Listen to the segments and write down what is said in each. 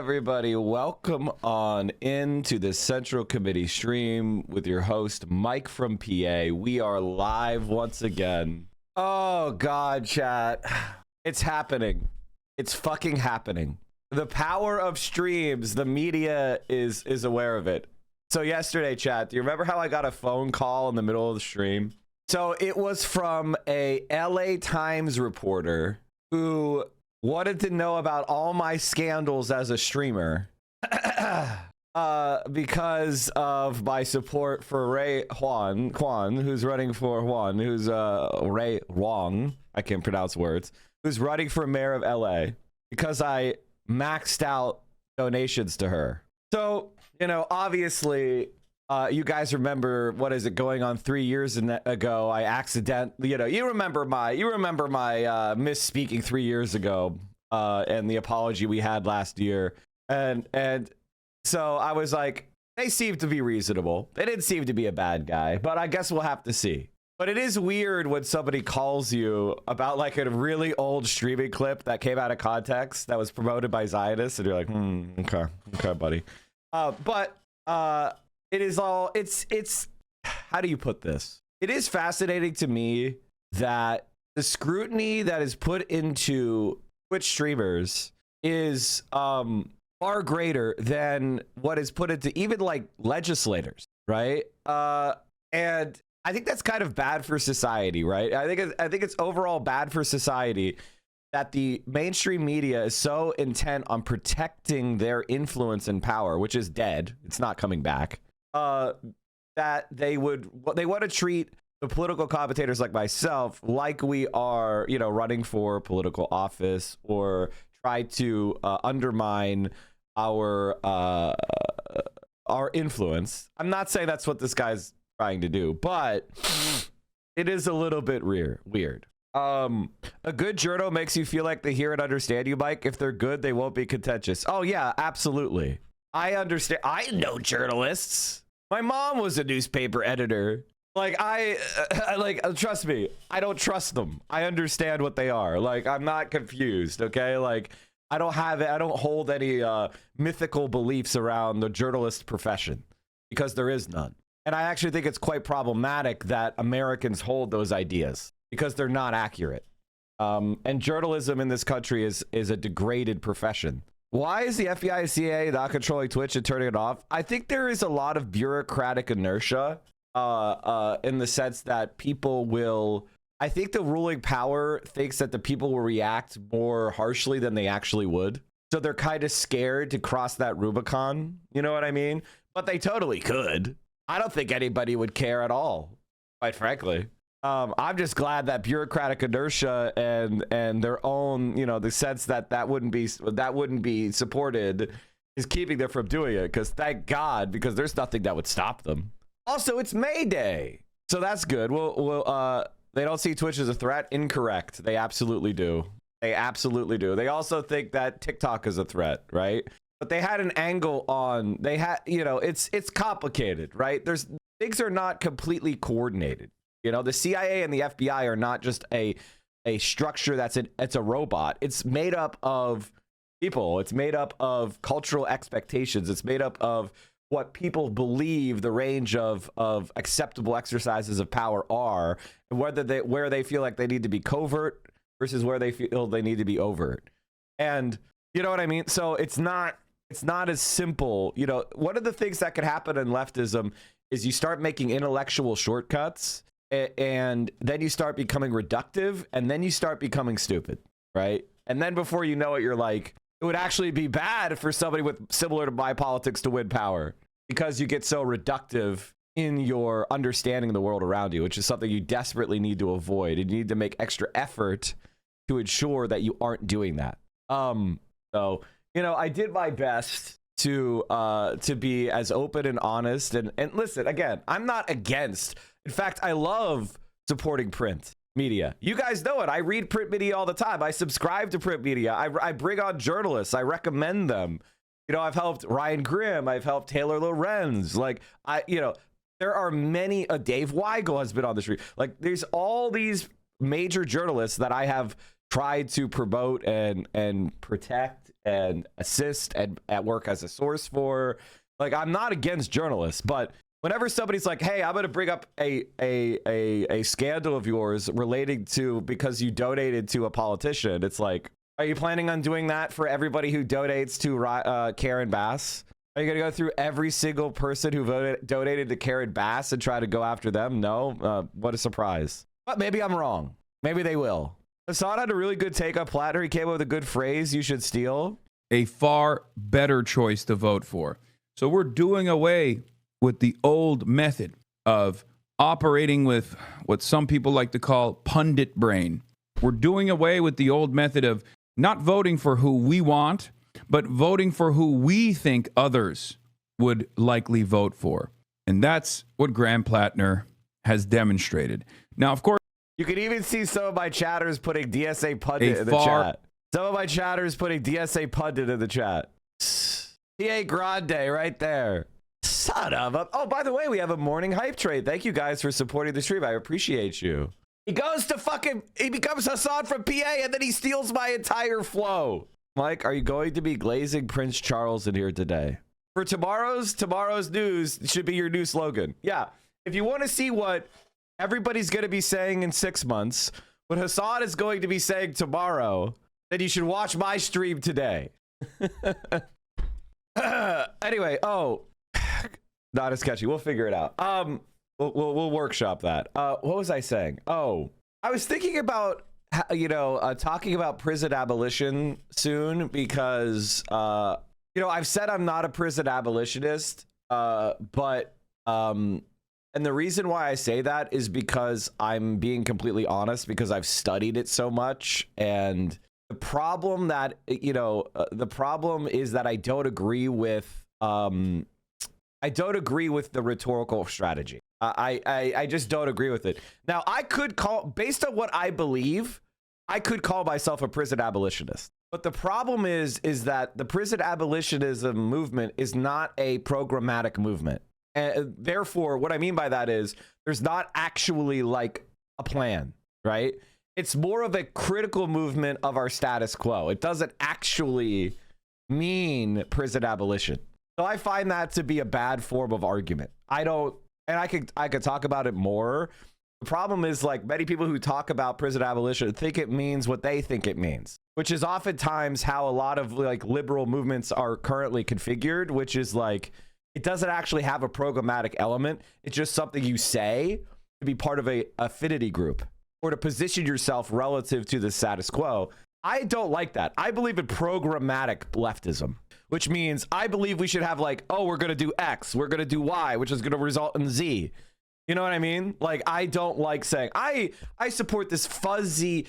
everybody? Welcome on into the Central Committee stream with your host, Mike from PA. We are live once again. Oh, God, chat. It's happening. It's fucking happening. The power of streams, the media is aware of it. So yesterday, chat, do you remember how I got a phone call in the middle of the stream? So it was from a LA Times reporter who wanted to know about all my scandals as a streamer because of my support for Kwan, who's running for Ray Wong, I can't pronounce words, who's running for mayor of LA because I maxed out donations to her. So, you know, obviously, you guys remember, what is it, going on 3 years ago, I accidentally, you remember my misspeaking 3 years ago, and the apology we had last year. And so I was like, they seem to be reasonable. They didn't seem to be a bad guy, but I guess we'll have to see. But it is weird when somebody calls you about like a really old streaming clip that came out of context that was promoted by Zionists, and you're like, okay, buddy. It is all, it's, how do you put this? It is fascinating to me that the scrutiny that is put into Twitch streamers is far greater than what is put into even like legislators, right? And I think that's kind of bad for society, right? I think it's overall bad for society that the mainstream media is so intent on protecting their influence and power, which is dead. It's not coming back. That they want to treat the political commentators like myself like we are, running for political office, or try to undermine our influence. I'm not saying that's what this guy's trying to do, but it is a little bit weird. A good journal makes you feel like they hear and understand you, Mike. If they're good, they won't be contentious. Oh yeah, absolutely. I understand. I know journalists. My mom was a newspaper editor. Like, trust me, I don't trust them. I understand what they are. Like, I'm not confused, okay? Like, I don't hold any mythical beliefs around the journalist profession, because there is none. And I actually think it's quite problematic that Americans hold those ideas, because they're not accurate. And journalism in this country is a degraded profession. Why is the FBI and CIA not controlling Twitch and turning it off? I think there is a lot of bureaucratic inertia in the sense that people will... I think the ruling power thinks that the people will react more harshly than they actually would. So they're kind of scared to cross that Rubicon. You know what I mean? But they totally could. I don't think anybody would care at all, quite frankly. I'm just glad that bureaucratic inertia and their own, the sense that wouldn't be supported is keeping them from doing it. Because thank God, because there's nothing that would stop them. Also, it's May Day, so that's good. They don't see Twitch as a threat. Incorrect. They absolutely do. They absolutely do. They also think that TikTok is a threat, right? But they had an angle on. They had, it's complicated, right? Things are not completely coordinated. The CIA and the FBI are not just a structure it's a robot. It's made up of people. It's made up of cultural expectations. It's made up of what people believe the range of acceptable exercises of power are, and where they feel like they need to be covert versus where they feel they need to be overt. And you know what I mean? So it's not as simple. One of the things that could happen in leftism is you start making intellectual shortcuts, and then you start becoming reductive, and then you start becoming stupid, right? And then before you know it, you're like, it would actually be bad for somebody with similar to my politics to win power, because you get so reductive in your understanding of the world around you, which is something you desperately need to avoid. And you need to make extra effort to ensure that you aren't doing that. So, I did my best to be as open and honest. And listen, again, I'm not against. In fact, I love supporting print media. You guys know it. I read print media all the time. I subscribe to print media. I bring on journalists. I recommend them. I've helped Ryan Grimm. I've helped Taylor Lorenz. There are many. Dave Weigel has been on the street. Like, there's all these major journalists that I have tried to promote and protect and assist and at work as a source for. Like, I'm not against journalists, but whenever somebody's like, hey, I'm going to bring up a scandal of yours relating to because you donated to a politician, it's like, are you planning on doing that for everybody who donates to Karen Bass? Are you going to go through every single person who donated to Karen Bass and try to go after them? No. What a surprise. But maybe I'm wrong. Maybe they will. Hasan had a really good take on Platner. He came up with a good phrase, you should steal. A far better choice to vote for. So we're doing away with the old method of operating with what some people like to call pundit brain. We're doing away with the old method of not voting for who we want, but voting for who we think others would likely vote for. And that's what Graham Platner has demonstrated. Now, of course, you can even see some of my chatters putting DSA pundit in the chat. Some of my chatters putting DSA pundit in the chat. PA Grande right there. Son of a... Oh, by the way, we have a morning hype trade. Thank you guys for supporting the stream. I appreciate you. He goes to fucking... He becomes Hasan from PA and then he steals my entire flow. Mike, are you going to be glazing Prince Charles in here today? For tomorrow's news should be your new slogan. Yeah. If you want to see what everybody's going to be saying in 6 months, what Hasan is going to be saying tomorrow, then you should watch my stream today. Anyway, not as sketchy. We'll figure it out. We'll workshop that. What was I saying? Oh, I was thinking about, talking about prison abolition soon because, I've said I'm not a prison abolitionist, but and the reason why I say that is because I'm being completely honest because I've studied it so much. And the problem that, the problem is that I don't agree with, the rhetorical strategy. I just don't agree with it. Now, I could call, based on what I believe, I could call myself a prison abolitionist. But the problem is that the prison abolitionism movement is not a programmatic movement. And therefore, what I mean by that is there's not actually like a plan, right? It's more of a critical movement of our status quo. It doesn't actually mean prison abolition. So I find that to be a bad form of argument. I could talk about it more. The problem is, like, many people who talk about prison abolition think it means what they think it means, which is oftentimes how a lot of like liberal movements are currently configured, which is like, it doesn't actually have a programmatic element. It's just something you say to be part of a affinity group or to position yourself relative to the status quo. I don't like that. I believe in programmatic leftism, which means I believe we should have like, oh, we're going to do X, we're going to do Y, which is going to result in Z. You know what I mean? Like, I don't like saying I support this fuzzy,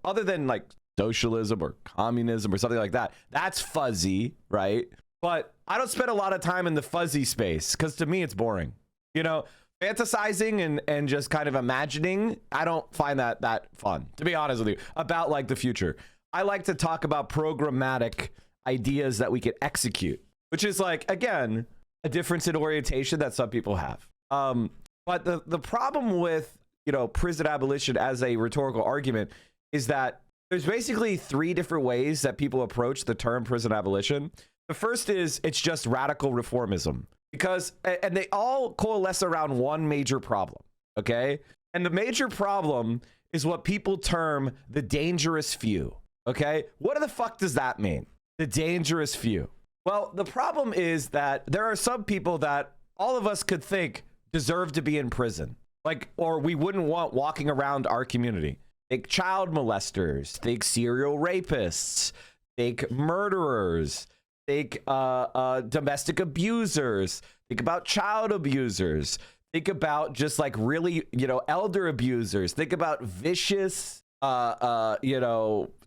other than like socialism or communism or something like that. That's fuzzy, right? But I don't spend a lot of time in the fuzzy space because to me it's boring. Fantasizing and just kind of imagining, I don't find that fun, to be honest with you, about like the future. I like to talk about programmatic ideas that we can execute, which is like, again, a difference in orientation that some people have. But the problem with, prison abolition as a rhetorical argument is that there's basically 3 different ways that people approach the term prison abolition. The first is it's just radical reformism. And they all coalesce around one major problem, okay? And the major problem is what people term the dangerous few, okay? What the fuck does that mean? The dangerous few. Well, the problem is that there are some people that all of us could think deserve to be in prison, or we wouldn't want walking around our community. Think child molesters, think serial rapists, think murderers, think domestic abusers, think about child abusers, think about just like really, elder abusers, think about vicious,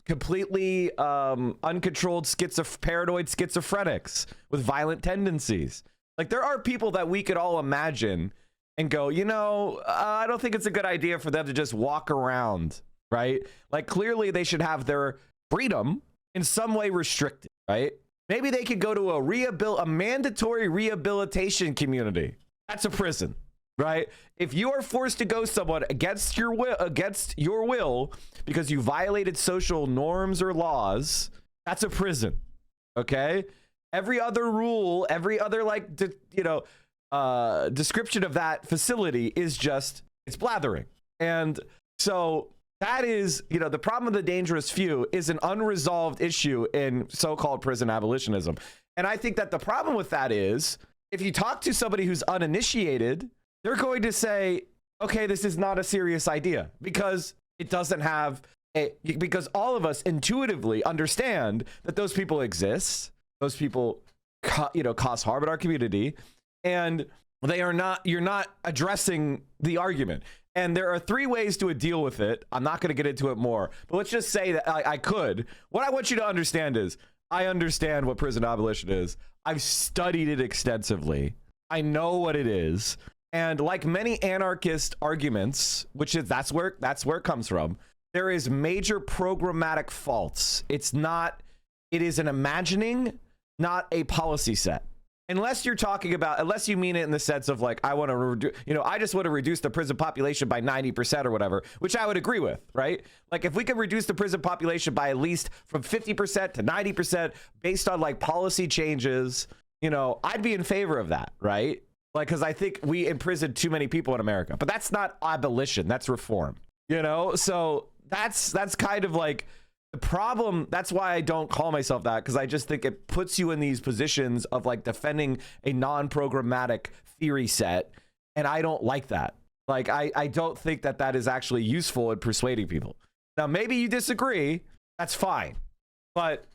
completely uncontrolled paranoid schizophrenics with violent tendencies. Like, there are people that we could all imagine and go, I don't think it's a good idea for them to just walk around, right? Like, clearly they should have their freedom in some way restricted, right? Maybe they could go to a mandatory rehabilitation community. That's a prison. right? If you are forced to go someone against your will because you violated social norms or laws, that's a prison. Okay? Every other rule, every other description of that facility is just, it's blathering. And so that is, the problem of the dangerous few is an unresolved issue in so-called prison abolitionism. And I think that the problem with that is, if you talk to somebody who's uninitiated, they're going to say, okay, this is not a serious idea, because it doesn't have because all of us intuitively understand that those people exist. Those people, cause harm in our community, and you're not addressing the argument. And there are 3 ways to deal with it. I'm not going to get into it more, but let's just say that I could. What I want you to understand is, I understand what prison abolition is. I've studied it extensively. I know what it is. And like many anarchist arguments, that's where it comes from, there is major programmatic faults. It is an imagining, not a policy set. Unless you mean it in the sense of like, I want to I just want to reduce the prison population by 90% or whatever, which I would agree with, right? Like, if we could reduce the prison population by at least from 50% to 90% based on like policy changes, I'd be in favor of that, right? Like, because I think we imprison too many people in America, but that's not abolition, that's reform, So that's kind of like the problem. That's why I don't call myself that, because I just think it puts you in these positions of like defending a non-programmatic theory set, and I don't like that. Like, I don't think that is actually useful in persuading people. Now, maybe you disagree, that's fine, but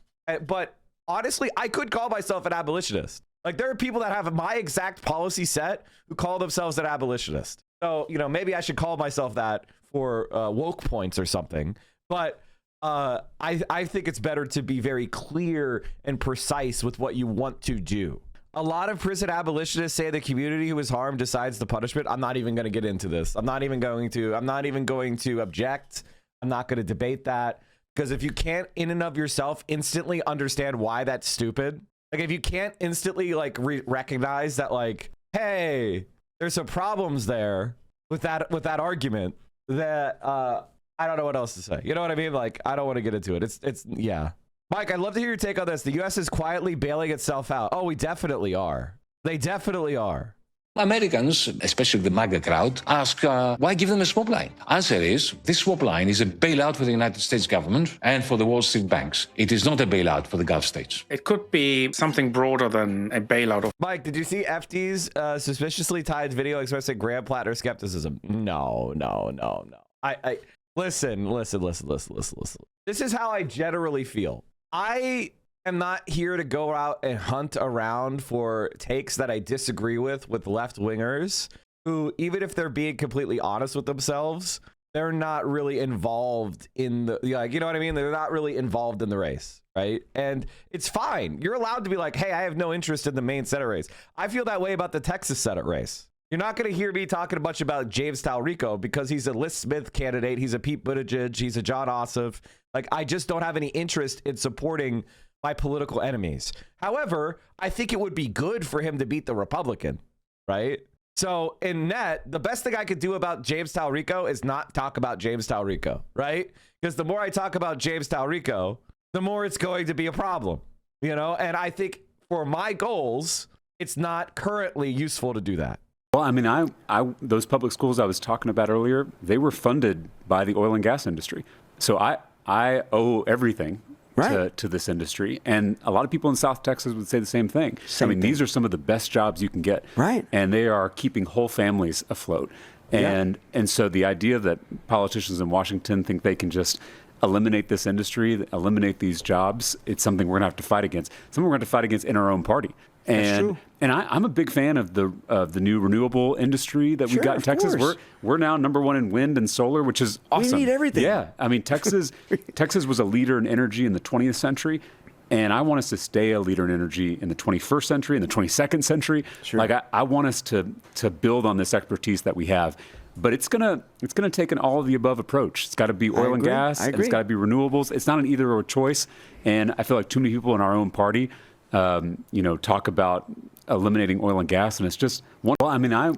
honestly, I could call myself an abolitionist. Like, there are people that have my exact policy set who call themselves an abolitionist. So, maybe I should call myself that for woke points or something. But I think it's better to be very clear and precise with what you want to do. A lot of prison abolitionists say the community who is harmed decides the punishment. I'm not even going to get into this. I'm not even going to object. I'm not going to debate that, because if you can't in and of yourself instantly understand why that's stupid, like if you can't instantly like recognize that, like, hey, there's some problems there with that argument, that I don't know what else to say. You know what I mean? Like, I don't want to get into it. It's yeah. Mike, I'd love to hear your take on this. The U.S. is quietly bailing itself out. Oh, we definitely are. They definitely are. Americans, especially the MAGA crowd, ask, why give them a swap line? Answer is, this swap line is a bailout for the United States government and for the Wall Street banks. It is not a bailout for the Gulf states. It could be something broader than a bailout. Mike, did you see FD's suspiciously tied video expressing Graham Platner skepticism? No. I listen. This is how I generally feel. I am not here to go out and hunt around for takes that I disagree with left-wingers who, even if they're being completely honest with themselves, they're not really involved in the, you know what I mean? They're not really involved in the race, right? And it's fine. You're allowed to be like, hey, I have no interest in the main Senate race. I feel that way about the Texas Senate race. You're not going to hear me talking much about James Talrico because he's a Liz Smith candidate. He's a Pete Buttigieg. He's a John Ossoff. Like, I just don't have any interest in supporting my political enemies. However, I think it would be good for him to beat the Republican, right? So in net, the best thing I could do about James Talrico is not talk about James Talrico, right? Because the more I talk about James Talrico, the more it's going to be a problem, And I think for my goals, it's not currently useful to do that. Well, I mean, those public schools I was talking about earlier, they were funded by the oil and gas industry. So I owe everything to this industry. And a lot of people in South Texas would say the same thing. These are some of the best jobs you can get. Right. And they are keeping whole families afloat. And so the idea that politicians in Washington think they can just eliminate this industry, eliminate these jobs, it's something we're going to have to fight against. Something we're going to have to fight against in our own party. And I'm a big fan of the new renewable industry that we got in Texas. We're now #1 in wind and solar, which is awesome. We need everything. Yeah, I mean, Texas was a leader in energy in the 20th century, and I want us to stay a leader in energy in the 21st century, in the 22nd century. Like I want us to build on this expertise that we have. But it's gonna take an all of the above approach. It's got to be oil and gas. And it's got to be renewables. It's not an either or choice. And I feel like too many people in our own party, talk about eliminating oil and gas, and it's just one. Well, I mean,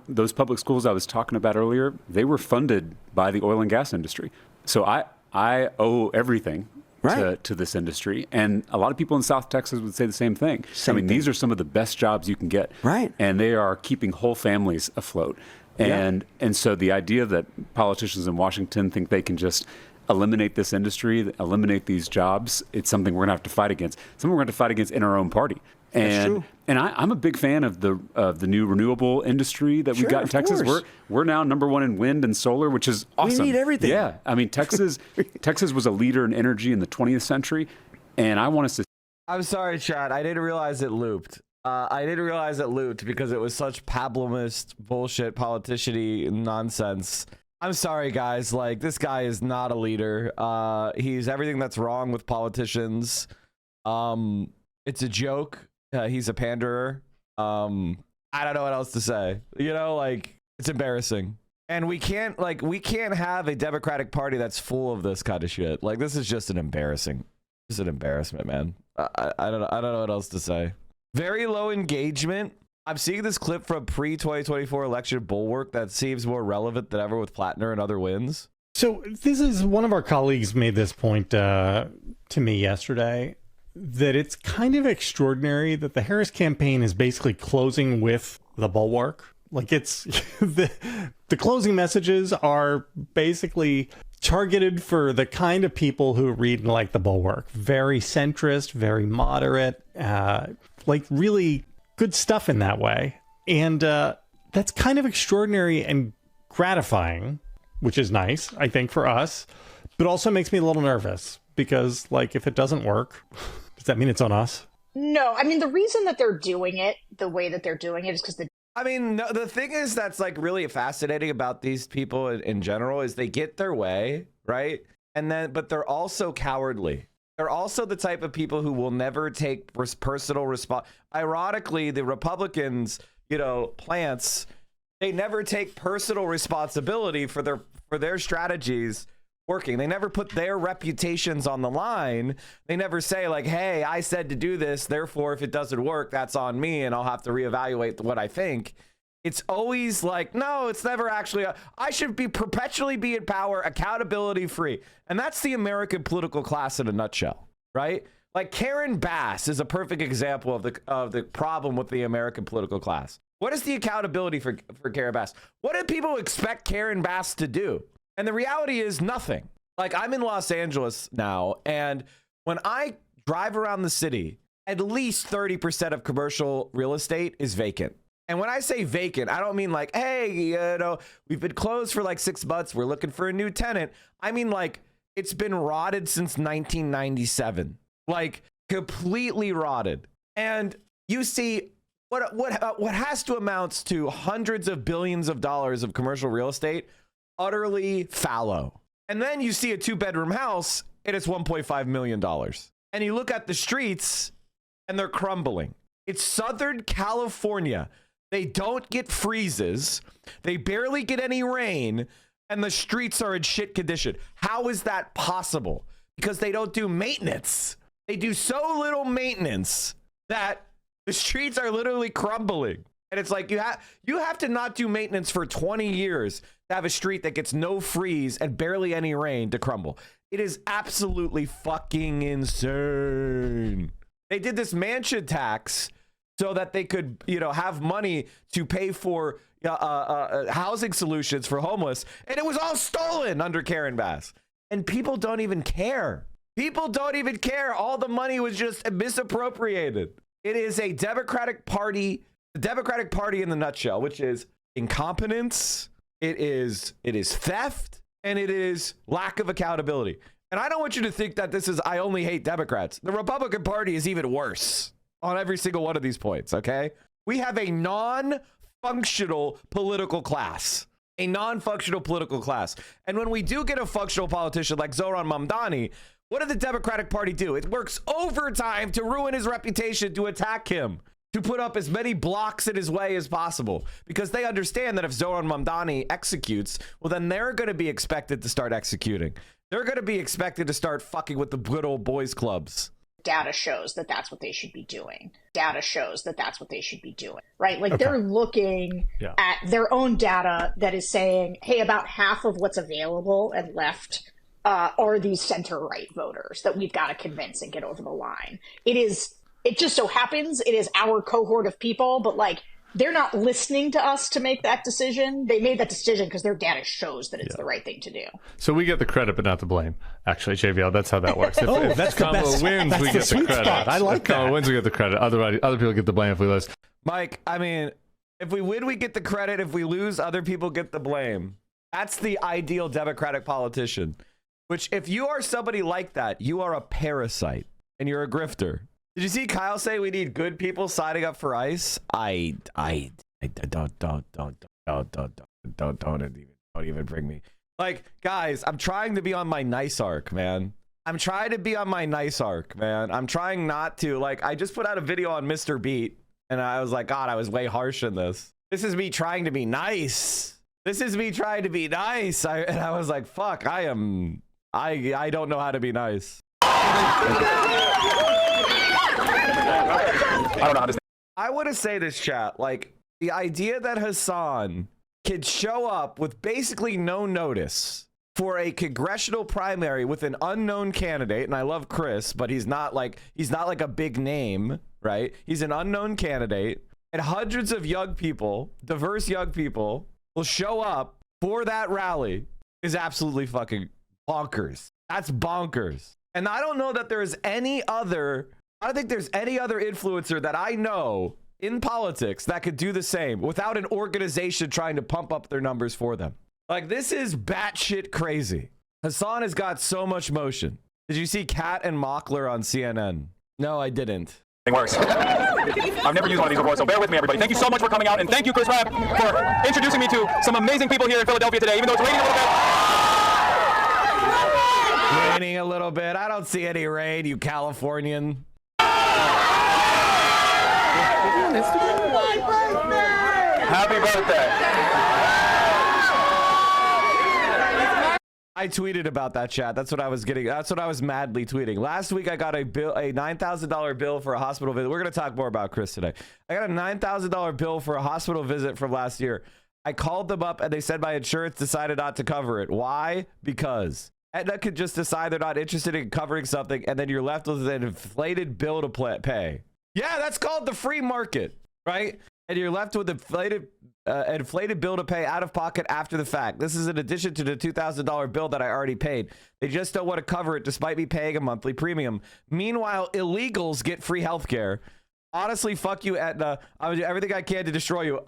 those public schools I was talking about earlier, they were funded by the oil and gas industry. So I owe everything to this industry, and a lot of people in South Texas would say the same thing. These are some of the best jobs you can get, right? And they are keeping whole families afloat. And so the idea that politicians in Washington think they can just eliminate this industry, eliminate these jobs, it's something we're going to have to fight against. Something we're going to fight against in our own party. That's true. And I'm a big fan of the new renewable industry that we got in Texas. We're now #1 in wind and solar, which is awesome. We need everything. Yeah, I mean Texas was a leader in energy in the 20th century, and I want us to. I'm sorry, Chad. I didn't realize it looped. Because it was such pablumist bullshit, politician-y nonsense. I'm sorry, guys. Like, this guy is not a leader. He's everything that's wrong with politicians. It's a joke. He's a panderer. I don't know what else to say. You know, like, it's embarrassing. And we can't have a Democratic Party that's full of this kind of shit. Like, this is just an embarrassment, man. I don't know what else to say. Very low engagement. I'm seeing this clip from pre-2024 election bulwark that seems more relevant than ever with Platner and other wins. So this is one of our colleagues made this point to me yesterday, that it's kind of extraordinary that the Harris campaign is basically closing with the bulwark. Like, it's the closing messages are basically targeted for the kind of people who read like the bulwark. Very centrist, very moderate, like really good stuff in that way. And that's kind of extraordinary and gratifying, which is nice, I think, for us, but also makes me a little nervous because, like, if it doesn't work, does that mean it's on us? No, I mean, the reason that they're doing it the way that they're doing it is because the thing is that's like really fascinating about these people in general is they get their way, right? But they're also cowardly. They're also the type of people who will never take personal response. Ironically, the Republicans, plants, they never take personal responsibility for their strategies working. They never put their reputations on the line. They never say like, hey, I said to do this, therefore if it doesn't work, that's on me and I'll have to reevaluate what I think. It's always like, no, it's never actually I should perpetually be in power, accountability free. And that's the American political class in a nutshell, right? Like Karen Bass is a perfect example of the problem with the American political class. What is the accountability for Karen Bass? What do people expect Karen Bass to do? And the reality is nothing. Like, I'm in Los Angeles now, and when I drive around the city, at least 30% of commercial real estate is vacant. And when I say vacant, I don't mean like, hey, we've been closed for like 6 months, we're looking for a new tenant. I mean like it's been rotted since 1997, like completely rotted. And you see what has to amount to hundreds of billions of dollars of commercial real estate utterly fallow. And then you see a 2-bedroom house and it's $1.5 million. And you look at the streets and they're crumbling. It's Southern California. They don't get freezes. They barely get any rain. And the streets are in shit condition. How is that possible? Because they don't do maintenance. They do so little maintenance that the streets are literally crumbling. And it's like you have to not do maintenance for 20 years to have a street that gets no freeze and barely any rain to crumble. It is absolutely fucking insane. They did this mansion tax so that they could, have money to pay for housing solutions for homeless. And it was all stolen under Karen Bass. And people don't even care. People don't even care. All the money was just misappropriated. It is a Democratic Party in the nutshell, which is incompetence, it is theft, and it is lack of accountability. And I don't want you to think that this is I only hate Democrats. The Republican Party is even worse on every single one of these points, okay? We have a non-functional political class. A non-functional political class. And when we do get a functional politician like Zohran Mamdani, what did the Democratic Party do? It works overtime to ruin his reputation, to attack him, to put up as many blocks in his way as possible, because they understand that if Zohran Mamdani executes, well, then they're going to be expected to start executing. They're going to be expected to start fucking with the good old boys clubs. Data shows that that's what they should be doing. Data shows that that's what they should be doing, right? Like they're looking at their own data that is saying, hey, about half of what's available and left are these center-right voters that we've got to convince and get over the line. It just so happens it is our cohort of people, but like they're not listening to us to make that decision. They made that decision because their data shows that it's the right thing to do. So we get the credit, but not the blame. Actually, JVL, that's how that works. If that's the Kamala best. wins, That's we the get the sweet credit. spot. I like if Kamala that. wins, we get the credit. Other people get the blame if we lose. Mike, I mean, if we win, we get the credit. If we lose, other people get the blame. That's the ideal Democratic politician. Which, if you are somebody like that, you are a parasite and you're a grifter. Did you see Kyle say we need good people signing up for ICE? Don't even bring me. Like, guys, I'm trying to be on my nice arc, man. I'm trying not to. Like, I just put out a video on Mr. Beat, and I was like, God, I was way harsh in this. This is me trying to be nice. And I was like, fuck, I don't know how to be nice. I don't know how to say. I want to say this, chat. Like, the idea that Hasan could show up with basically no notice for a congressional primary with an unknown candidate, and I love Chris, but he's not like a big name, right? He's an unknown candidate, and hundreds of young people, diverse young people, will show up for that rally is absolutely fucking bonkers. That's bonkers. And I don't know that there's any other. I don't think there's any other influencer that I know in politics that could do the same without an organization trying to pump up their numbers for them. Like, this is batshit crazy. Hasan has got so much motion. Did you see Kat and Mockler on CNN? No, I didn't. It works. I've never used one of these before, so bear with me, everybody. Thank you so much for coming out, and thank you, Chris Rapp, for introducing me to some amazing people here in Philadelphia today, even though it's raining a little bit. Raining a little bit. I don't see any rain, you Californian. Happy birthday. I tweeted about that, chat. That's what I was getting. That's what I was madly tweeting. Last week, I got a $9,000 bill for a hospital visit. We're going to talk more about Chris today. I got a $9,000 bill for a hospital visit from last year. I called them up and they said my insurance decided not to cover it. Why? Because Aetna could just decide they're not interested in covering something, and then you're left with an inflated bill to pay. Yeah, that's called the free market, right? And you're left with inflated bill to pay out of pocket after the fact. This is in addition to the $2,000 bill that I already paid. They just don't want to cover it despite me paying a monthly premium. Meanwhile, illegals get free health care. Honestly, fuck you, Aetna. I'm gonna do everything I can to destroy you.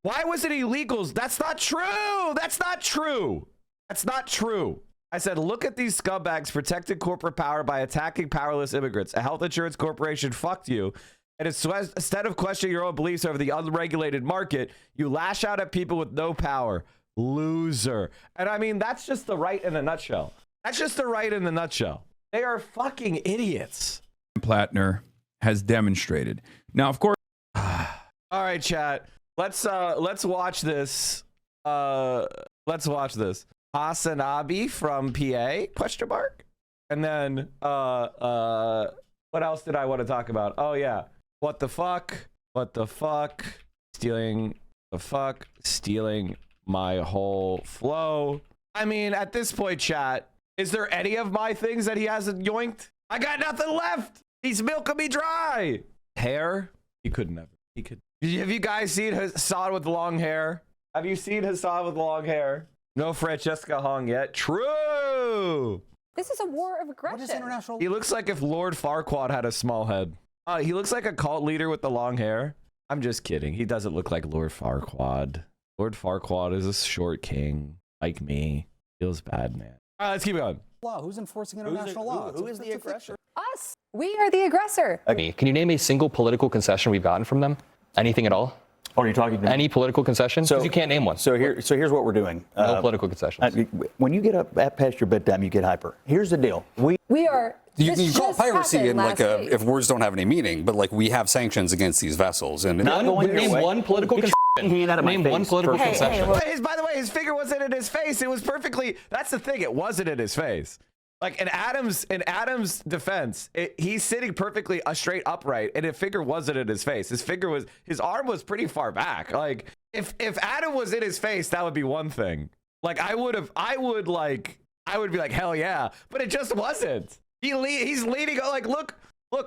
Why was it illegals? That's not true. That's not true. That's not true. I said, look at these scumbags protecting corporate power by attacking powerless immigrants. A health insurance corporation fucked you. And instead of questioning your own beliefs over the unregulated market, you lash out at people with no power. Loser. And I mean, that's just the right in a nutshell. They are fucking idiots. Platner has demonstrated. Now, of course. All right, chat. Let's watch this. Let's watch this. Hasan from PA? Question mark. And then what else did I want to talk about? Oh yeah. What the fuck? Stealing my whole flow. I mean, at this point, chat, is there any of my things that he hasn't yoinked? I got nothing left. He's milking me dry. Hair? He could never. He could. Have you guys seen Hasan with long hair? Have you seen Hasan with long hair? No Francesca Hong yet. True. This is a war of aggression. What is international? He looks like if Lord Farquaad had a small head. He looks like a cult leader with the long hair. I'm just kidding. He doesn't look like Lord Farquaad. Lord Farquaad is a short king, like me. Feels bad, man. All right, let's keep going. Law. Who's enforcing international law? Who is the aggressor? Us. We are the aggressor. Okay. Can you name a single political concession we've gotten from them? Anything at all? Are you talking to any political concession? Because you can't name one. So here's what we're doing. No political concessions. When you get up past your bedtime, you get hyper. Here's the deal. We are. You call piracy and if words don't have any meaning, but like we have sanctions against these vessels and name one political concession. Name one political concession. By the way, his finger wasn't in his face. It was perfectly. That's the thing. It wasn't in his face. Like in Adam's defense, he's sitting perfectly straight upright, and his finger wasn't in his face. His arm was pretty far back. Like if Adam was in his face, that would be one thing. Like I would be like, hell yeah, but it just wasn't. He's leaning. Like look,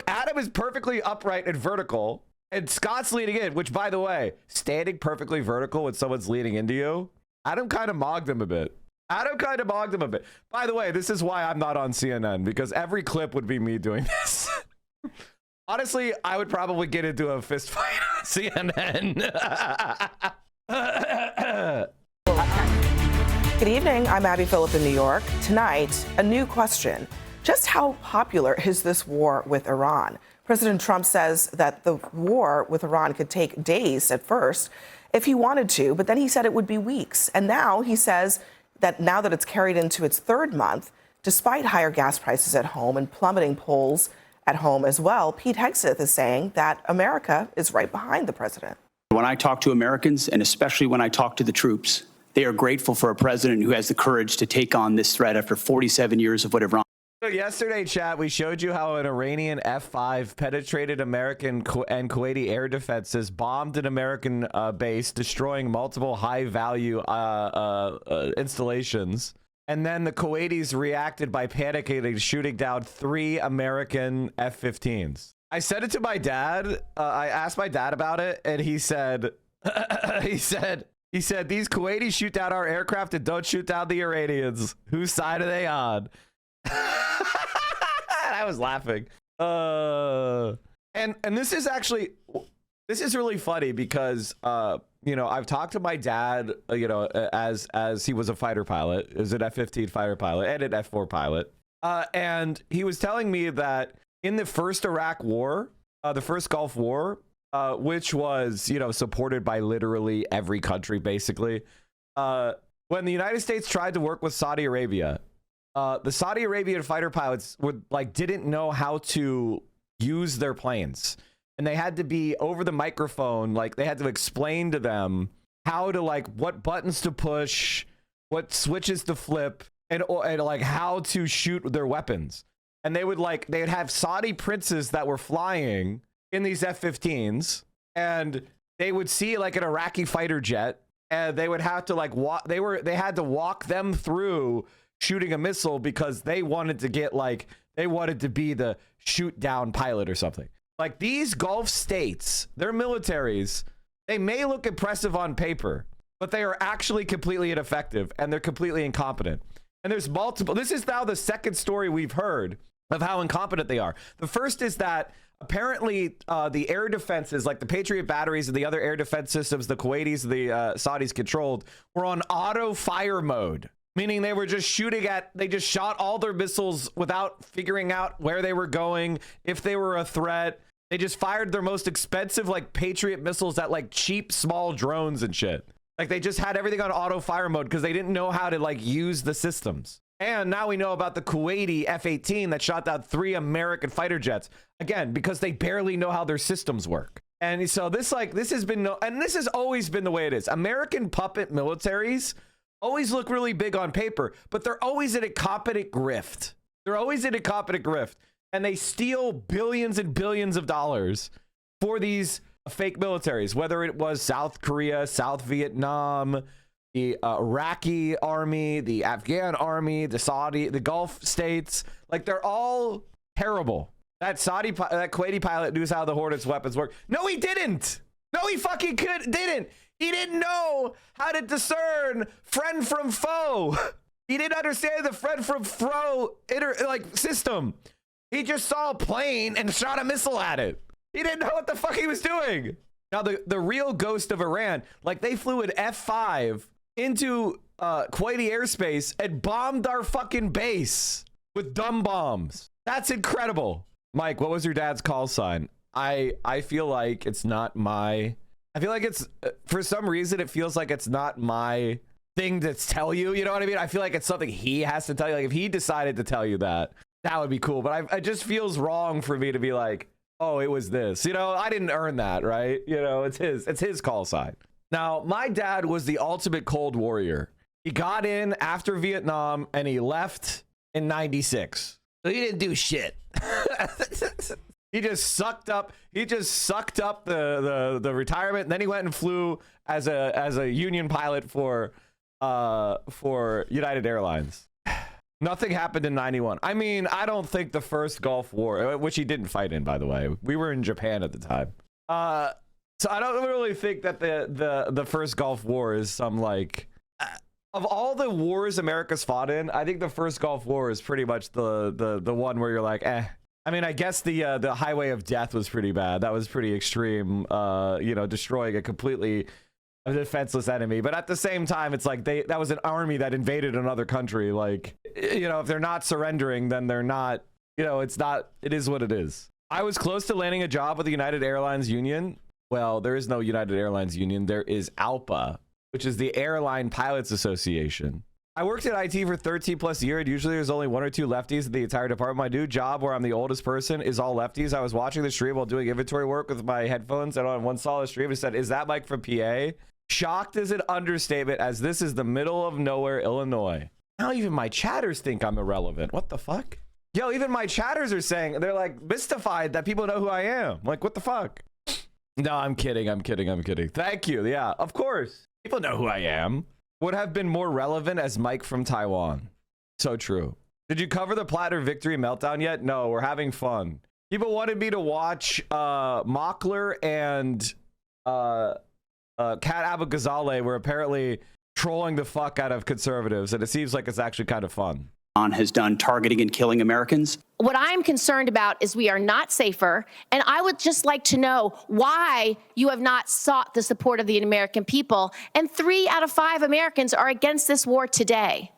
Adam is perfectly upright and vertical, and Scott's leaning in. Which, by the way, standing perfectly vertical when someone's leaning into you, Adam kind of mogged him a bit. By the way, this is why I'm not on CNN, because every clip would be me doing this. Honestly, I would probably get into a fist fight on CNN. Good evening. I'm Abby Phillip in New York. Tonight, a new question. Just how popular is this war with Iran? President Trump says that the war with Iran could take days at first if he wanted to, but then he said it would be weeks. And now he says that now that it's carried into its third month, despite higher gas prices at home and plummeting polls at home as well, Pete Hegseth is saying that America is right behind the president. When I talk to Americans, and especially when I talk to the troops, they are grateful for a president who has the courage to take on this threat after 47 years of what Iran. So yesterday, chat, we showed you how an Iranian F-5 penetrated American and Kuwaiti air defenses, bombed an American base, destroying multiple high-value installations. And then the Kuwaitis reacted by panicking and shooting down 3 American F-15s. I said it to my dad. I asked my dad about it, and he said, he said, these Kuwaitis shoot down our aircraft and don't shoot down the Iranians. Whose side are they on? I was laughing. And this is actually, this is really funny because, you know, I've talked to my dad, you know, as he was a fighter pilot, is an F-15 fighter pilot and an F-4 pilot. And he was telling me that in the first Iraq war, the first Gulf War, which was, you know, supported by literally every country, basically, when the United States tried to work with Saudi Arabia, the Saudi Arabian fighter pilots didn't know how to use their planes, and they had to be over the microphone. Like they had to explain to them how to what buttons to push, what switches to flip, and like how to shoot their weapons. And they'd have Saudi princes that were flying in these F-15s, and they would see like an Iraqi fighter jet, and they would have to they had to walk them through shooting a missile because they wanted to be the shoot down pilot or something. Like these Gulf states, their militaries, they may look impressive on paper, but they are actually completely ineffective and they're completely incompetent. And there's multiple. This is now the second story we've heard of how incompetent they are. The first is that apparently the air defenses, like the Patriot batteries and the other air defense systems the Kuwaitis, the Saudis controlled, were on auto fire mode. Meaning they were just they just shot all their missiles without figuring out where they were going, if they were a threat. They just fired their most expensive Patriot missiles at cheap small drones and shit. Like they just had everything on auto fire mode because they didn't know how to use the systems. And now we know about the Kuwaiti F-18 that shot down 3 American fighter jets. Again, because they barely know how their systems work. And so this has always been the way it is. American puppet militaries always look really big on paper, but they're always in a competent grift. And they steal billions and billions of dollars for these fake militaries, whether it was South Korea, South Vietnam, the Iraqi army, the Afghan army, the Gulf states. Like they're all terrible. That Kuwaiti pilot knew how the Hornets weapons work. No, he didn't. No, he fucking didn't. He didn't know how to discern friend from foe. He didn't understand the friend from foe system. He just saw a plane and shot a missile at it. He didn't know what the fuck he was doing. Now, the real ghost of Iran, they flew an F-5 into Kuwaiti airspace and bombed our fucking base with dumb bombs. That's incredible. Mike, what was your dad's call sign? I feel like it's not my... I feel like it's, for some reason, it feels like it's not my thing to tell you. You know what I mean? I feel like it's something he has to tell you. Like if he decided to tell you that would be cool. But it just feels wrong for me to be like, oh, it was this. You know, I didn't earn that, right? You know, it's his call sign. Now, my dad was the ultimate Cold Warrior. He got in after Vietnam and he left in 96. So he didn't do shit. He just sucked up the retirement, and then he went and flew as a union pilot for United Airlines. Nothing happened in 91. I mean, I don't think the first Gulf War, which he didn't fight in, by the way. We were in Japan at the time. So I don't really think that the first Gulf War is some like of all the wars America's fought in, I think the first Gulf War is pretty much the one where you're like, eh. I mean, I guess the highway of death was pretty bad. That was pretty extreme, destroying a completely defenseless enemy. But at the same time, it's like that was an army that invaded another country. Like, if they're not surrendering, then they're not, it is what it is. I was close to landing a job with the United Airlines Union. Well, there is no United Airlines Union. There is ALPA, which is the Airline Pilots Association. I worked at IT for 13 plus years. Usually there's only 1 or 2 lefties in the entire department. My new job, where I'm the oldest person, is all lefties. I was watching the stream while doing inventory work with my headphones, and on one solid stream it said, "Is that Mike from PA?" Shocked is an understatement, as this is the middle of nowhere, Illinois. Now even my chatters think I'm irrelevant. What the fuck? Yo, even my chatters are saying, they're like mystified that people know who I am. Like, what the fuck? No, I'm kidding. Thank you. Yeah, of course. People know who I am. Would have been more relevant as Mike from Taiwan. So true. Did you cover the Platner victory meltdown yet? No, we're having fun. People wanted me to watch Mockler and Kat Abu-Ghazaleh were apparently trolling the fuck out of conservatives, and it seems like it's actually kind of fun. Has done targeting and killing Americans. What I'm concerned about is we are not safer, and I would just like to know why you have not sought the support of the American people, and 3 out of 5 Americans are against this war today.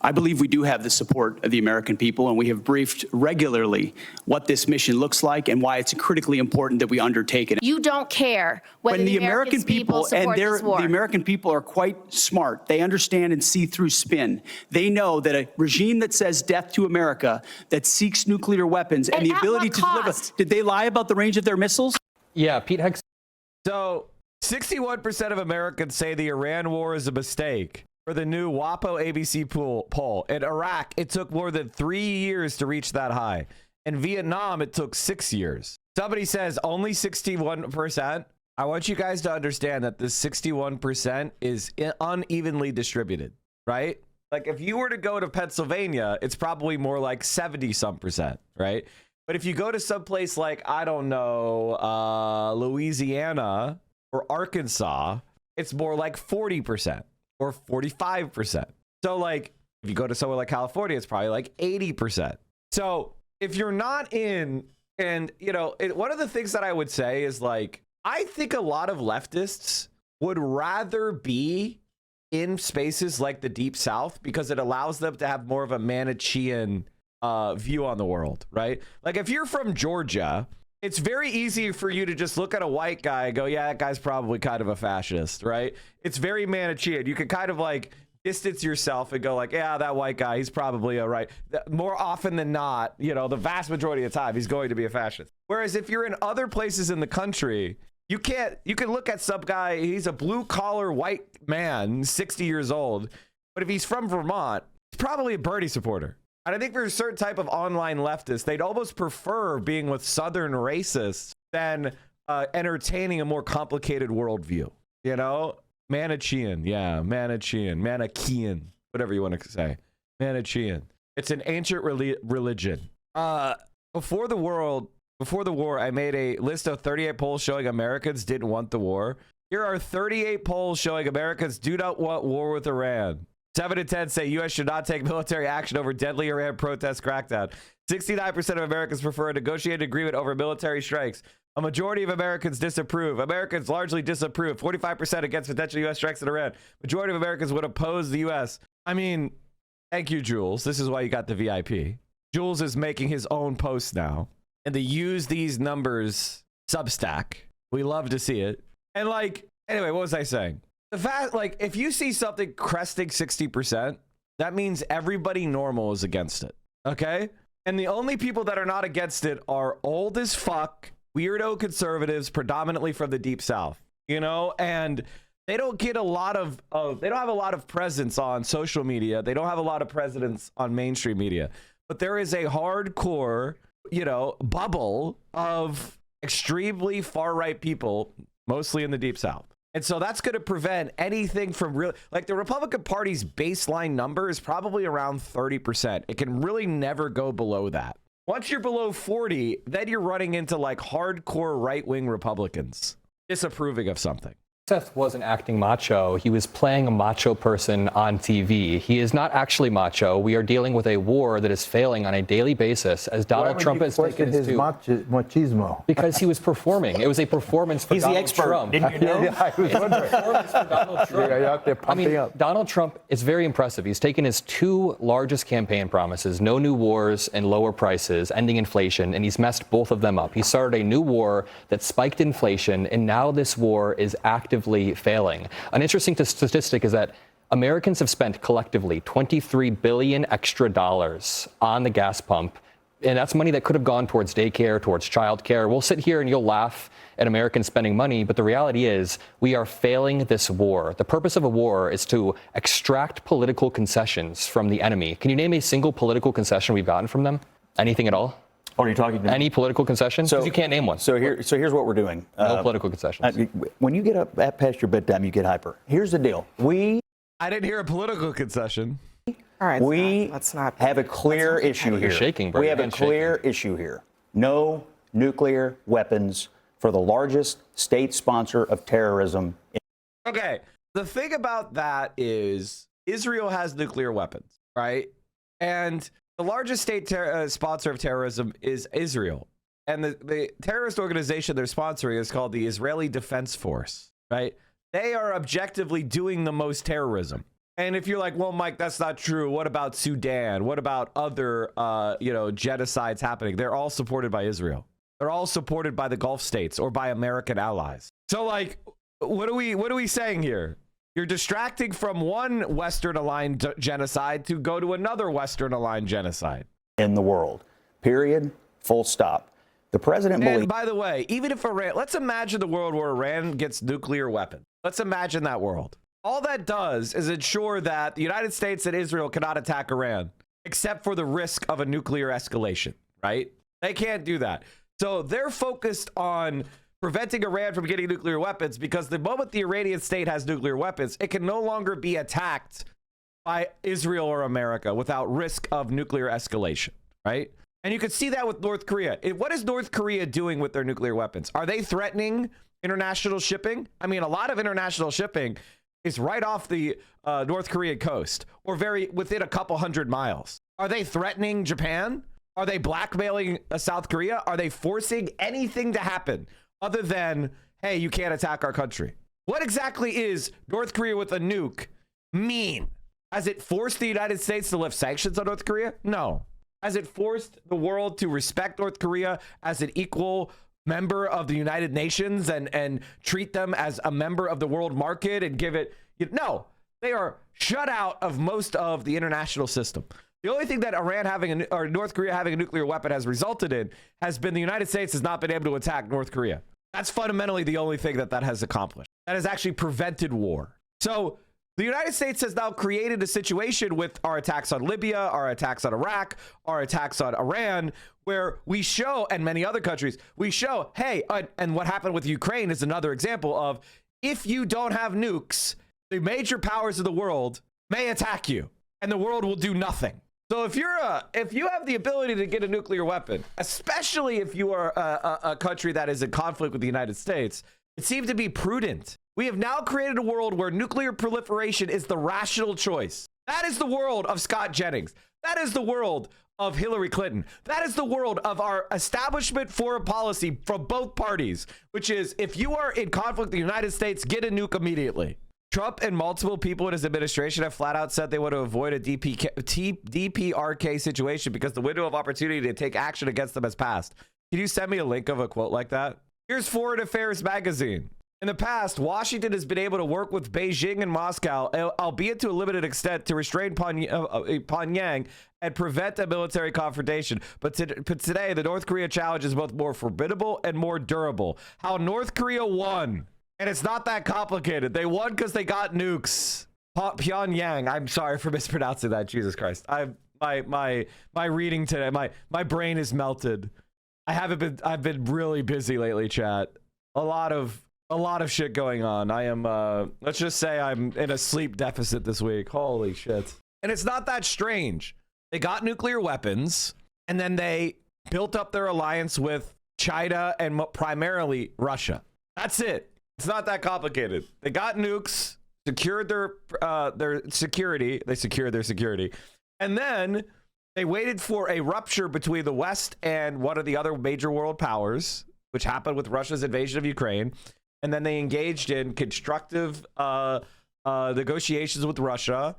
I believe we do have the support of the American people, and we have briefed regularly what this mission looks like and why it's critically important that we undertake it. You don't care whether when the American people support this war. The American people are quite smart. They understand and see through spin. They know that a regime that says death to America, that seeks nuclear weapons and the ability to deliver. Did they lie about the range of their missiles? Yeah, Pete Hex. So 61% of Americans say the Iran war is a mistake. For the new WAPO ABC poll. In Iraq, it took more than 3 years to reach that high. In Vietnam, it took 6 years. Somebody says only 61%. I want you guys to understand that this 61% is unevenly distributed, right? Like if you were to go to Pennsylvania, it's probably more like 70-some%, right? But if you go to someplace like, I don't know, Louisiana or Arkansas, it's more like 40%. Or 45%. So like if you go to somewhere like California, it's probably like 80%. So if you're not in, and one of the things that I would say is like, I think a lot of leftists would rather be in spaces like the Deep South because it allows them to have more of a Manichean view on the world, right? Like if you're from Georgia, it's very easy for you to just look at a white guy and go, yeah, that guy's probably kind of a fascist, right? It's very Manichean. You can kind of like distance yourself and go like, yeah, that white guy, he's probably a right. More often than not, the vast majority of the time, he's going to be a fascist. Whereas if you're in other places in the country, you can look at some guy, he's a blue collar white man, 60 years old. But if he's from Vermont, he's probably a Bernie supporter. And I think for a certain type of online leftists, they'd almost prefer being with Southern racists than entertaining a more complicated worldview. Manichean, yeah, Manichean, whatever you want to say. Manichean. It's an ancient religion. Before the war, I made a list of 38 polls showing Americans didn't want the war. Here are 38 polls showing Americans do not want war with Iran. 7 to 10 say U.S. should not take military action over deadly Iran protest crackdown. 69% of Americans prefer a negotiated agreement over military strikes. A majority of Americans disapprove. Americans largely disapprove. 45% against potential U.S. strikes in Iran. Majority of Americans would oppose the U.S. I mean, thank you, Jules. This is why you got the VIP. Jules is making his own post now. And to use these numbers Substack. We love to see it. And anyway, what was I saying? The fact, if you see something cresting 60%, that means everybody normal is against it. Okay? And the only people that are not against it are old as fuck, weirdo conservatives, predominantly from the Deep South. And they don't get a lot of they don't have a lot of presence on social media. They don't have a lot of presence on mainstream media. But there is a hardcore, bubble of extremely far-right people, mostly in the Deep South. And so that's going to prevent anything from real, like the Republican Party's baseline number is probably around 30%. It can really never go below that. Once you're below 40, then you're running into like hardcore right-wing Republicans disapproving of something. Seth wasn't acting macho. He was playing a macho person on TV. He is not actually macho. We are dealing with a war that is failing on a daily basis as Donald Trump has taken his machismo? Because he was performing. It was a performance for Donald Trump. Didn't you know? I was wondering. Donald Trump. You're out there pumping up. Donald Trump is very impressive. He's taken his two largest campaign promises, no new wars and lower prices, ending inflation, and he's messed both of them up. He started a new war that spiked inflation, and now this war is actively failing. An interesting statistic is that Americans have spent collectively $23 billion extra dollars on the gas pump. And that's money that could have gone towards daycare, towards childcare. We'll sit here and you'll laugh at Americans spending money, but the reality is we are failing this war. The purpose of a war is to extract political concessions from the enemy. Can you name a single political concession we've gotten from them? Anything at all? What are you talking about? Any political concession? Because you can't name one. So here's what we're doing. No political concessions. When you get up past your bedtime, you get hyper. Here's the deal. I didn't hear a political concession. All right, let's not have a clear issue here. You're shaking, bro. We have a clear issue here. No nuclear weapons for the largest state sponsor of terrorism. Okay. The thing about that is Israel has nuclear weapons, right? And the largest state sponsor of terrorism is Israel. And the terrorist organization they're sponsoring is called the Israeli Defense Force, right? They are objectively doing the most terrorism. And if you're like, well, Mike, that's not true. What about Sudan? What about other, genocides happening? They're all supported by Israel. They're all supported by the Gulf states or by American allies. So, like, what are we saying here? You're distracting from one Western-aligned genocide to go to another Western-aligned genocide. In the world. Period. Full stop. The president believes... And by the way, even if Iran... Let's imagine the world where Iran gets nuclear weapons. Let's imagine that world. All that does is ensure that the United States and Israel cannot attack Iran, except for the risk of a nuclear escalation, right? They can't do that. So they're focused on preventing Iran from getting nuclear weapons because the moment the Iranian state has nuclear weapons, it can no longer be attacked by Israel or America without risk of nuclear escalation, right? And you can see that with North Korea. What is North Korea doing with their nuclear weapons? Are they threatening international shipping? I mean, a lot of international shipping is right off the North Korean coast or within a couple 100 miles. Are they threatening Japan? Are they blackmailing South Korea? Are they forcing anything to happen other than, hey, you can't attack our country? What exactly is North Korea with a nuke mean? Has it forced the United States to lift sanctions on North Korea? No. Has it forced the world to respect North Korea as an equal member of the United Nations and treat them as a member of the world market and give it... No. They are shut out of most of the international system. The only thing that North Korea having a nuclear weapon has resulted in has been the United States has not been able to attack North Korea. That's fundamentally the only thing that has accomplished. That has actually prevented war. So the United States has now created a situation with our attacks on Libya, our attacks on Iraq, our attacks on Iran, where we show, and many other countries, we show, hey, and what happened with Ukraine is another example of, if you don't have nukes, the major powers of the world may attack you, and the world will do nothing. So if you have the ability to get a nuclear weapon, especially if you are a country that is in conflict with the United States, it seems to be prudent. We have now created a world where nuclear proliferation is the rational choice. That is the world of Scott Jennings. That is the world of Hillary Clinton. That is the world of our establishment foreign policy from both parties, which is, if you are in conflict with the United States, get a nuke immediately. Trump and multiple people in his administration have flat out said they want to avoid a DPRK situation because the window of opportunity to take action against them has passed. Can you send me a link of a quote like that? Here's Foreign Affairs magazine. In the past, Washington has been able to work with Beijing and Moscow, albeit to a limited extent, to restrain Pyongyang and prevent a military confrontation. But today, the North Korea challenge is both more formidable and more durable. How North Korea won And it's not that complicated. They won because they got nukes. Pyongyang. I'm sorry for mispronouncing that. Jesus Christ. My reading today, my brain is melted. I've been really busy lately, chat. A lot of shit going on. I am let's just say I'm in a sleep deficit this week. Holy shit. And it's not that strange. They got nuclear weapons and then they built up their alliance with China and primarily Russia. That's it. It's not that complicated. They got nukes, secured their security. They secured their security. And then they waited for a rupture between the West and one of the other major world powers, which happened with Russia's invasion of Ukraine. And then they engaged in constructive negotiations with Russia.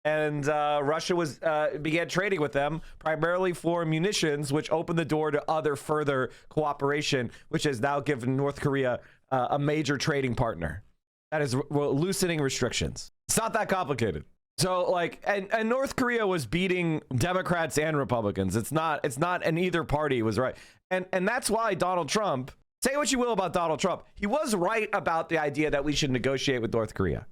And Russia began trading with them primarily for munitions, which opened the door to other further cooperation, which has now given North Korea a major trading partner that is loosening restrictions. It's not that complicated. So like, and North Korea was beating Democrats and Republicans. It's not, and either party was right. And that's why Donald Trump, say what you will about Donald Trump, he was right about the idea that we should negotiate with North Korea.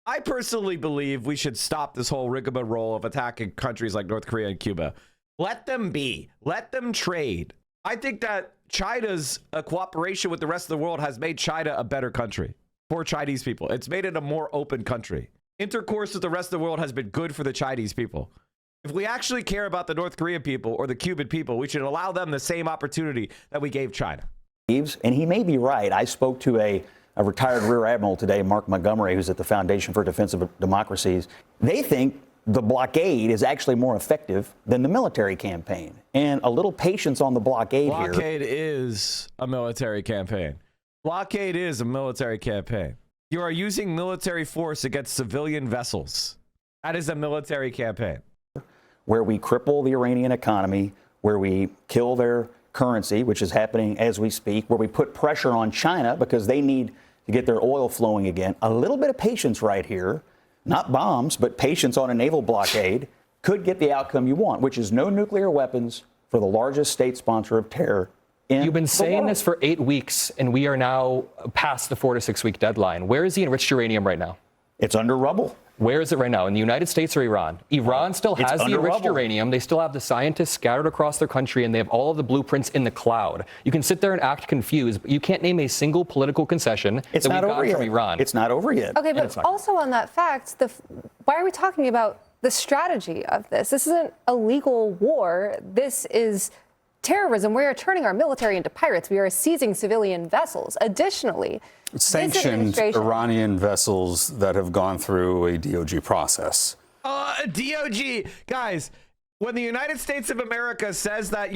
I personally believe we should stop this whole rigmarole of attacking countries like North Korea and Cuba. Let them be. Let them trade. I think that China's cooperation with the rest of the world has made China a better country for Chinese people. It's made it a more open country. Intercourse with the rest of the world has been good for the Chinese people. If we actually care about the North Korean people or the Cuban people, we should allow them the same opportunity that we gave China. And he may be right. I spoke to a retired Rear Admiral today, Mark Montgomery, who's at the Foundation for Defense of Democracies. They think the blockade is actually more effective than the military campaign. And a little patience on the blockade here. Blockade is a military campaign. Blockade is a military campaign. You are using military force against civilian vessels. That is a military campaign. Where we cripple the Iranian economy, where we kill their currency, which is happening as we speak, where we put pressure on China because they need to get their oil flowing again. A little bit of patience right here, not bombs, but patience on a naval blockade could get the outcome you want, which is no nuclear weapons for the largest state sponsor of terror. You've been saying this for 8 weeks, and we are now past the 4 to 6 week deadline. Where is the enriched uranium right now? It's under rubble. Where is it right now? In the United States or Iran? Iran still has the enriched uranium. They still have the scientists scattered across their country, and they have all of the blueprints in the cloud. You can sit there and act confused, but you can't name a single political concession that we've gotten from Iran. It's not over yet. Okay, but also on that fact, why are we talking about the strategy of this? This isn't a legal war. This is terrorism. We are turning our military into pirates. We are seizing civilian vessels. Additionally, sanctioned Iranian vessels that have gone through a DOG process. DOG, guys, when the United States of America says that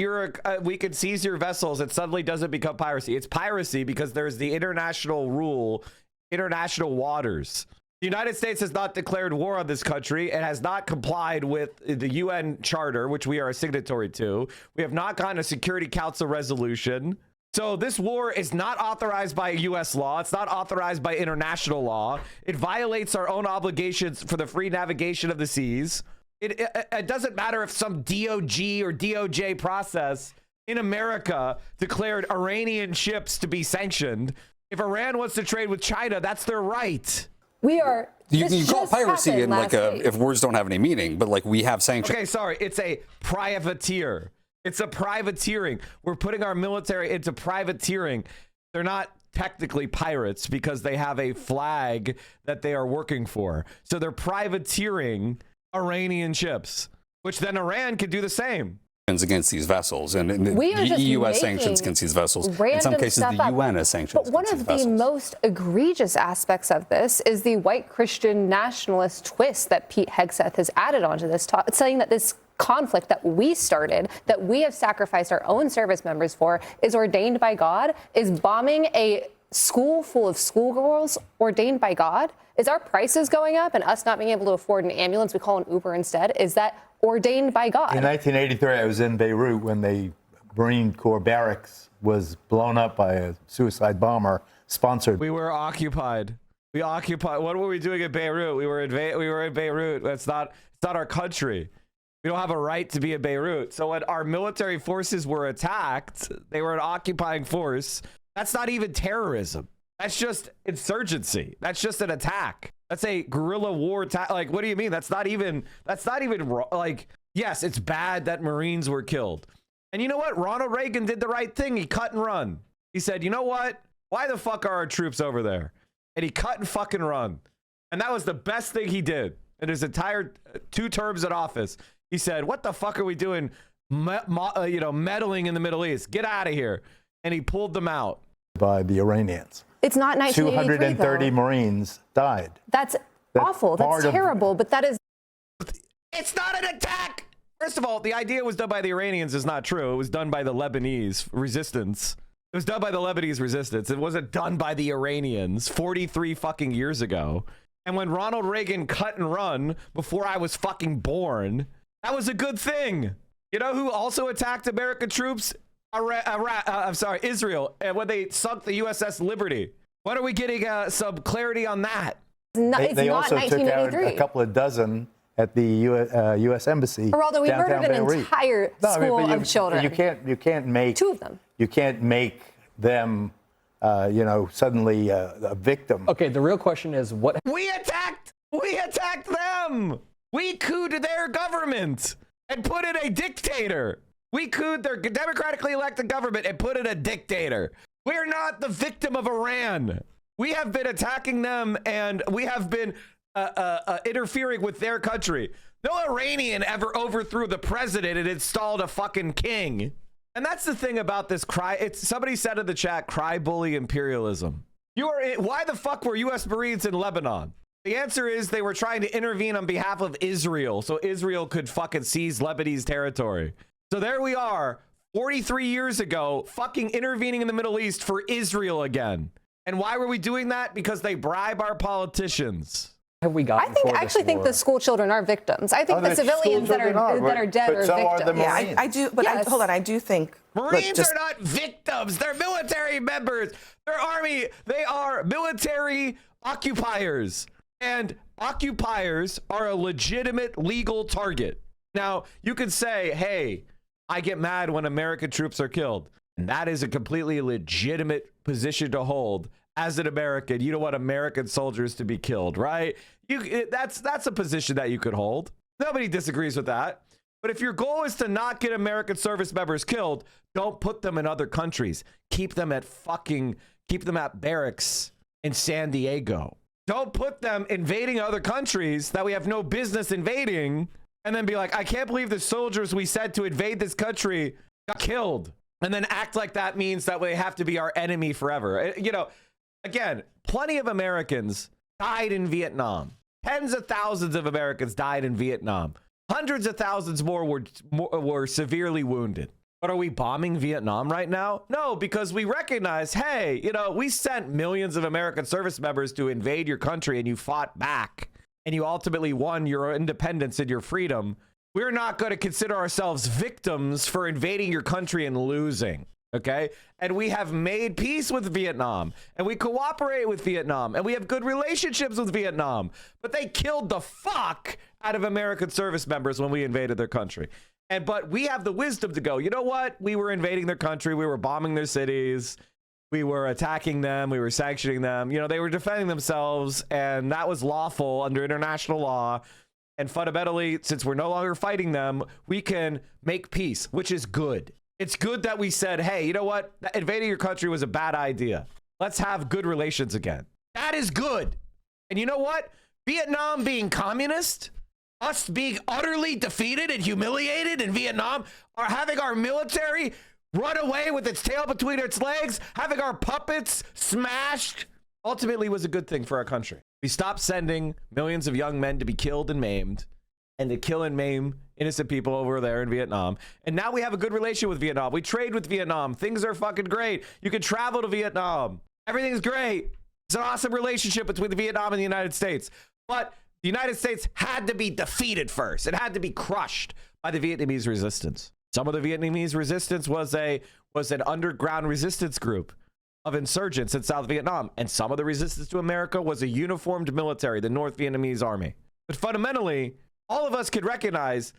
we could seize your vessels, it suddenly doesn't become piracy. It's piracy because there's the international rule, international waters. The United States has not declared war on this country and has not complied with the UN Charter, which we are a signatory to. We have not gotten a Security Council resolution. So this war is not authorized by U.S. law. It's not authorized by international law. It violates our own obligations for the free navigation of the seas. It doesn't matter if some DOG or DOJ process in America declared Iranian ships to be sanctioned. If Iran wants to trade with China, that's their right. We are. You can call piracy in if words don't have any meaning, but like we have sanctions. Okay, sorry. It's a privateer. It's a privateering. We're putting our military into privateering. They're not technically pirates because they have a flag that they are working for. So they're privateering Iranian ships, which then Iran could do the same. Against these vessels, and the EU has sanctions against these vessels. In some cases, the UN has sanctions. But one of the most egregious aspects of this is the white Christian nationalist twist that Pete Hegseth has added onto this, saying that this conflict that we started, that we have sacrificed our own service members for, is ordained by God. Is bombing a school full of schoolgirls ordained by God? Is our prices going up and us not being able to afford an ambulance, we call an Uber instead? Is that ordained by God? In 1983, I was in Beirut when the Marine Corps barracks was blown up by a suicide bomber sponsored. We were occupied. We occupied. What were we doing in Beirut? We were in Beirut. It's not our country. We don't have a right to be in Beirut. So when our military forces were attacked, they were an occupying force. That's not even terrorism. That's just insurgency. That's just an attack. That's a guerrilla war attack. Like, what do you mean? That's not even like, yes, it's bad that Marines were killed. And you know what? Ronald Reagan did the right thing. He cut and run. He said, you know what? Why the fuck are our troops over there? And he cut and fucking run. And that was the best thing he did in his entire 2 terms in office. He said, what the fuck are we doing, meddling in the Middle East? Get out of here. And he pulled them out. By the Iranians. It's not 1983, 230 though. Marines died. That's awful. That's terrible. But that is... It's not an attack. First of all, the idea was done by the Iranians is not true. It was done by the Lebanese resistance. It was done by the Lebanese resistance. It wasn't done by the Iranians 43 fucking years ago. And when Ronald Reagan cut and run before I was fucking born, that was a good thing. You know who also attacked American troops? Israel, and when they sunk the USS Liberty. When are we getting some clarity on that? They also took out a couple of dozen at the U.S. Embassy. Geraldo, we murdered an Beirut. entire school of children. You can't make 2 of them. You can't make them, suddenly a victim. Okay, the real question is what? We attacked them. We couped their government and put in a dictator. We couped their democratically elected government and put in a dictator. We're not the victim of Iran. We have been attacking them, and we have been interfering with their country. No Iranian ever overthrew the president and installed a fucking king. And that's the thing about this somebody said in the chat, cry bully imperialism. Why the fuck were U.S. Marines in Lebanon? The answer is they were trying to intervene on behalf of Israel so Israel could fucking seize Lebanese territory. So there we are, 43 years ago, fucking intervening in the Middle East for Israel again. And why were we doing that? Because they bribe our politicians. Have we gotten? I actually think the school children are victims. I think the civilians that are dead are victims. Yeah, I do. But hold on, I do think Marines are not victims. They're military members. They're army. They are military occupiers. And occupiers are a legitimate legal target. Now, you could say, hey, I get mad when American troops are killed. And that is a completely legitimate position to hold. As an American, you don't want American soldiers to be killed, right? That's a position that you could hold. Nobody disagrees with that. But if your goal is to not get American service members killed, don't put them in other countries. Keep them at barracks in San Diego. Don't put them invading other countries that we have no business invading and then be like, I can't believe the soldiers we sent to invade this country got killed. And then act like that means that they have to be our enemy forever. Again, plenty of Americans died in Vietnam. Tens of thousands of Americans died in Vietnam. Hundreds of thousands more were severely wounded. But are we bombing Vietnam right now? No, because we recognize, hey, we sent millions of American service members to invade your country and you fought back and you ultimately won your independence and your freedom. We're not going to consider ourselves victims for invading your country and losing. Okay. And we have made peace with Vietnam and we cooperate with Vietnam and we have good relationships with Vietnam, but they killed the fuck out of American service members when we invaded their country. But we have the wisdom to go, you know what? We were invading their country. We were bombing their cities. We were attacking them. We were sanctioning them. They were defending themselves and that was lawful under international law. And fundamentally, since we're no longer fighting them, we can make peace, which is good. It's good that we said, hey, you know what? Invading your country was a bad idea. Let's have good relations again. That is good. And you know what? Vietnam being communist, us being utterly defeated and humiliated in Vietnam, are having our military run away with its tail between its legs, having our puppets smashed, ultimately was a good thing for our country. We stopped sending millions of young men to be killed and maimed and to kill and maim innocent people over there in Vietnam. And now we have a good relation with Vietnam. We trade with Vietnam. Things are fucking great. You can travel to Vietnam. Everything's great. It's an awesome relationship between the Vietnam and the United States. But the United States had to be defeated first. It had to be crushed by the Vietnamese resistance. Some of the Vietnamese resistance was an underground resistance group of insurgents in South Vietnam. And some of the resistance to America was a uniformed military, the North Vietnamese army. But fundamentally, all of us could recognize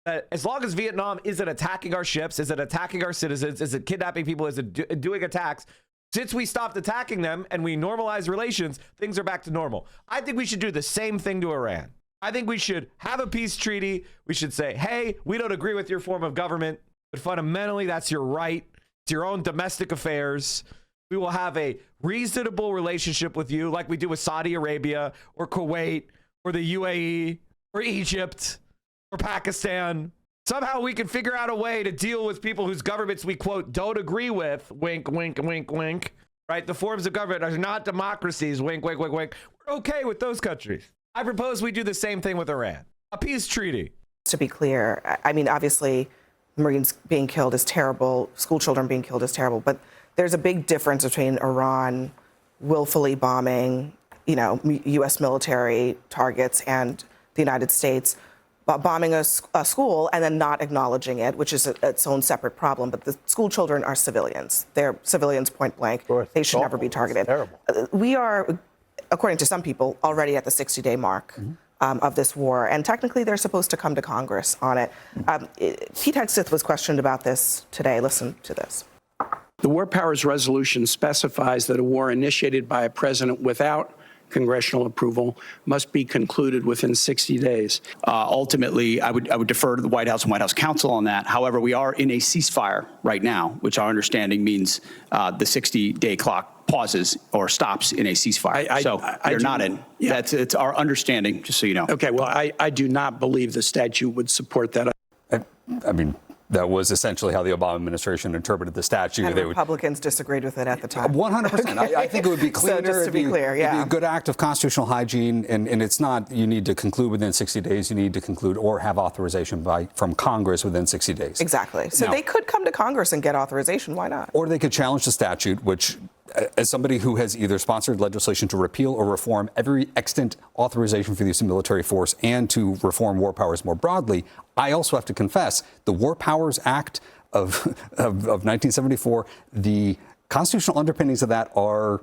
that as long as Vietnam isn't attacking our ships, isn't attacking our citizens, isn't kidnapping people, isn't doing attacks, Since we stopped attacking them and we normalized relations, things are back to normal. I think we should do the same thing to Iran. I think we should have a peace treaty. We should say, hey, we don't agree with your form of government, but fundamentally that's your right. It's your own domestic affairs. We will have a reasonable relationship with you like we do with Saudi Arabia or Kuwait or the UAE or Egypt or Pakistan. Somehow we can figure out a way to deal with people whose governments we, quote, don't agree with. Wink, wink, wink, wink. Right? The forms of government are not democracies. Wink, wink, wink, wink. We're okay with those countries. I propose we do the same thing with Iran. A peace treaty. To be clear, I mean, obviously, Marines being killed is terrible. School children being killed is terrible. But there's a big difference between Iran willfully bombing, U.S. military targets and the United States bombing a school and then not acknowledging it, which is its own separate problem. But the school children are civilians. They're civilians point blank. They should never be targeted. We are, according to some people, already at the 60-day mark of this war. And technically, they're supposed to come to Congress on it. Pete Hegseth was questioned about this today. Listen to this. The War Powers Resolution specifies that a war initiated by a president without congressional approval must be concluded within 60 days. Ultimately, I would defer to the White House and White House counsel on that. However, we are in a ceasefire right now, which our understanding means the 60-day clock pauses or stops in a ceasefire. You're not in. Yeah. It's our understanding, just so you know. Okay, well, I do not believe the statute would support that. I mean, that was essentially how the Obama administration interpreted the statute. And Republicans disagreed with it at the time. 100%. I think it would be cleaner. So just to be clear, it'd be a good act of constitutional hygiene, and it's not you need to conclude within 60 days. You need to conclude or have authorization from Congress within 60 days. Exactly. So they could come to Congress and get authorization. Why not? Or they could challenge the statute, which, as somebody who has either sponsored legislation to repeal or reform every extant authorization for the use of military force and to reform war powers more broadly, I also have to confess the War Powers Act of 1974, the constitutional underpinnings of that are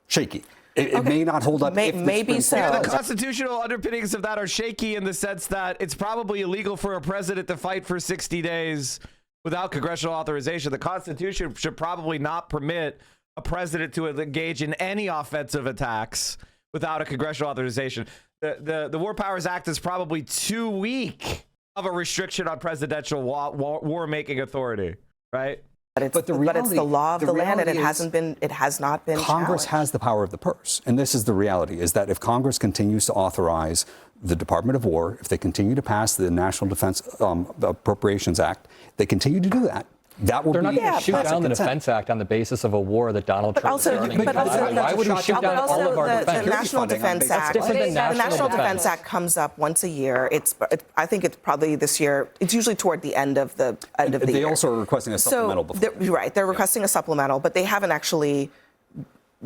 shaky. It may not hold up. Maybe so. Yeah, the constitutional underpinnings of that are shaky in the sense that it's probably illegal for a president to fight for 60 days without congressional authorization. The Constitution should probably not permit a president to engage in any offensive attacks without a congressional authorization. The War Powers Act is probably too weak of a restriction on presidential war-making authority, right? But it's the law of the land, and it has not been Congress challenged. has the power of the purse. And this is the reality, is that if Congress continues to authorize the Department of War, if they continue to pass the National Defense Appropriations Act, they continue to do that. That will They're not going to shoot down the Defense Act on the basis of a war that Donald Trump is starting. Why would we shoot down all of our defense? The National Defense Act. The National Defense Act comes up once a year. I think it's probably this year. It's usually toward the end of the year. They also are requesting a supplemental before. Right. They're requesting a supplemental, but they haven't actually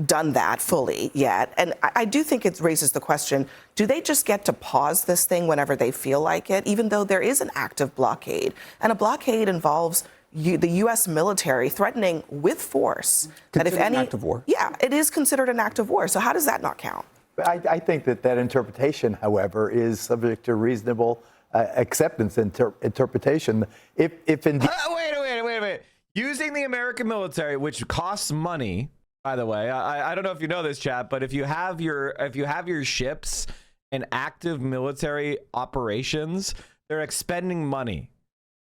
done that fully yet. And I do think it raises the question, do they just get to pause this thing whenever they feel like it, even though there is an active blockade? And a blockade involves the U.S. military threatening with force that if any act of war. Yeah, it is considered an act of war. So how does that not count? I think that interpretation, however, is subject to reasonable acceptance interpretation. If indeed, wait a minute. Using the American military, which costs money, by the way, I don't know if you know this, chat, but if you have your ships in active military operations, they're expending money.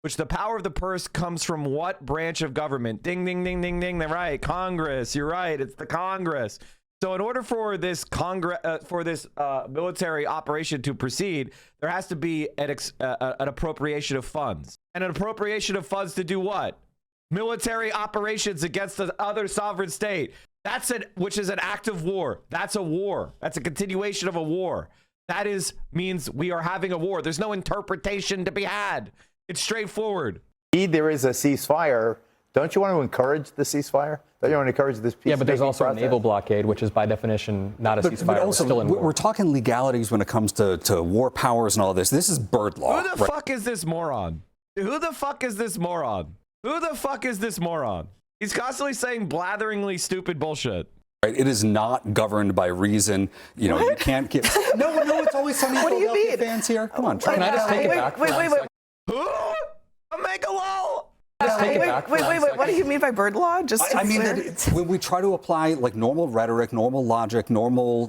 Which the power of the purse comes from what branch of government? Ding, ding, ding, ding, ding. They're right. Congress. You're right. It's the Congress. So in order for this military operation to proceed, there has to be an appropriation of funds. And an appropriation of funds to do what? Military operations against the other sovereign state. Which is an act of war. That's a war. That's a continuation of a war. That means we are having a war. There's no interpretation to be had. It's straightforward. There is a ceasefire. Don't you want to encourage the ceasefire? Don't you want to encourage this peace? Yeah, but there's also a naval blockade, which is by definition not a ceasefire. But also, we're talking legalities when it comes to war powers and all this. This is bird law. Who the fuck is this moron? Who the fuck is this moron? Who the fuck is this moron? He's constantly saying blatheringly stupid bullshit. Right? It is not governed by reason. You can't get. No, it's always something. What do you mean? Fans here. Come on, can I just take it back? Wait. Who? A mega lol? But take it back. Wait. What do you mean by bird law? I mean, when we try to apply like normal rhetoric, normal logic, normal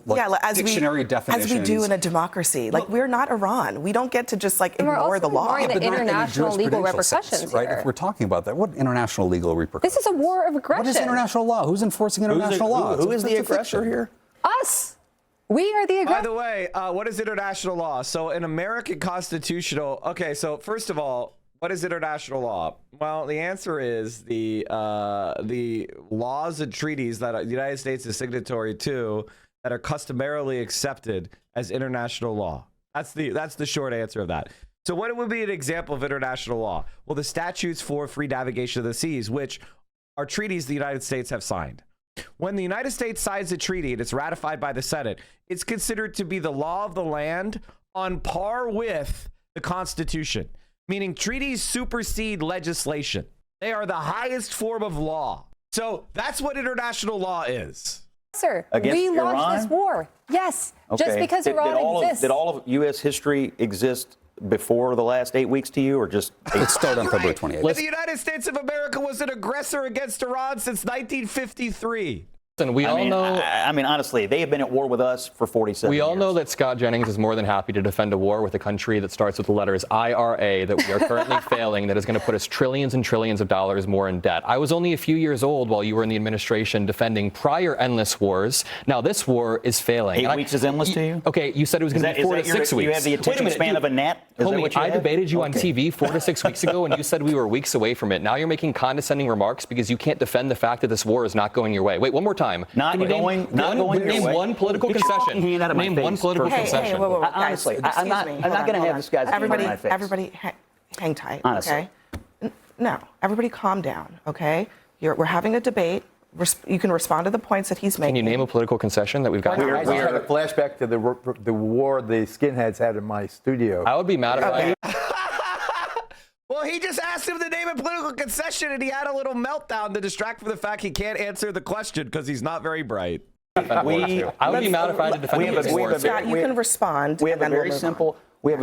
dictionary definitions. As we do in a democracy. Like, we're not Iran. We don't get to just like ignore the law. The international legal repercussions, right? If we're talking about that, what international legal repercussions? This is a war of aggression. What is international law? Who's enforcing international law? Who is the aggressor here? Us. We are the aggressor. By the way, what is international law? So an American constitutional. Okay, so first of all, what is international law? Well, the answer is the laws and treaties that the United States is signatory to that are customarily accepted as international law. That's the short answer of that. So what would be an example of international law? Well, the statutes for free navigation of the seas, which are treaties the United States have signed. When the United States signs a treaty and it's ratified by the Senate, it's considered to be the law of the land on par with the Constitution, meaning treaties supersede legislation. They are the highest form of law. So that's what international law is. Sir, Against we launched Iran? this war. Yes, Okay. just because Iran exists. Did all of U.S. history exist before the last 8 weeks to you, or just... It started on February 28th. The United States of America was an aggressor against Iran since 1953. Listen, we all know. I mean, honestly, they have been at war with us for 47 years. We all know that Scott Jennings is more than happy to defend a war with a country that starts with the letters IRA that we are currently failing, that is going to put us trillions and trillions of dollars more in debt. I was only a few years old while you were in the administration defending prior endless wars. Now this war is failing. 8 weeks is endless to you? Okay, you said it was going to be 4 to 6 weeks. You have the attention span of a gnat? Is that what you I have? debated you on TV 4 to 6 weeks ago, and you said we were weeks away from it. Now you're making condescending remarks because you can't defend the fact that this war is not going your way. Wait, one more time. Name one political concession. Name one political concession. Honestly, I'm not going to have this guy's in my face. Everybody, hang tight. Honestly. Okay. No, everybody, calm down. Okay. We're having a debate. You can respond to the points that he's making. Can you name a political concession that we've got? I just had a flashback to the war the skinheads had in my studio. I would be mad if Well, he just asked him to name a political concession, and he had a little meltdown to distract from the fact he can't answer the question because he's not very bright. I would be mad if I had to defend Scott, you can respond. We have a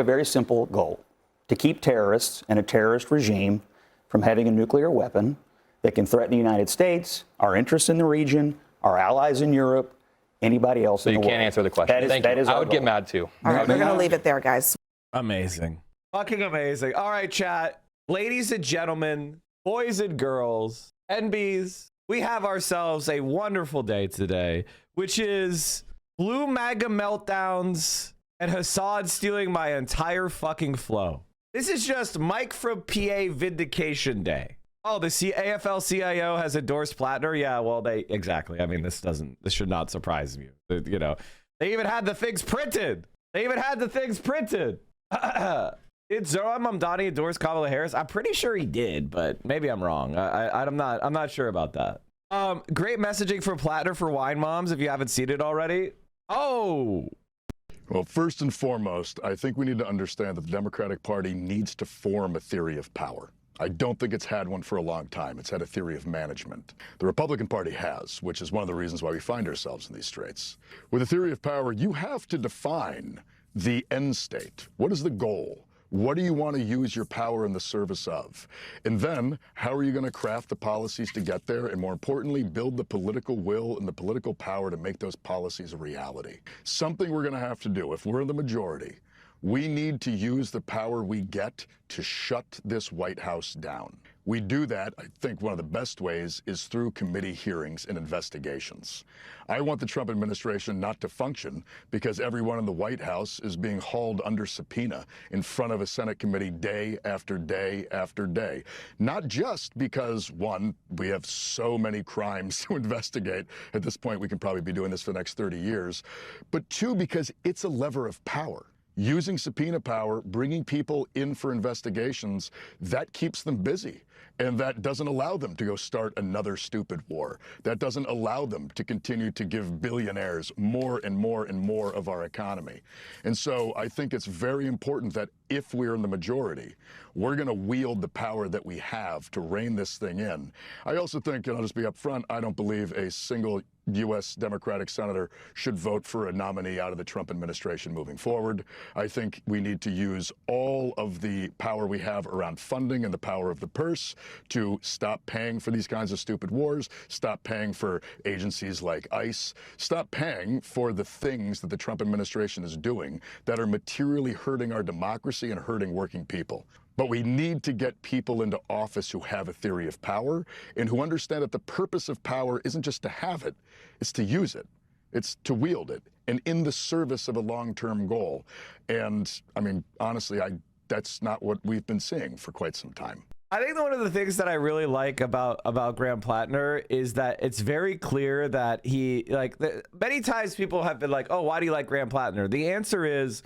very simple goal: to keep terrorists and a terrorist regime from having a nuclear weapon that can threaten the United States, our interests in the region, our allies in Europe, anybody else in the world. So you can't answer the question. That is I would get mad too. All right, we're going to leave it there, guys. Amazing. Fucking amazing. All right, chat. Ladies and gentlemen, boys and girls, NBs, we have ourselves a wonderful day today, which is Blue MAGA meltdowns and Hasan stealing my entire fucking flow. This is just Mike from PA vindication day. Oh, the AFL-CIO has endorsed Platner? Yeah, well, exactly. I mean, this should not surprise you. You know, they even had the things printed. Did Zoran Mamdani endorse Kamala Harris? I'm pretty sure he did, but maybe I'm wrong. I'm not sure about that. Great messaging from Platner for Wine Moms if you haven't seen it already. Oh. Well, first and foremost, I think we need to understand that the Democratic Party needs to form a theory of power. I don't think it's had one for a long time. It's had a theory of management. The Republican Party has, which is one of the reasons why we find ourselves in these straits. With a theory of power, you have to define the end state. What is the goal? What do you want to use your power in the service of? And then, how are you going to craft the policies to get there? And more importantly, build the political will and the political power to make those policies a reality. Something we're going to have to do if we're in the majority. We need to use the power we get to shut this White House down. We do that, I think one of the best ways is through committee hearings and investigations. I want the Trump administration not to function because everyone in the White House is being hauled under subpoena in front of a Senate committee day after day after day. Not just because, one, we have so many crimes to investigate. At this point, we can probably be doing this for the next 30 years. But two, because it's a lever of power. Using subpoena power, bringing people in for investigations, that keeps them busy. And that doesn't allow them to go start another stupid war. That doesn't allow them to continue to give billionaires more and more and more of our economy. And so I think it's very important that if we're in the majority, we're going to wield the power that we have to rein this thing in. I also think, and I'll just be upfront, I don't believe a single U.S. Democratic senator should vote for a nominee out of the Trump administration moving forward. I think we need to use all of the power we have around funding and the power of the purse Congress to stop paying for these kinds of stupid wars, stop paying for agencies like ICE, stop paying for the things that the Trump administration is doing that are materially hurting our democracy and hurting working people. But we need to get people into office who have a theory of power and who understand that the purpose of power isn't just to have it, it's to use it. It's to wield it, and in the service of a long-term goal. And I mean, honestly, that's not what we've been seeing for quite some time. I think one of the things that I really like about Graham Platner is that it's very clear that he, like, many times people have been like, oh, why do you like Graham Platner? The answer is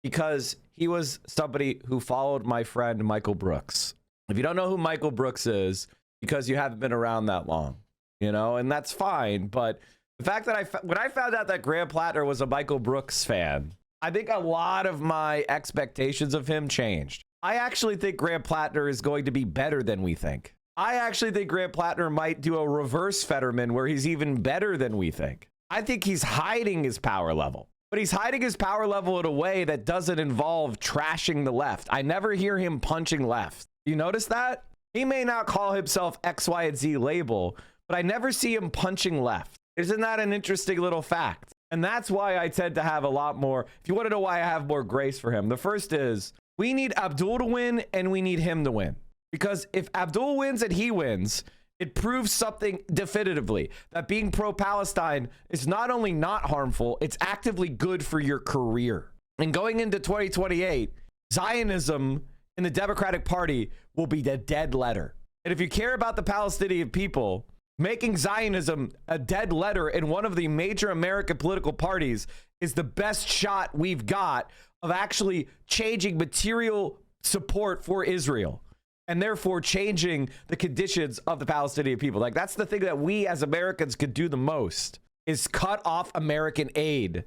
because he was somebody who followed my friend Michael Brooks. If you don't know who Michael Brooks is, because you haven't been around that long, you know, and that's fine. But the fact that when I found out that Graham Platner was a Michael Brooks fan, I think a lot of my expectations of him changed. I actually think Graham Platner is going to be better than we think. I actually think Graham Platner might do a reverse Fetterman where he's even better than we think. I think he's hiding his power level, but he's hiding his power level in a way that doesn't involve trashing the left. I never hear him punching left. You notice that? He may not call himself X, Y, and Z label, but I never see him punching left. Isn't that an interesting little fact? And that's why I tend to have a lot more. If you want to know why I have more grace for him, the first is we need Abdul to win and we need him to win. Because if Abdul wins and he wins, it proves something definitively, that being pro-Palestine is not only not harmful, it's actively good for your career. And going into 2028, Zionism in the Democratic Party will be the dead letter. And if you care about the Palestinian people, making Zionism a dead letter in one of the major American political parties is the best shot we've got of actually changing material support for Israel and therefore changing the conditions of the Palestinian people. Like, that's the thing that we as Americans could do the most, is cut off American aid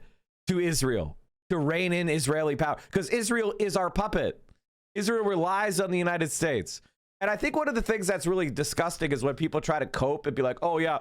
to Israel to rein in Israeli power, because Israel is our puppet. Israel relies on the United States. And I think one of the things that's really disgusting is when people try to cope and be like, oh, yeah,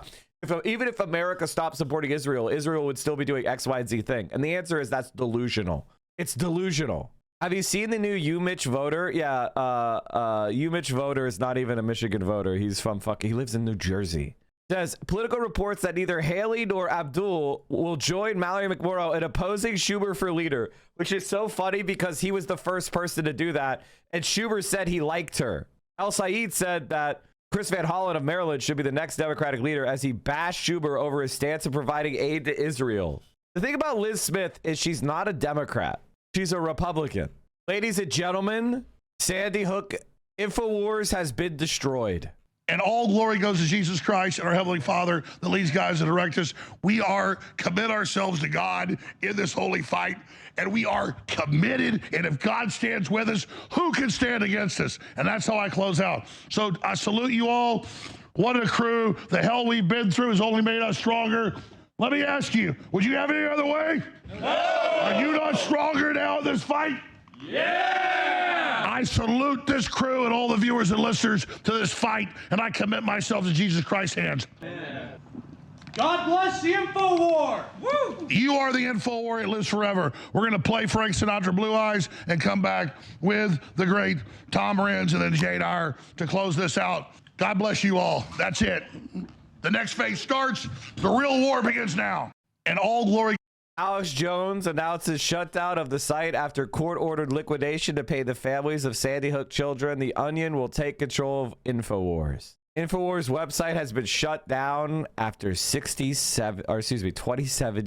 even if America stopped supporting Israel, Israel would still be doing X, Y, and Z thing. And the answer is that's delusional. It's delusional. Have you seen the new UMich voter? Yeah, UMich voter is not even a Michigan voter. He's from he lives in New Jersey. Says political reports that neither Haley nor Abdul will join Mallory McMorrow in opposing Schumer for leader, which is so funny because he was the first person to do that. And Schumer said he liked her. Al Saeed said that Chris Van Hollen of Maryland should be the next Democratic leader as he bashed Schumer over his stance of providing aid to Israel. The thing about Liz Smith is she's not a Democrat. She's a Republican. Ladies and gentlemen, Sandy Hook InfoWars has been destroyed. And all glory goes to Jesus Christ and our Heavenly Father that leads, guides, and directs us. We are commit ourselves to God in this holy fight, and we are committed. And if God stands with us, who can stand against us? And that's how I close out. So I salute you all. What a crew. The hell we've been through has only made us stronger. Let me ask you, would you have any other way? No. Are you not stronger now in this fight? Yeah! I salute this crew and all the viewers and listeners to this fight, and I commit myself to Jesus Christ's hands. Amen. God bless the InfoWar! Woo! You are the InfoWar. It lives forever. We're going to play Frank Sinatra Blue Eyes and come back with the great Tom Renz and then Jade Eyre to close this out. God bless you all. That's it. The next phase starts. The real war begins now. And all glory. Alex Jones announces shutdown of the site after court-ordered liquidation to pay the families of Sandy Hook children. The Onion will take control of InfoWars. InfoWars website has been shut down after 27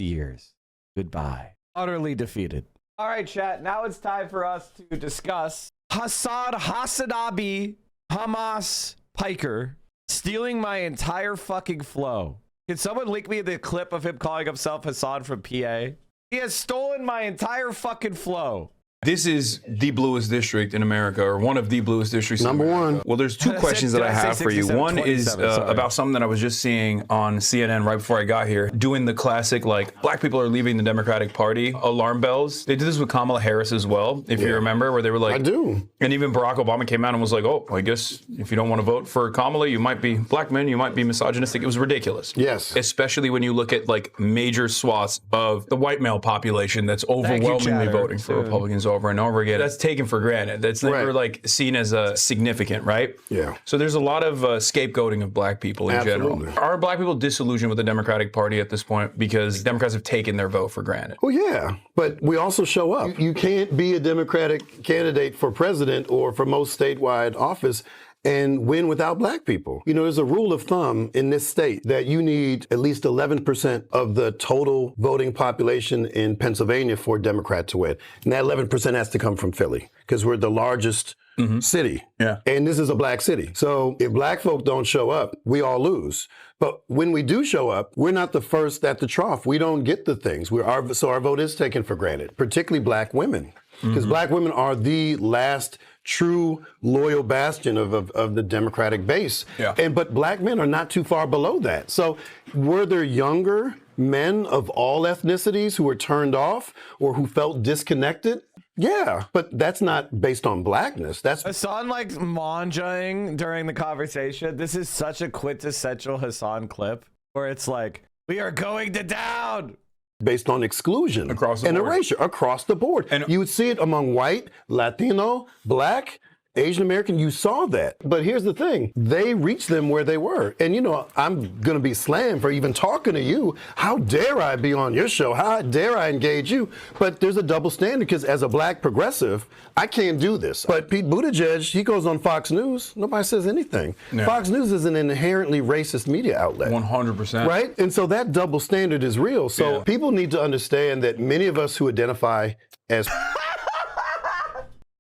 years. Goodbye. Utterly defeated. All right, chat. Now it's time for us to discuss Hassanabi Hamas Piker stealing my entire fucking flow. Can someone link me the clip of him calling himself Hasan from PA? He has stolen my entire fucking flow. This is the bluest district in America, or one of the bluest districts in America. Number one. Well, there's two questions that I have for you. One is about something that I was just seeing on CNN right before I got here, doing the classic, like, black people are leaving the Democratic Party alarm bells. They did this with Kamala Harris as well, if you remember, where they were like, I do. And even Barack Obama came out and was like, oh, I guess if you don't want to vote for Kamala, you might be black men, you might be misogynistic. It was ridiculous. Yes. Especially when you look at, like, major swaths of the white male population that's overwhelmingly voting for Republicans. shows over and over again. That's taken for granted. That's never like seen as significant, right? Yeah. So there's a lot of scapegoating of black people in general. Are black people disillusioned with the Democratic Party at this point because Democrats have taken their vote for granted? Well, yeah, but we also show up. You can't be a Democratic candidate for president or for most statewide office and win without black people. You know, there's a rule of thumb in this state that you need at least 11% of the total voting population in Pennsylvania for a Democrat to win. And that 11% has to come from Philly because we're the largest city. Yeah. And this is a black city. So if black folk don't show up, we all lose. But when we do show up, we're not the first at the trough. We don't get the things. So our vote is taken for granted, particularly black women. Because black women are the last true loyal bastion of the Democratic base. Yeah. But black men are not too far below that. So were there younger men of all ethnicities who were turned off or who felt disconnected? Yeah, but that's not based on blackness. That's Hasan like manjaing during the conversation. This is such a quintessential Hasan clip where it's like, we are going to down. Based on exclusion and erasure across the board. And you would see it among white, Latino, black, Asian American. You saw that. But here's the thing. They reached them where they were. And, you know, I'm going to be slammed for even talking to you. How dare I be on your show? How dare I engage you? But there's a double standard because as a black progressive, I can't do this. But Pete Buttigieg, he goes on Fox News. Nobody says anything. Yeah. Fox News is an inherently racist media outlet. 100%. Right? And so that double standard is real. So people need to understand that many of us who identify as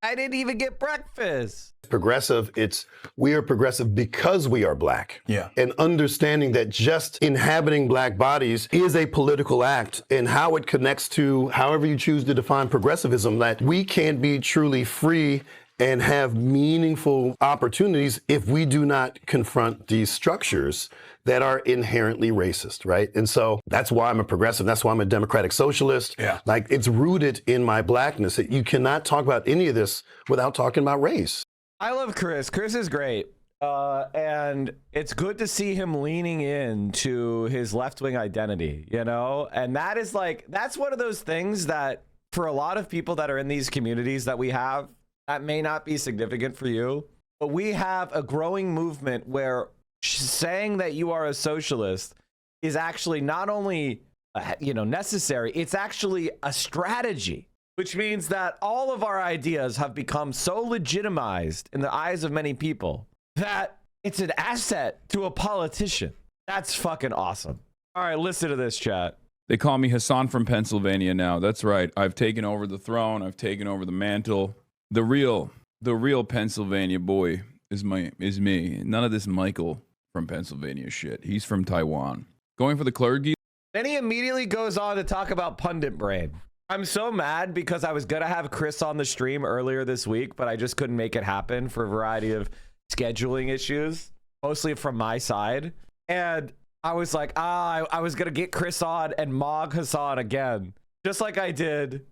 I didn't even get breakfast. progressive, we are progressive because we are black. Yeah. And understanding that just inhabiting black bodies is a political act and how it connects to however you choose to define progressivism, that we can't be truly free and have meaningful opportunities if we do not confront these structures that are inherently racist, right? And so that's why I'm a progressive. That's why I'm a democratic socialist. Yeah. Like, it's rooted in my blackness. You cannot talk about any of this without talking about race. I love Chris. Chris is great. And it's good to see him leaning into his left-wing identity, you know? And that is like, that's one of those things that for a lot of people that are in these communities that we have, that may not be significant for you, but we have a growing movement where saying that you are a socialist is actually not only necessary, it's actually a strategy, which means that all of our ideas have become so legitimized in the eyes of many people that it's an asset to a politician. That's fucking awesome. All right, listen to this, chat. They call me Hasan from Pennsylvania now. That's right. I've taken over the throne. I've taken over the mantle. The real Pennsylvania boy is me. None of this Michael from Pennsylvania shit. He's from Taiwan. Going for the clergy. Then he immediately goes on to talk about pundit brain. I'm so mad because I was gonna have Chris on the stream earlier this week, but I just couldn't make it happen for a variety of scheduling issues, mostly from my side. And I was like, I was gonna get Chris on and Mog Hasan again, just like I did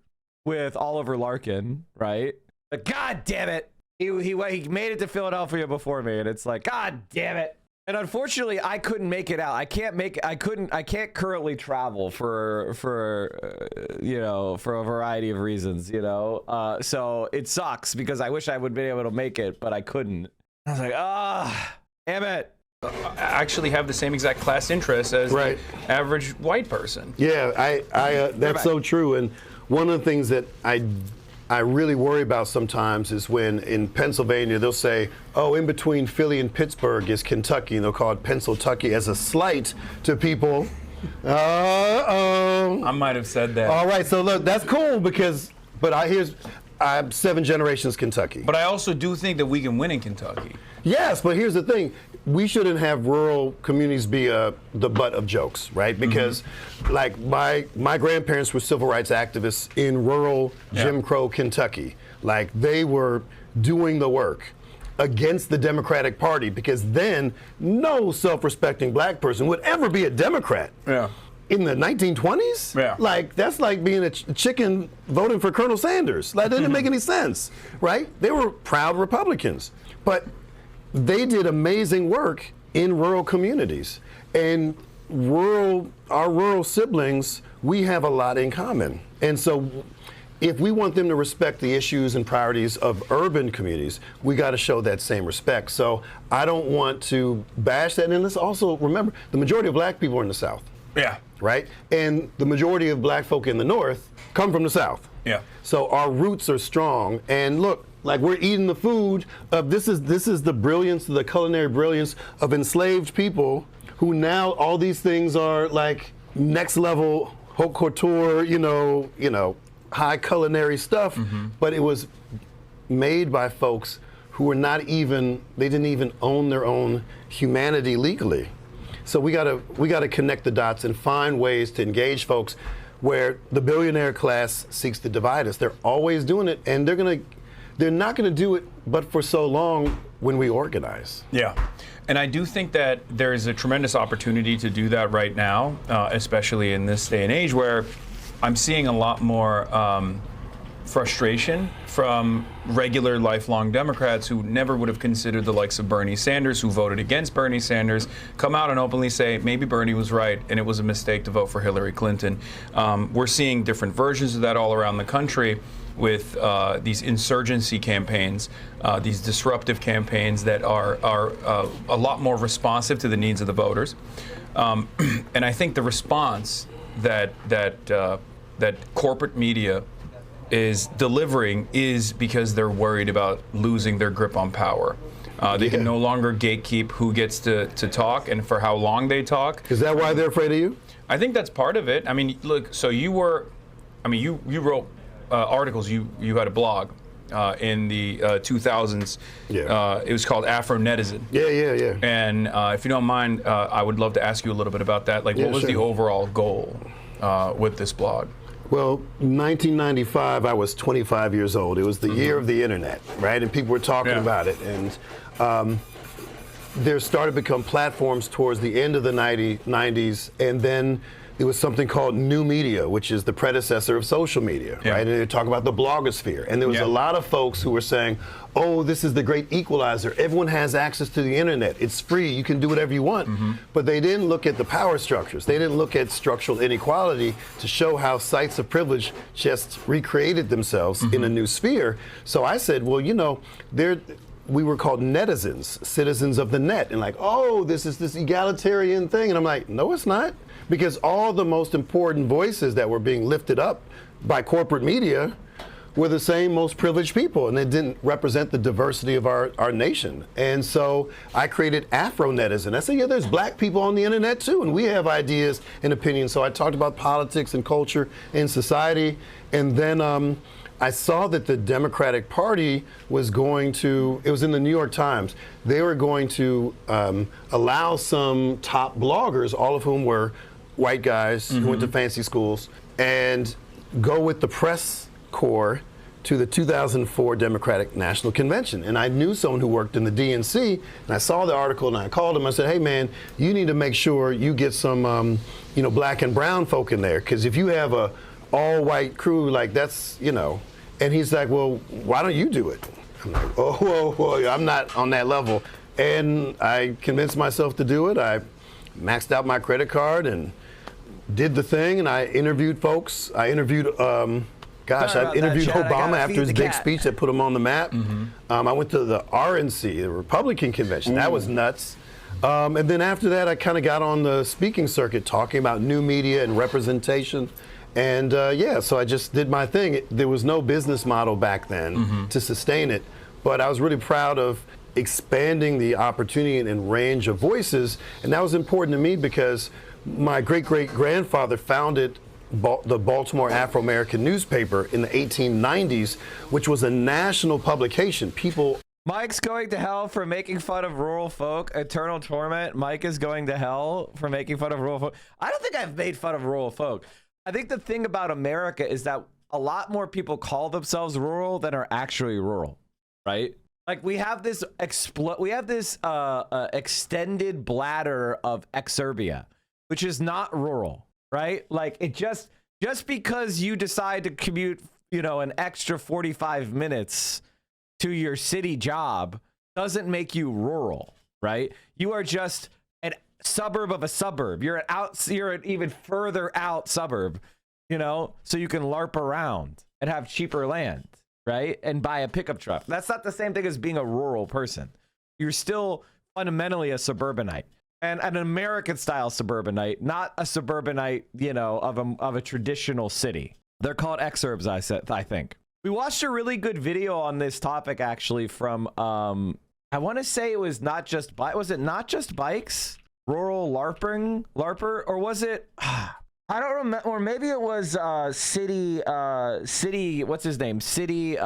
with Oliver Larkin, right? But God damn it, he made it to Philadelphia before me, and it's like, God damn it. And unfortunately, I couldn't make it out. I can't currently travel for a variety of reasons, so it sucks because I wish I would be able to make it, but I couldn't. I was like, damn it. I actually have the same exact class interests as the average white person. Yeah, I that's so true. And one of the things that I really worry about sometimes is when in Pennsylvania they'll say, oh, in between Philly and Pittsburgh is Kentucky, and they'll call it Pennsyltucky as a slight to people. I might have said that. All right, so look, that's cool I'm 7 generations Kentucky. But I also do think that we can win in Kentucky. Yes, but here's the thing. We shouldn't have rural communities be the butt of jokes, right? Because like my grandparents were civil rights activists in rural Jim Crow Kentucky. Like, they were doing the work against the Democratic Party because then no self-respecting black person would ever be a Democrat. Yeah. In the 1920s? Yeah. Like, that's like being a chicken voting for Colonel Sanders. That didn't make any sense, right? They were proud Republicans. But they did amazing work in rural communities. And our rural siblings, we have a lot in common. And so if we want them to respect the issues and priorities of urban communities, we got to show that same respect. So I don't want to bash that. And let's also remember, the majority of black people are in the South. Yeah. Right? And the majority of black folk in the North come from the South. Yeah. So our roots are strong. And look, like we're eating the food of this is the brilliance, the culinary brilliance of enslaved people who now all these things are like next level haute couture, you know, high culinary stuff. But it was made by folks who were they didn't even own their own humanity legally. So we gotta connect the dots and find ways to engage folks where the billionaire class seeks to divide us. They're always doing it, and they're not gonna do it but for so long when we organize. Yeah. And I do think that there is a tremendous opportunity to do that right now, especially in this day and age where I'm seeing a lot more frustration from regular lifelong Democrats who never would have considered the likes of Bernie Sanders, who voted against Bernie Sanders, come out and openly say maybe Bernie was right and it was a mistake to vote for Hillary Clinton. We're seeing different versions of that all around the country with these insurgency campaigns, these disruptive campaigns that are a lot more responsive to the needs of the voters. And I think the response that corporate media is delivering is because they're worried about losing their grip on power. They can no longer gatekeep who gets to talk and for how long they talk. Is that why they're afraid of you? I think that's part of it. I mean, look, so you wrote articles, you had a blog in the 2000s. It was called Afro Netizen. Yeah. And if you don't mind, I would love to ask you a little bit about that. Like, what was the overall goal with this blog? Well, 1995, I was 25 years old. It was the year of the internet, right? And people were talking about it. And there started to become platforms towards the end of the 90s. And then there was something called new media, which is the predecessor of social media, right? And they talk about the blogosphere. And there was a lot of folks who were saying, oh, this is the great equalizer. Everyone has access to the internet. It's free. You can do whatever you want. But they didn't look at the power structures. They didn't look at structural inequality to show how sites of privilege just recreated themselves in a new sphere. So I said, well, you know, we were called netizens, citizens of the net. And like, oh, this is this egalitarian thing. And I'm like, no, it's not. Because all the most important voices that were being lifted up by corporate media were the same most privileged people, and they didn't represent the diversity of our nation. And so I created Afro Netizen. I said, yeah, there's black people on the internet too, and we have ideas and opinions. So I talked about politics and culture and society, and then I saw that the Democratic Party was going to, it was in the New York Times, they were going to allow some top bloggers, all of whom were white guys who went to fancy schools, and go with the press corps to the 2004 Democratic National Convention. And I knew someone who worked in the DNC, and I saw the article and I called him. I said, hey man, you need to make sure you get some black and brown folk in there, because if you have a all white crew, like that's, and he's like, well, why don't you do it? I'm like, whoa, I'm not on that level. And I convinced myself to do it. I maxed out my credit card and did the thing, and I interviewed folks. I interviewed, I interviewed Obama after his big speech that put him on the map. I went to the RNC, the Republican convention. That was nuts. And then after that, I kind of got on the speaking circuit talking about new media and representation. And so I just did my thing. There was no business model back then to sustain it, but I was really proud of expanding the opportunity and range of voices. And that was important to me because my great-great-grandfather founded the Baltimore Afro-American newspaper in the 1890s, which was a national publication. Mike's going to hell for making fun of rural folk. Eternal torment. Mike is going to hell for making fun of rural folk. I don't think I've made fun of rural folk. I think the thing about America is that a lot more people call themselves rural than are actually rural, right? Like we have this extended bladder of exurbia, which is not rural, right? Like it just because you decide to commute, an extra 45 minutes to your city job doesn't make you rural, right? You are just an suburb of a suburb. You're an even further out suburb you know, so you can LARP around and have cheaper land, right? And buy a pickup truck. That's not the same thing as being a rural person. You're still fundamentally a suburbanite, and an American style suburbanite, not a suburbanite, you know, of a traditional city. They're called exurbs, I think. We watched a really good video on this topic, actually, from, I want to say it was not just was it not just bikes? Rural LARPer, or was it? I don't remember, or maybe it was City, what's his name? City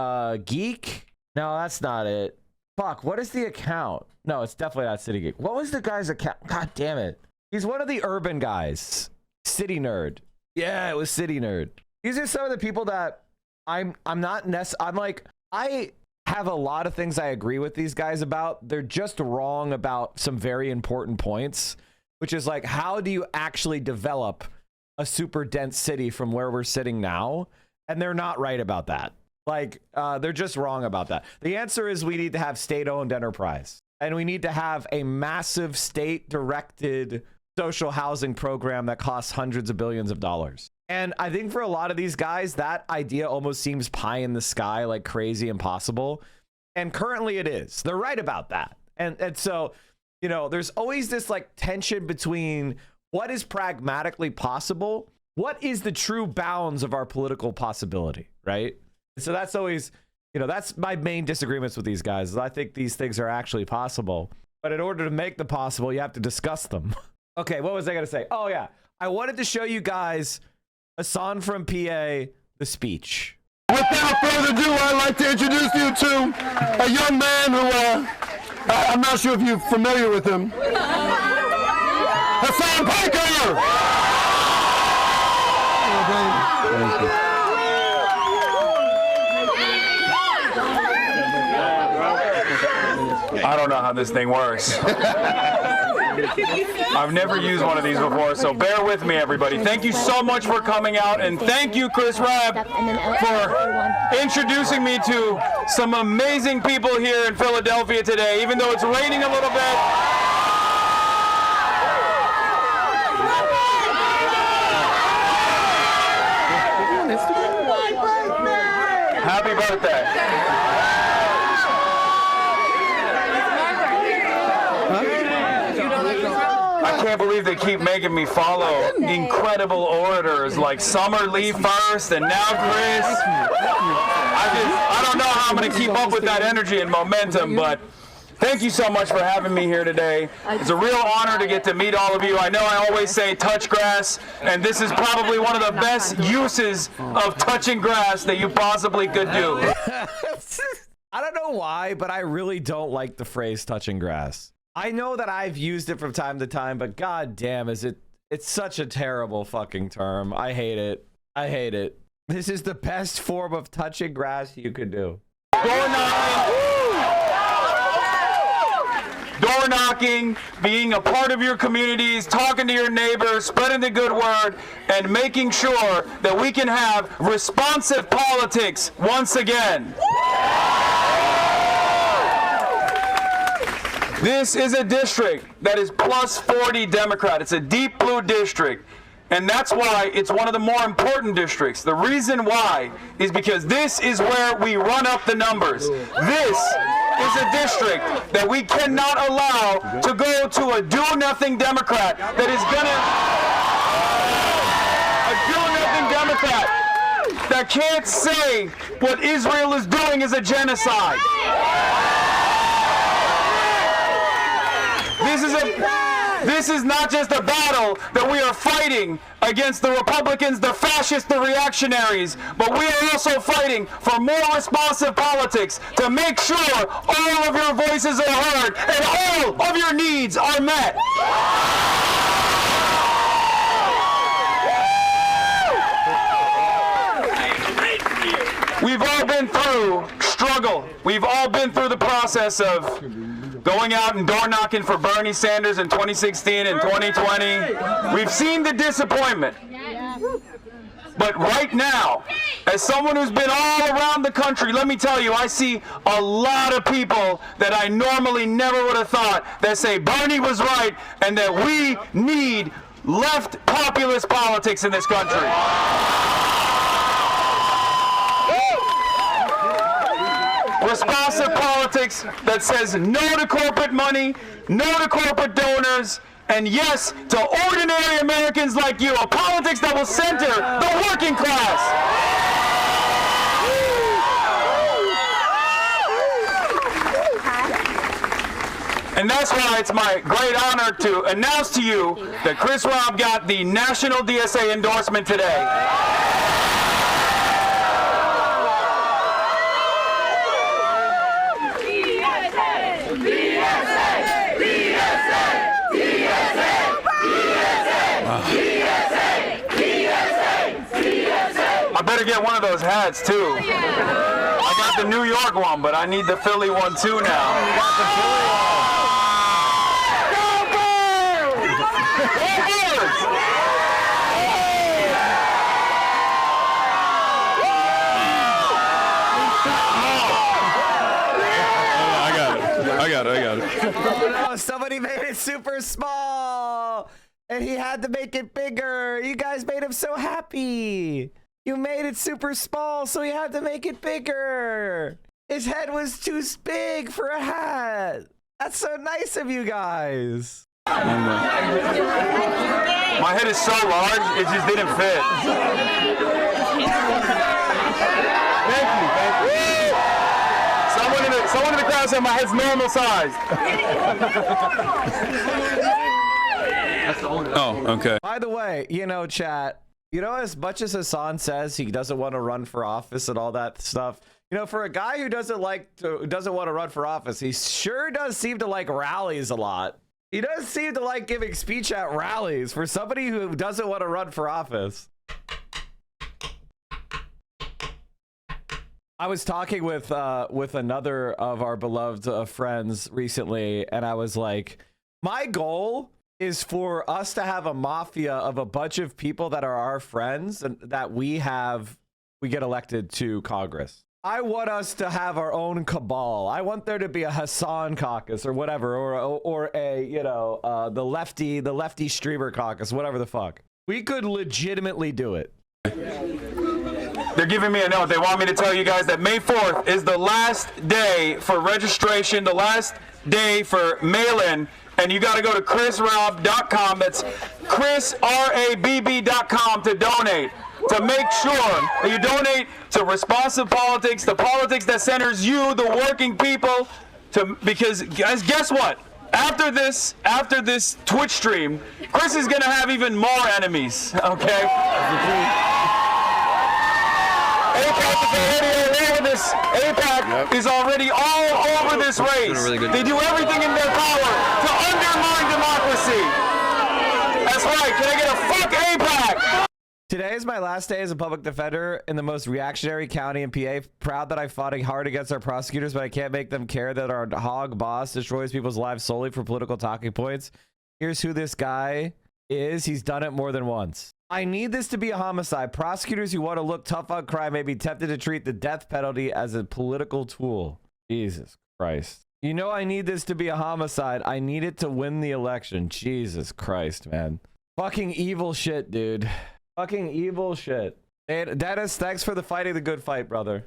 Geek? No, that's not it. Fuck, what is the account? No, it's definitely not City Geek. What was the guy's account? God damn it. He's one of the urban guys. City Nerd. Yeah, it was City Nerd. These are some of the people that I'm like, I have a lot of things I agree with these guys about. They're just wrong about some very important points, which is like, how do you actually develop a super dense city from where we're sitting now? And they're not right about that. Like, they're just wrong about that. The answer is we need to have state-owned enterprise, and we need to have a massive state-directed social housing program that costs hundreds of billions of dollars. And I think for a lot of these guys, that idea almost seems pie in the sky, like crazy impossible. And currently it is. They're right about that. And so, you know, there's always this like tension between what is pragmatically possible, what is the true bounds of our political possibility, right? So that's always, you know, that's my main disagreements with these guys. I think these things are actually possible, but in order to make them possible, you have to discuss them. Okay, what was I going to say? Oh, yeah. I wanted to show you guys Hasan from PA, the speech. Without further ado, I'd like to introduce you to a young man who, I'm not sure if you're familiar with him. Hasan Piker! Thank you. I don't know how this thing works. I've never used one of these before, so bear with me, everybody. Thank you so much for coming out, and thank you, Chris Rabb, for introducing me to some amazing people here in Philadelphia today, even though it's raining a little bit. Happy birthday. I can't believe they keep making me follow incredible orators like Summer Lee first and now Chris. I don't know how I'm going to keep up with that energy and momentum, but thank you so much for having me here today. It's a real honor to get to meet all of you. I know I always say touch grass, and this is probably one of the best uses of touching grass that you possibly could do. I don't know why, but I really don't like the phrase touching grass. I know that I've used it from time to time, but god damn, it's such a terrible fucking term. I hate it. I hate it. This is the best form of touching grass you could do. Door knocking, being a part of your communities, talking to your neighbors, spreading the good word, and making sure that we can have responsive politics once again. This is a district that is plus 40 Democrat. It's a deep blue district. And that's why it's one of the more important districts. The reason why is because this is where we run up the numbers. This is a district that we cannot allow to go to a do-nothing Democrat that is gonna... A do-nothing Democrat that can't say what Israel is doing is a genocide. This is not just a battle that we are fighting against the Republicans, the fascists, the reactionaries, but we are also fighting for more responsive politics to make sure all of your voices are heard and all of your needs are met. We've all been through struggle. We've all been through the process of going out and door knocking for Bernie Sanders in 2016 and 2020. We've seen the disappointment. But right now, as someone who's been all around the country, let me tell you, I see a lot of people that I normally never would have thought that say Bernie was right and that we need left populist politics in this country. Responsive politics that says no to corporate money, no to corporate donors, and yes to ordinary Americans like you. A politics that will center the working class. And that's why it's my great honor to announce to you that Chris Robb got the national DSA endorsement today. I better get one of those hats too. I got the New York one, but I need the Philly one too now. You got the Philly one. I got it. Oh, somebody made it super small, and he had to make it bigger. You guys made him so happy. You made it super small, so he had to make it bigger. His head was too big for a hat. That's so nice of you guys. My head is so large, it just didn't fit. Thank you. Someone in the crowd said my head's normal size. Oh, okay. By the way, you know, chat, you know, as much as Hasan says he doesn't want to run for office and all that stuff, you know, for a guy who doesn't want to run for office, he sure does seem to like rallies a lot. He does seem to like giving speech at rallies for somebody who doesn't want to run for office. I was talking with another of our beloved friends recently, and I was like, my goal is for us to have a mafia of a bunch of people that are our friends and that we get elected to Congress. I want us to have our own cabal. I want there to be a Hasan caucus or whatever, or a, you know, the lefty streamer caucus, whatever the fuck. We could legitimately do it. They're giving me a note. They want me to tell you guys that May 4th is the last day for registration, the last day for mail-in, and you got to go to chrisrobb.com. That's chrisrabb.com to donate. To make sure that you donate to responsive politics, the politics that centers you, the working people, because guess what? After this Twitch stream, Chris is gonna have even more enemies. Okay. AIPAC is already all over this race. They do everything in their power to undermine democracy. That's right. Can I get a fuck AIPAC? Today is my last day as a public defender in the most reactionary county in PA. Proud that I fought hard against our prosecutors, but I can't make them care that our hog boss destroys people's lives solely for political talking points. Here's who this guy is. He's done it more than once. I need this to be a homicide. Prosecutors who want to look tough on crime may be tempted to treat the death penalty as a political tool. Jesus Christ. You know, I need this to be a homicide. I need it to win the election. Jesus Christ, man. Fucking evil shit, dude. Fucking evil shit. And Dennis, thanks for the fighting the good fight, brother.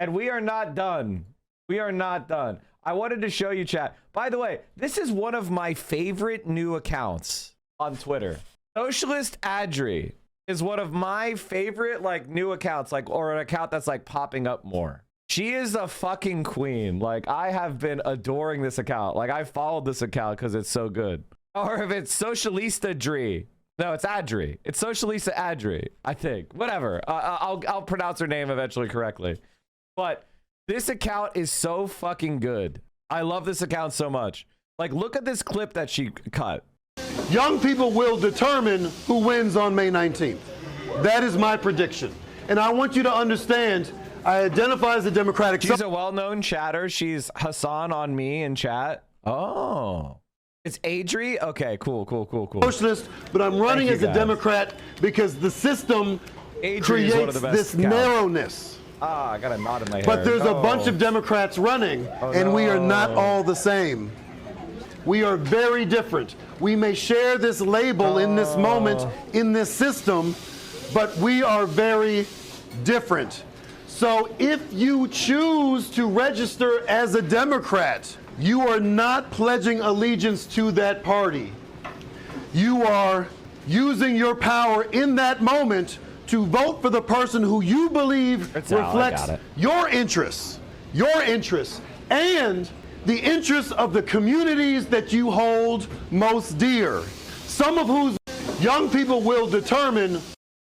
And we are not done. We are not done. I wanted to show you, chat. By the way, this is one of my favorite new accounts on Twitter. Socialist Adri is one of my favorite like new accounts, like, or an account that's like popping up more. She is a fucking queen. Like, I have been adoring this account. Like, I followed this account because it's so good. Or if it's Socialista Dre. No, it's Adri. It's Socialista Adri, I think. Whatever. I'll pronounce her name eventually correctly. But this account is so fucking good. I love this account so much. Like, look at this clip that she cut. Young people will determine who wins on May 19th. That is my prediction. And I want you to understand, I identify as a Democratic... She's a well-known chatter. She's Hasan on me in chat. Oh. It's Adri? Okay, cool. Socialist, but I'm running as a Democrat because the system creates this narrowness. Ah, I got a knot in my hair. But there's a bunch of Democrats running, and we are not all the same. We are very different. We may share this label in this moment, in this system, but we are very different. So if you choose to register as a Democrat, you are not pledging allegiance to that party. You are using your power in that moment to vote for the person who you believe reflects your interests, and the interests of the communities that you hold most dear, some of whose young people will determine.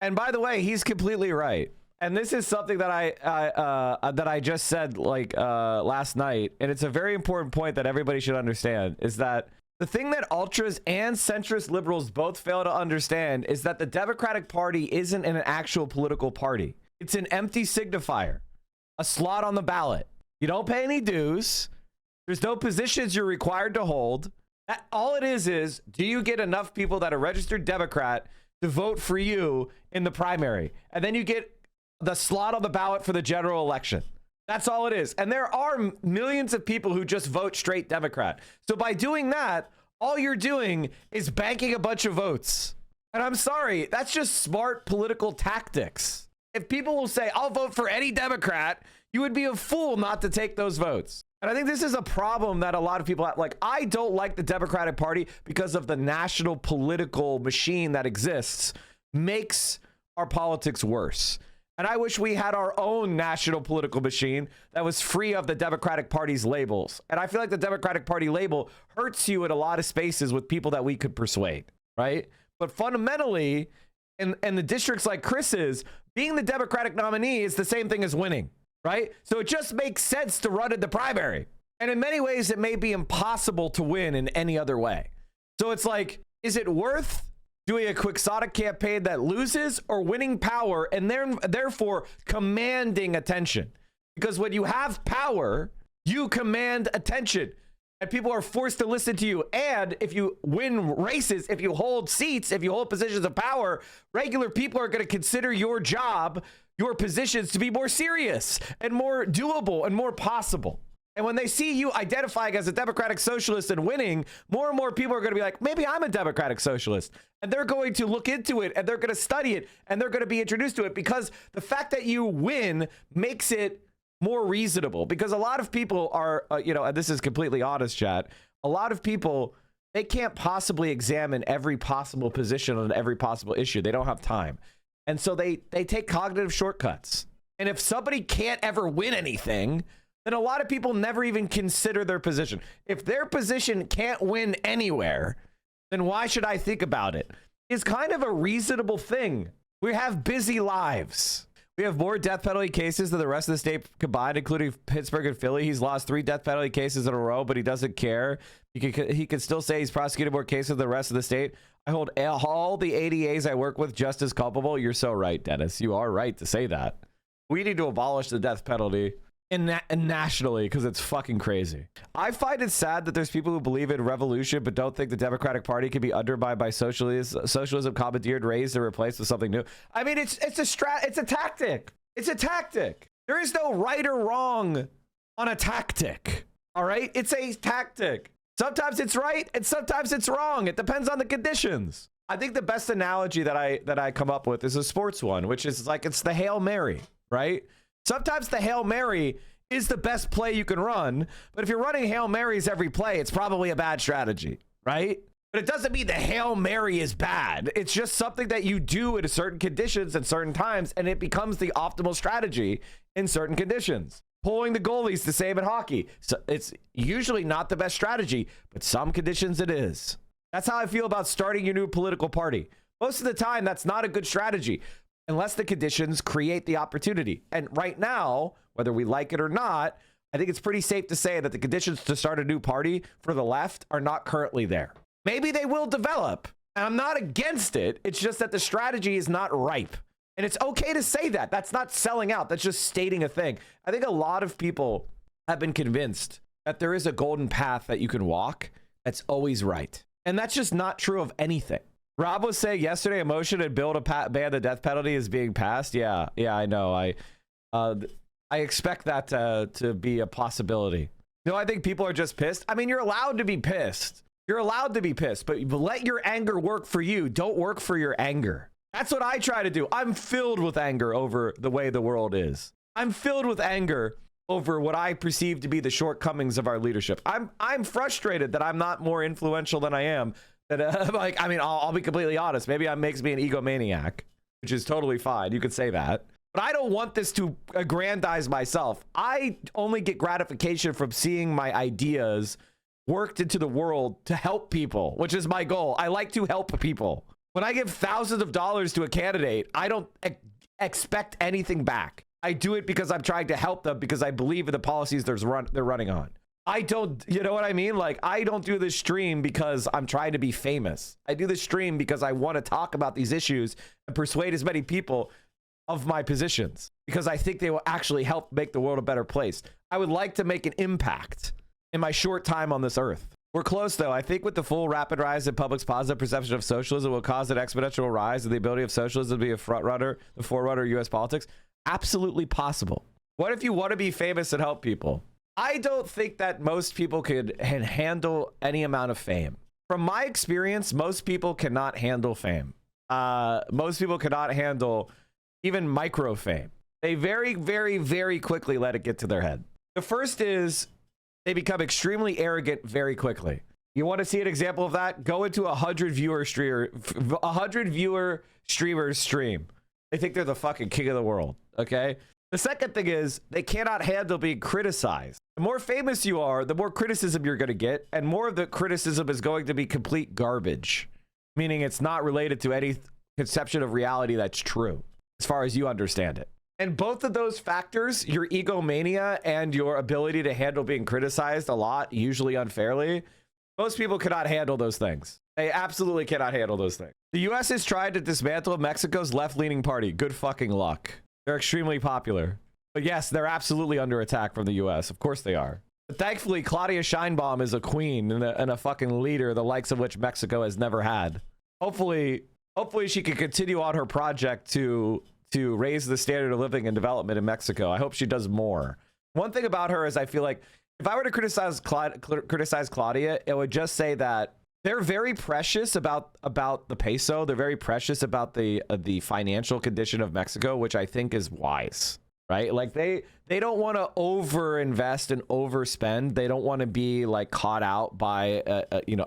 And by the way, he's completely right. And this is something that I just said last night, and it's a very important point that everybody should understand, is that the thing that ultras and centrist liberals both fail to understand is that the Democratic Party isn't an actual political party. It's an empty signifier, a slot on the ballot. You don't pay any dues. There's no positions you're required to hold. All it is do you get enough people that are registered Democrat to vote for you in the primary? And then you get the slot on the ballot for the general election. That's all it is. And there are millions of people who just vote straight Democrat. So by doing that, all you're doing is banking a bunch of votes. And I'm sorry, that's just smart political tactics. If people will say, I'll vote for any Democrat, you would be a fool not to take those votes. And I think this is a problem that a lot of people have. Like, I don't like the Democratic Party because of the national political machine that exists, makes our politics worse. And I wish we had our own national political machine that was free of the Democratic Party's labels. And I feel like the Democratic Party label hurts you in a lot of spaces with people that we could persuade, right? But fundamentally, in the districts like Chris's, being the Democratic nominee is the same thing as winning. Right? So it just makes sense to run in the primary. And in many ways, it may be impossible to win in any other way. So it's like, is it worth doing a quixotic campaign that loses, or winning power and therefore commanding attention? Because when you have power, you command attention and people are forced to listen to you. And if you win races, if you hold seats, if you hold positions of power, regular people are going to consider your job, your positions, to be more serious and more doable and more possible. And when they see you identifying as a democratic socialist and winning, more and more people are going to be like, maybe I'm a democratic socialist. And they're going to look into it and they're going to study it and they're going to be introduced to it, because the fact that you win makes it more reasonable. Because a lot of people are, and this is completely honest, chat, a lot of people, they can't possibly examine every possible position on every possible issue. They don't have time. And so they take cognitive shortcuts. And if somebody can't ever win anything, then a lot of people never even consider their position. If their position can't win anywhere, then why should I think about it? It's kind of a reasonable thing. We have busy lives. We have more death penalty cases than the rest of the state combined, including Pittsburgh and Philly. He's lost 3 death penalty cases in a row, but he doesn't care. He can still say he's prosecuted more cases than the rest of the state. I hold all the ADAs I work with just as culpable. You're so right, Dennis. You are right to say that. We need to abolish the death penalty and nationally, because it's fucking crazy. I find it sad that there's people who believe in revolution but don't think the Democratic Party can be undermined by socialism commandeered, raised, and replaced with something new. I mean, it's a tactic. It's a tactic. There is no right or wrong on a tactic. All right? It's a tactic. Sometimes it's right and sometimes it's wrong. It depends on the conditions. I think the best analogy that I come up with is a sports one, which is like, it's the Hail Mary, right? Sometimes the Hail Mary is the best play you can run, but if you're running Hail Marys every play, it's probably a bad strategy, right? But it doesn't mean the Hail Mary is bad. It's just something that you do in certain conditions at certain times, and it becomes the optimal strategy in certain conditions. Pulling the goalie's the same in hockey. So it's usually not the best strategy, but some conditions it is. That's how I feel about starting your new political party. Most of the time, that's not a good strategy unless the conditions create the opportunity. And right now, whether we like it or not, I think it's pretty safe to say that the conditions to start a new party for the left are not currently there. Maybe they will develop, and I'm not against it. It's just that the strategy is not ripe. And it's okay to say that. That's not selling out. That's just stating a thing. I think a lot of people have been convinced that there is a golden path that you can walk that's always right. And that's just not true of anything. Rob was saying yesterday a motion to build a ban the death penalty is being passed. Yeah, I know. I expect that to be a possibility. No, I think people are just pissed. I mean, you're allowed to be pissed. You're allowed to be pissed, but let your anger work for you. Don't work for your anger. That's what I try to do. I'm filled with anger over the way the world is. I'm filled with anger over what I perceive to be the shortcomings of our leadership. I'm frustrated that I'm not more influential than I am. That like, I mean, I'll be completely honest. Maybe it makes me an egomaniac, which is totally fine. You could say that. But I don't want this to aggrandize myself. I only get gratification from seeing my ideas worked into the world to help people, which is my goal. I like to help people. When I give thousands of dollars to a candidate, I don't expect anything back. I do it because I'm trying to help them because I believe in the policies they're running on. I don't, you know what I mean? Like, I don't do this stream because I'm trying to be famous. I do this stream because I want to talk about these issues and persuade as many people of my positions because I think they will actually help make the world a better place. I would like to make an impact in my short time on this earth. We're close, though. I think with the full rapid rise in public's positive perception of socialism will cause an exponential rise in the ability of socialism to be a front-runner, the forerunner of U.S. politics. Absolutely possible. What if you want to be famous and help people? I don't think that most people could handle any amount of fame. From my experience, most people cannot handle fame. Most people cannot handle even micro fame. They very, very, very quickly let it get to their head. The first is they become extremely arrogant very quickly. You want to see an example of that? Go into a 100 viewer streamer's stream. They think they're the fucking king of the world. Okay. The second thing is they cannot handle being criticized. The more famous you are, the more criticism you're going to get, and more of the criticism is going to be complete garbage, meaning it's not related to any conception of reality that's true, as far as you understand it. And both of those factors, your egomania and your ability to handle being criticized a lot, usually unfairly, most people cannot handle those things. They absolutely cannot handle those things. The U.S. has tried to dismantle Mexico's left-leaning party. Good fucking luck. They're extremely popular. But yes, they're absolutely under attack from the U.S. Of course they are. But thankfully, Claudia Sheinbaum is a queen and a fucking leader, the likes of which Mexico has never had. Hopefully she can continue on her project to raise the standard of living and development in Mexico. I hope she does more. One thing about her is I feel like if I were to criticize Claudia, it would just say that they're very precious about the peso. They're very precious about the financial condition of Mexico, which I think is wise, right? Like they don't want to overinvest and overspend. They don't want to be like caught out by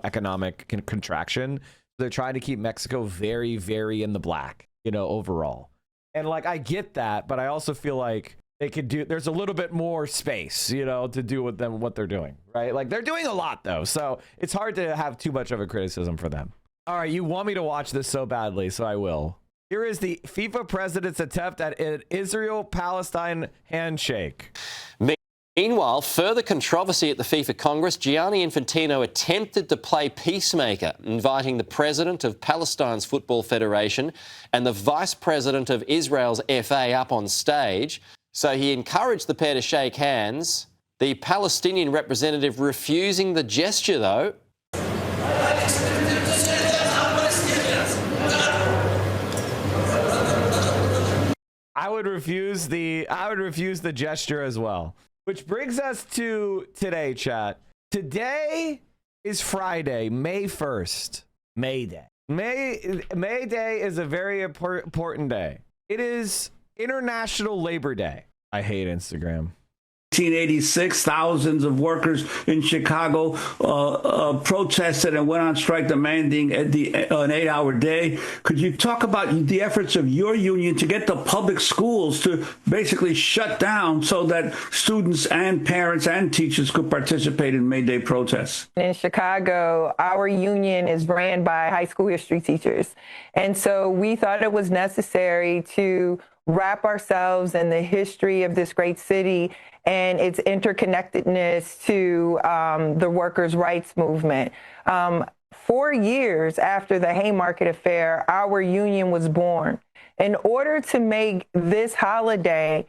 economic contraction. They're trying to keep Mexico very, very in the black, overall. And like I get that, but I also feel like they could do, there's a little bit more space, to do with them what they're doing, right? Like they're doing a lot though, so it's hard to have too much of a criticism for them. All right, you want me to watch this so badly, so I will. Here is the FIFA president's attempt at an Israel-Palestine handshake. Meanwhile, further controversy at the FIFA Congress. Gianni Infantino attempted to play peacemaker, inviting the president of Palestine's Football Federation and the vice president of Israel's FA up on stage. So he encouraged the pair to shake hands. The Palestinian representative refusing the gesture, though. I would refuse the gesture as well. Which brings us to today, chat. Today is Friday, May 1st, May Day. May Day is a very important day. It is International Labor Day. I hate Instagram. 1986, thousands of workers in Chicago protested and went on strike demanding an 8-hour day. Could you talk about the efforts of your union to get the public schools to basically shut down so that students and parents and teachers could participate in May Day protests? In Chicago, our union is ran by high school history teachers. And so we thought it was necessary to wrap ourselves in the history of this great city and its interconnectedness to the workers' rights movement. 4 years after the Haymarket Affair, our union was born. In order to make this holiday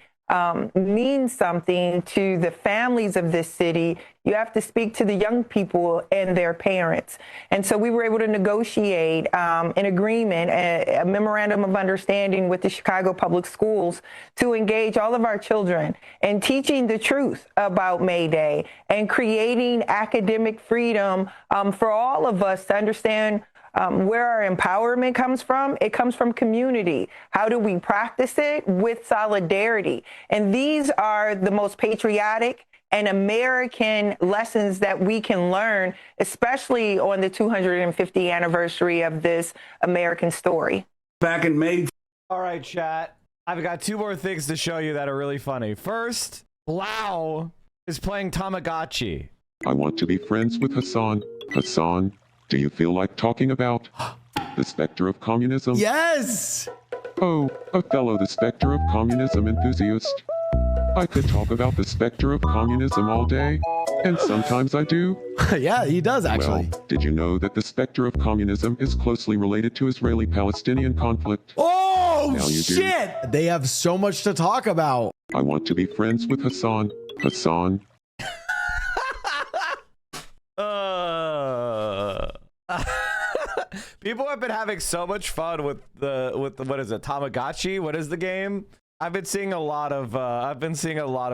means something to the families of this city, you have to speak to the young people and their parents. And so we were able to negotiate an agreement, a memorandum of understanding with the Chicago Public Schools to engage all of our children in teaching the truth about May Day and creating academic freedom for all of us to understand where our empowerment comes from. It comes from community. How do we practice it? With solidarity. And these are the most patriotic and American lessons that we can learn, especially on the 250th anniversary of this American story. Back in May. All right, chat. I've got two more things to show you that are really funny. First, Blau is playing Tamagotchi. I want to be friends with Hasan. Hasan, do you feel like talking about the specter of communism? Yes! Oh, a fellow the specter of communism enthusiast. I could talk about the specter of communism all day, and sometimes I do. Yeah, he does actually. Well, did you know that the specter of communism is closely related to Israeli-Palestinian conflict? Oh, Now you shit! They have so much to talk about. I want to be friends with Hasan. Hasan. People have been having so much fun with the what is it, Tamagotchi? What is the game? I've been seeing a lot of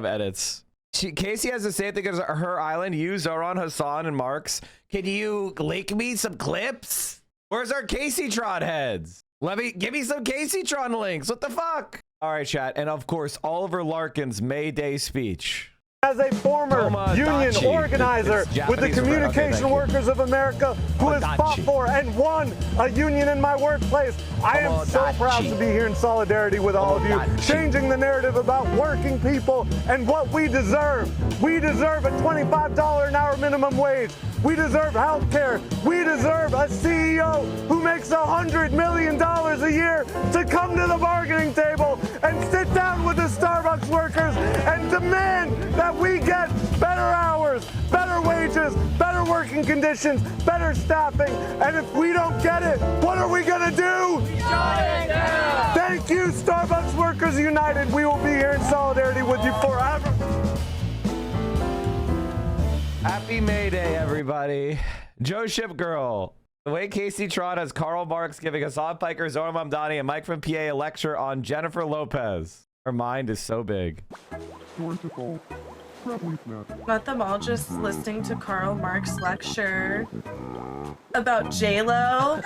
edits. Casey has the same thing as her island. You, Zoran, Hasan, and Marks. Can you link me some clips? Where's our Casey-tron heads? Give me some Casey-tron links. What the fuck? All right, chat. And of course, Oliver Larkin's May Day speech. As a former union organizer with the Communication Workers of America who has fought for and won a union in my workplace, I am so proud to be here in solidarity with all of you, changing the narrative about working people and what we deserve. We deserve a $25 an hour minimum wage. We deserve health care. We deserve a CEO who makes $100 million a year to come to the bargaining table and sit down with the Starbucks workers and demand that we get better hours, better wages, better working conditions, better staffing. And if we don't get it, what are we going to do? Shut it down! Thank you, Starbucks Workers United. We will be here in solidarity with you forever. Happy May Day, everybody. Joe Ship Girl. The way Casey Tron has Karl Marx giving Hasan Piker, Zoran Mamdani, and Mike from PA a lecture on Jennifer Lopez. Her mind is so big. Not them all just listening to Karl Marx lecture about J-Lo.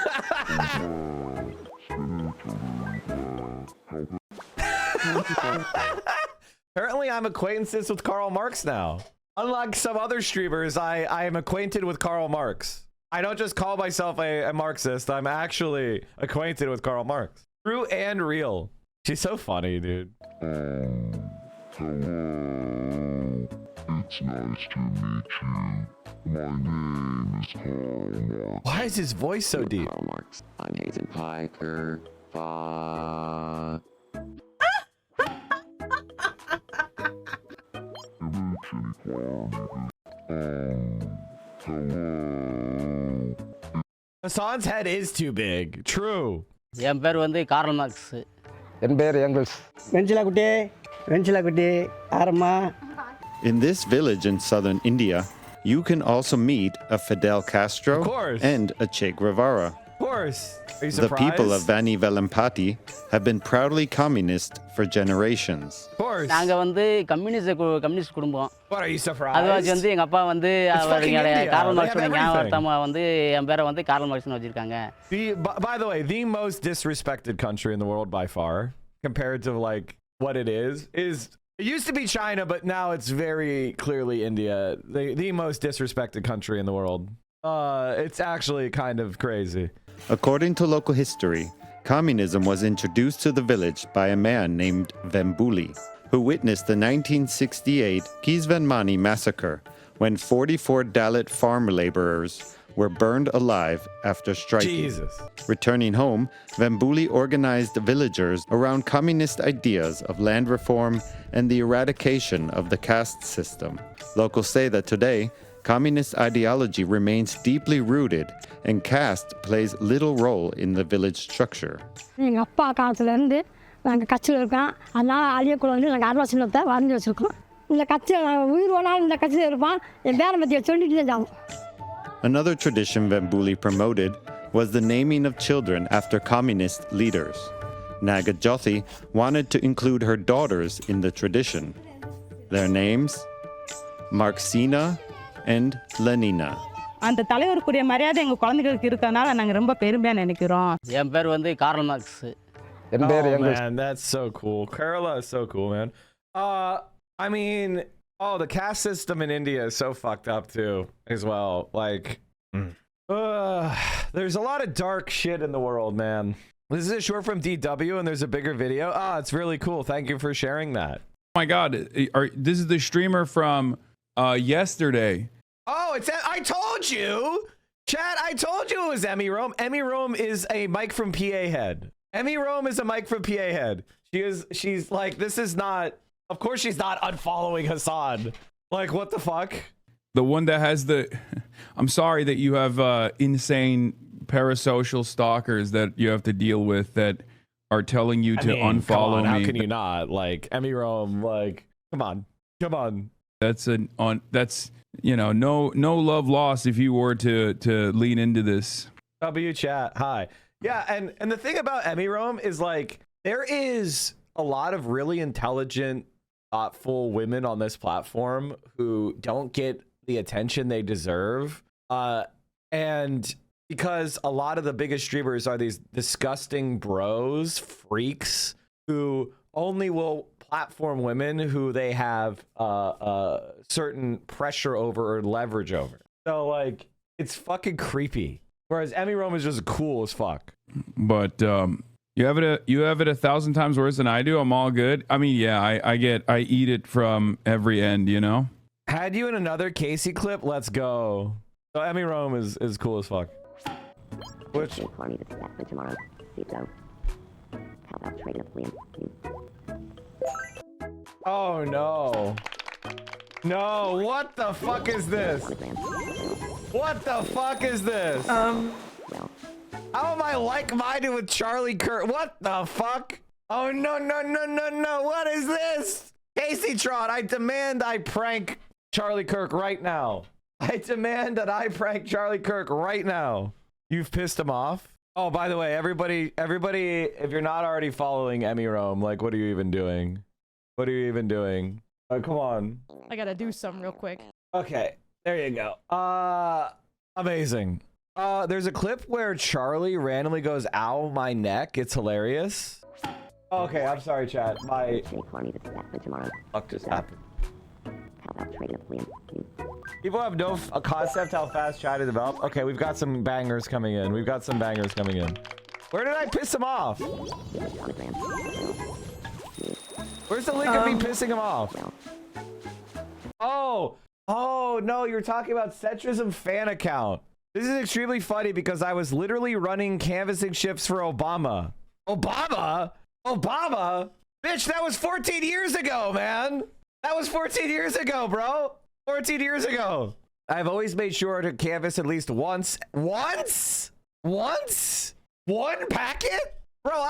Apparently I'm acquaintances with Karl Marx now. Unlike some other streamers, I am acquainted with Karl Marx. I don't just call myself a Marxist. I'm actually acquainted with Karl Marx. True and real. She's so funny, dude. Hello. It's nice to meet you. My name is Karl Marx. Why is his voice so deep? Karl Marx. I'm Hasan Piker. Bye. Hasan's head is too big. True. என் பேர் வந்து curl Marx. என் பேர் Engels. வெஞ்சிலாக்குட்டி ஆரம்மா. In this village in southern India, you can also meet a Fidel Castro and a Che Guevara. Of course. Are you The surprised? people of Vani Velampati have been proudly communist for generations. Of course. நாங்க வந்து communist குடும்பம். What, are you surprised? அதுவாச்சு வந்து எங்க அப்பா வந்து curl மார்க்ஸோட ஞாபகார்த்தமா வந்து என் பேரை வந்து கார்ல் மார்க்ஸ்னு வச்சிருக்காங்க. By the way, the most disrespected country in the world by far, compared to like what it is it used to be China, but now it's very clearly India. The most disrespected country in the world. It's actually kind of crazy. According to local history, communism was introduced to the village by a man named Vembuli, who witnessed the 1968 Kisvanmani massacre when 44 Dalit farm laborers were burned alive after striking. Jesus. Returning home, Vembuli organized villagers around communist ideas of land reform and the eradication of the caste system. Locals say that today, communist ideology remains deeply rooted and caste plays little role in the village structure. எங்கள் அப்பா காலத்துலேருந்து நாங்கள் கட்சியில் இருக்கோம். அதனால் அழியக்கூடாதுன்னு நாங்கள் அருவா சின்னத்தை வரைஞ்சி வச்சுருக்கோம். இந்த கட்சியில் நாங்கள் உயிர் வேணாலும் இந்த கட்சியில் இருப்போம். என் பேரை பற்றியை சொல்லிட்டு தான் ஜாவோம். Another tradition Vembuli promoted was the naming of children after communist leaders. Naga Jyothi wanted to include her daughters in the tradition. Their names, Marksina and Lenina. அந்த தலைவருக்குரிய மரியாதை எங்க குழந்தைகளுக்கு இருக்கறனால நாங்க ரொம்ப பெருமையா நினைக்கிறோம். என் பேர் வந்து Karl Marx. Oh man, that's so cool. Kerala is so cool, man. I mean, the caste system in India is so fucked up too, as well. Like, there's a lot of dark shit in the world, man. This is a short from DW, and there's a bigger video. It's really cool. Thank you for sharing that. Oh my God, this is the streamer from yesterday. Oh, I told you, Chad. I told you it was Emmy Rome. Emmy Rome is a Mike from PA head. Emmy Rome is a Mike from PA head. She's like, this is not. Of course, she's not unfollowing Hasan. Like, what the fuck? The one that has the. I'm sorry that you have insane parasocial stalkers that you have to deal with that are telling you to unfollow me. How can you not? Like, Emmy Rome. Like, come on. That's no love lost if you were to lean into this. W chat. Hi. Yeah, and the thing about Emmy Rome is like there is a lot of really intelligent, thoughtful women on this platform who don't get the attention they deserve. And because a lot of the biggest streamers are these disgusting bros, freaks who only will platform women who they have certain pressure over or leverage over. So like it's fucking creepy. Whereas Emmy Rome is just cool as fuck. But you have it 1,000 times worse than I do. I'm all good. I mean, yeah, I eat it from every end, you know. Had you in another Casey clip? Let's go. So Emmy Rome is cool as fuck. Which? Tomorrow. How about trading up Liam? Oh no. No, what the fuck is this? What the fuck is this? How am I like-minded with Charlie Kirk? What the fuck? Oh no. What is this? Casey Trot, I demand I prank Charlie Kirk right now. I demand that I prank Charlie Kirk right now. You've pissed him off? Oh, by the way, everybody, if you're not already following Emmy Rome, like, what are you even doing? What are you even doing? Come on. I gotta do something real quick. Okay, there you go. Amazing. There's a clip where Charlie randomly goes, ow, my neck. It's hilarious. Okay, I'm sorry, chat. My fuck just happened. People have no concept how fast chat is developed. Okay, we've got some bangers coming in. Where did I piss him off? Where's the link of me pissing him off? Oh no, you're talking about Centrism fan account. This is extremely funny because I was literally running canvassing shifts for Obama. Obama? Bitch, that was 14 years ago, man. That was 14 years ago, bro. 14 years ago. I've always made sure to canvass at least once. One packet? Bro,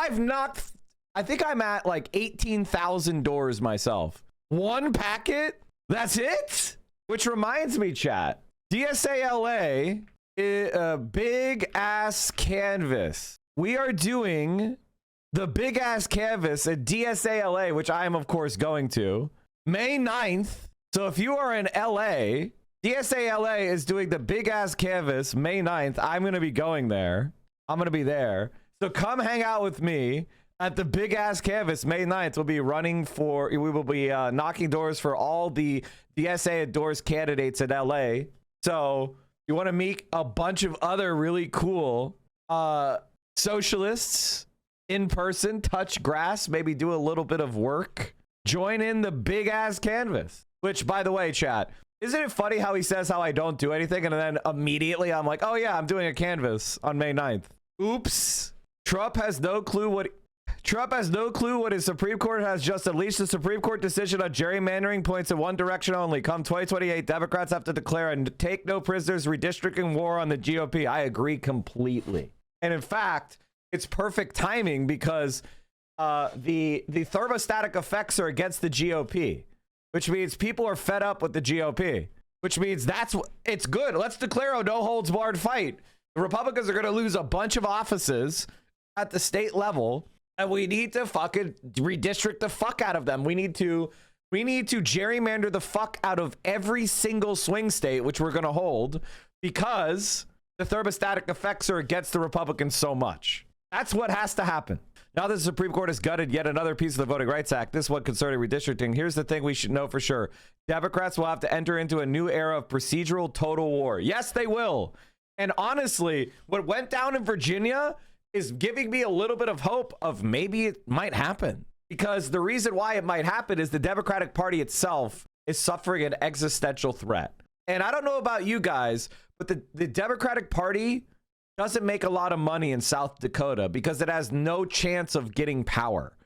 I think I'm at like 18,000 doors myself. One packet? That's it? Which reminds me, chat. DSALA, a big ass canvas. We are doing the big ass canvas at DSALA, which I am of course going to, May 9th. So if you are in LA, DSALA is doing the big ass canvas May 9th. I'm going to be going there. I'm going to be there. So come hang out with me at the big ass canvas May 9th. We will be knocking doors for all the DSA endorsed candidates in LA. So you want to meet a bunch of other really cool socialists in person, touch grass, maybe do a little bit of work, join in the big ass canvas. Which, by the way, chat, isn't it funny how he says how I don't do anything and then immediately I'm like, oh yeah, I'm doing a canvas on May 9th. Oops. Trump has no clue what his Supreme Court has just unleashed. The Supreme Court decision on gerrymandering points in one direction only. Come 2028, Democrats have to declare a take no prisoners redistricting war on the GOP. I agree completely. And in fact, it's perfect timing because the thermostatic effects are against the GOP, which means people are fed up with the GOP, which means it's good. Let's declare a no holds barred fight. The Republicans are going to lose a bunch of offices at the state level, and we need to fucking redistrict the fuck out of them. We need to gerrymander the fuck out of every single swing state, which we're going to hold, because the thermostatic effects are against the Republicans so much. That's what has to happen. Now the Supreme Court has gutted yet another piece of the Voting Rights Act, this one concerning redistricting. Here's the thing we should know for sure. Democrats will have to enter into a new era of procedural total war. Yes, they will. And honestly, what went down in Virginia is giving me a little bit of hope of maybe it might happen. Because the reason why it might happen is the Democratic Party itself is suffering an existential threat. And I don't know about you guys, but the Democratic Party doesn't make a lot of money in South Dakota because it has no chance of getting power.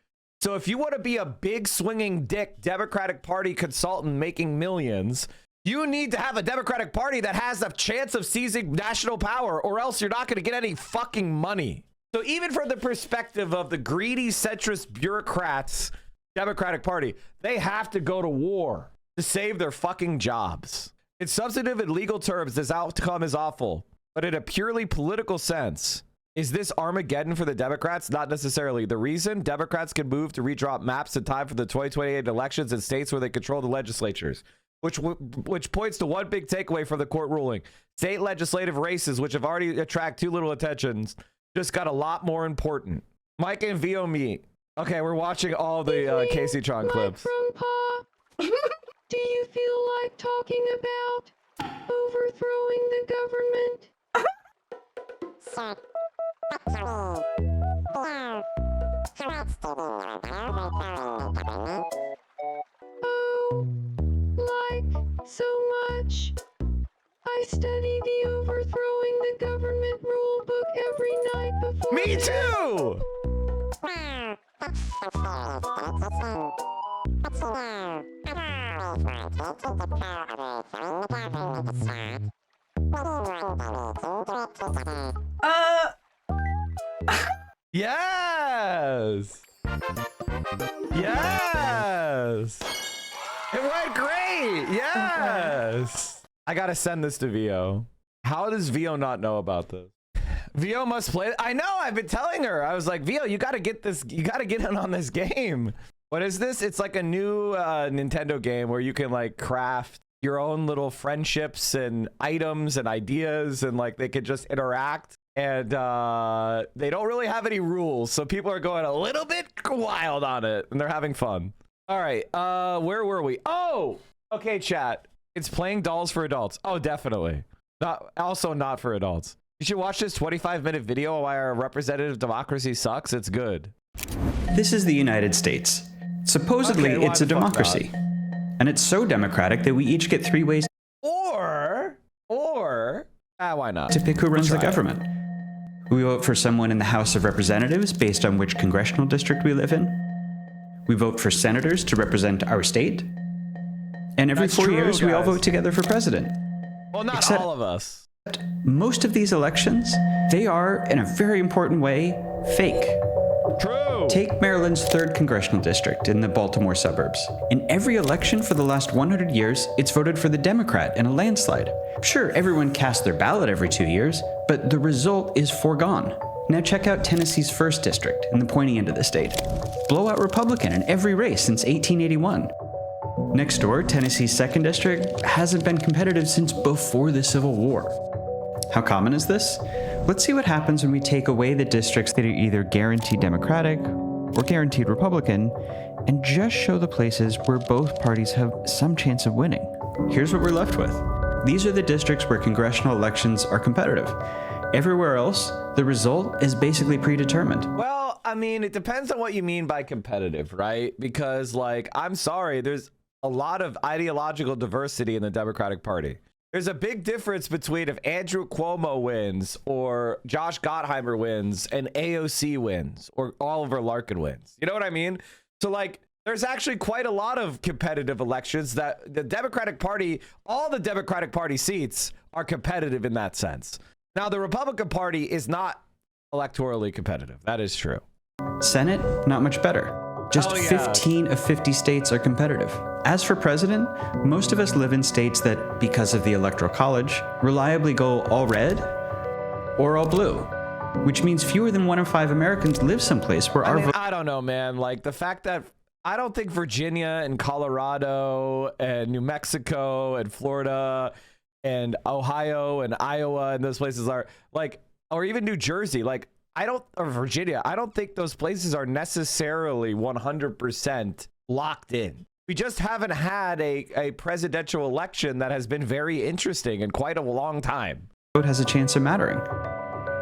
So if you want to be a big swinging dick Democratic Party consultant making millions, you need to have a Democratic Party that has a chance of seizing national power, or else you're not going to get any fucking money. So even from the perspective of the greedy centrist bureaucrats, Democratic Party, they have to go to war to save their fucking jobs. In substantive and legal terms, this outcome is awful. But in a purely political sense, is this Armageddon for the Democrats? Not necessarily. The reason Democrats can move to redrop maps in time for the 2028 elections in states where they control the legislatures, which points to one big takeaway from the court ruling. State legislative races, which have already attracted too little attention, just got a lot more important. Mike and Vio meet. Okay, we're watching all the Casey Tron clips. From Pa, do you feel like talking about overthrowing the government? Oh, like so much. I study the overthrowing the government rule book every night before. Me too! Yes! Yes! It went great! Yes! I gotta send this to Vio. How does Vio not know about this? Vio must play. I know, I've been telling her. I was like, Vio, you gotta get this. You gotta get in on this game. What is this? It's like a new Nintendo game where you can like craft your own little friendships and items and ideas, and like they could just interact. And they don't really have any rules, so people are going a little bit wild on it, and they're having fun. All right, where were we? Oh, okay, chat. It's playing dolls for adults. Oh, definitely. Not for adults. You should watch this 25-minute video on why our representative democracy sucks. It's good. This is the United States. Supposedly, it's a democracy. And it's so democratic that we each get 3 ways why not? to pick who runs the government. We vote for someone in the House of Representatives based on which congressional district we live in. We vote for senators to represent our state. And every 4 years, we all vote together for president. Well, not all of us. Most of these elections, they are, in a very important way, fake. True. Take Maryland's 3rd congressional district in the Baltimore suburbs. In every election for the last 100 years, it's voted for the Democrat in a landslide. Sure, everyone casts their ballot every 2 years, but the result is foregone. Now check out Tennessee's 1st district in the pointy end of the state. Blowout Republican in every race since 1881. Next door, Tennessee's 2nd district hasn't been competitive since before the Civil War. How common is this? Let's see what happens when we take away the districts that are either guaranteed Democratic or guaranteed Republican, and just show the places where both parties have some chance of winning. Here's what we're left with. These are the districts where congressional elections are competitive. Everywhere else, the result is basically predetermined. Well, I mean, it depends on what you mean by competitive, right? Because, like, I'm sorry, there's a lot of ideological diversity in the Democratic Party. There's a big difference between if Andrew Cuomo wins or Josh Gottheimer wins and AOC wins or Oliver Larkin wins. You know what I mean? So, like, there's actually quite a lot of competitive elections that the Democratic Party, all the Democratic Party seats are competitive in that sense. Now, the Republican Party is not electorally competitive. That is true. Senate, not much better. Just 15 of 50 states are competitive. As for president, most of us live in states that, because of the Electoral College, reliably go all red or all blue, which means fewer than 1 in 5 Americans live someplace where our vote. I don't know, man. Like the fact that I don't think Virginia and Colorado and New Mexico and Florida and Ohio and Iowa and those places are like, or even New Jersey, like or Virginia, I don't think those places are necessarily 100% locked in. We just haven't had a presidential election that has been very interesting in quite a long time. Vote has a chance of mattering.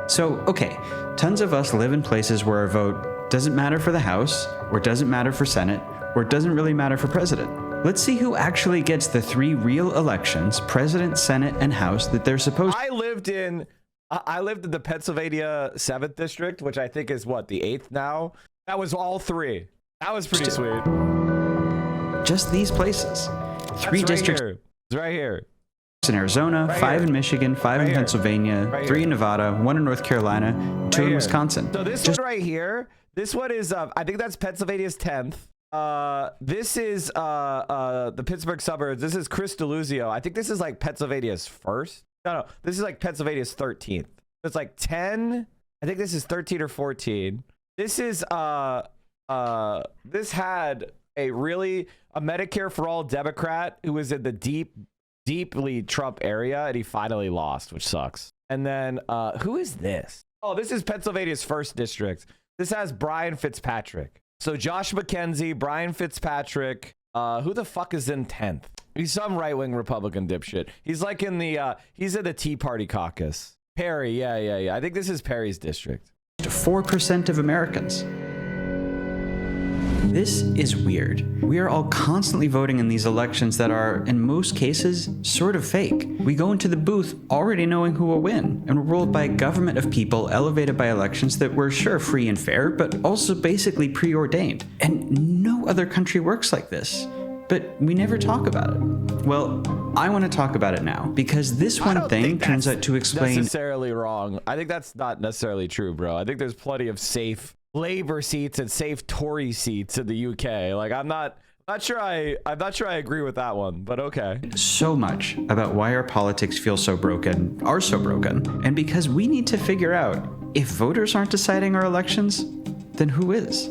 So, okay, tons of us live in places where our vote doesn't matter for the House, or doesn't matter for Senate, or doesn't really matter for president. Let's see who actually gets the 3 real elections, president, Senate, and House, that they're supposed to. I lived in the Pennsylvania 7th district, which I think is what, the 8th now? That was all 3. That was pretty sweet. Just these places. 3 districts. It's right here. In Arizona, 5 in Michigan, 5 in Pennsylvania, 3 in Nevada, 1 in North Carolina, 2 in Wisconsin. So this one right here, this one is, I think that's Pennsylvania's 10th. This is the Pittsburgh suburbs. This is Chris DeLuzio. I think this is like Pennsylvania's 1st. No, this is like Pennsylvania's 13th. It's like 10. I think this is 13 or 14. This is this had a Medicare for All Democrat who was in the deeply Trump area, and he finally lost, which sucks. And then who is this? Oh, this is Pennsylvania's 1st district. This has Brian Fitzpatrick. So Josh McKenzie, Brian Fitzpatrick. Who the fuck is in 10th? He's some right-wing Republican dipshit. He's like in the he's in the Tea Party caucus. Perry, yeah. I think this is Perry's district. 4% of Americans. This is weird. We are all constantly voting in these elections that are, in most cases, sort of fake. We go into the booth already knowing who will win, and we're ruled by a government of people elevated by elections that were sure free and fair, but also basically preordained. And no other country works like this. But we never talk about it. Well, I want to talk about it now, because this one thing turns out to explain... necessarily wrong. I think that's not necessarily true, bro. I think there's plenty of safe Labour seats and safe Tory seats in the UK. Like, I'm not sure I agree with that one, but okay. So much about why our politics are so broken, and because we need to figure out if voters aren't deciding our elections, then who is?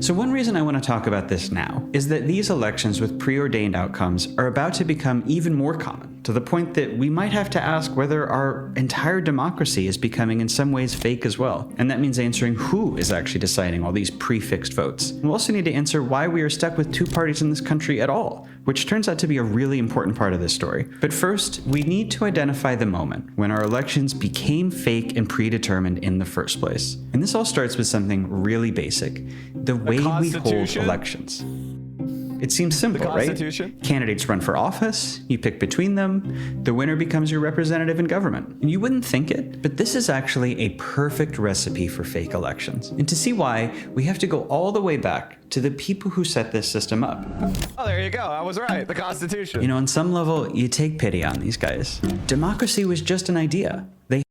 So one reason I want to talk about this now is that these elections with preordained outcomes are about to become even more common, to the point that we might have to ask whether our entire democracy is becoming in some ways fake as well. And that means answering who is actually deciding all these prefixed votes. We'll also need to answer why we are stuck with 2 parties in this country at all, which turns out to be a really important part of this story. But first, we need to identify the moment when our elections became fake and predetermined in the first place. And this all starts with something really basic: the way we hold elections. It seems simple, right? Candidates run for office, you pick between them, the winner becomes your representative in government. And you wouldn't think it, but this is actually a perfect recipe for fake elections. And to see why, we have to go all the way back to the people who set this system up. Oh, there you go. I was right. The Constitution. You know, on some level, you take pity on these guys. Democracy was just an idea. They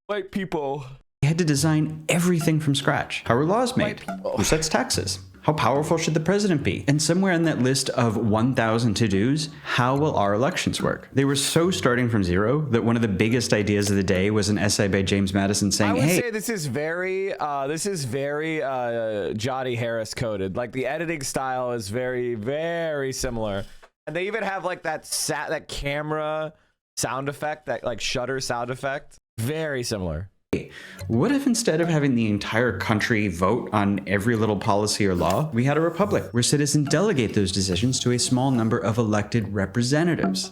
white people had to design everything from scratch. How are laws made? Who sets taxes? How powerful should the president be? And somewhere in that list of 1,000 to-dos, how will our elections work? They were so starting from zero that one of the biggest ideas of the day was an essay by James Madison saying, I would say this is very Johnny Harris coded. Like the editing style is very, very similar. And they even have like that camera sound effect, that like shutter sound effect. Very similar. What if instead of having the entire country vote on every little policy or law, we had a republic where citizens delegate those decisions to a small number of elected representatives?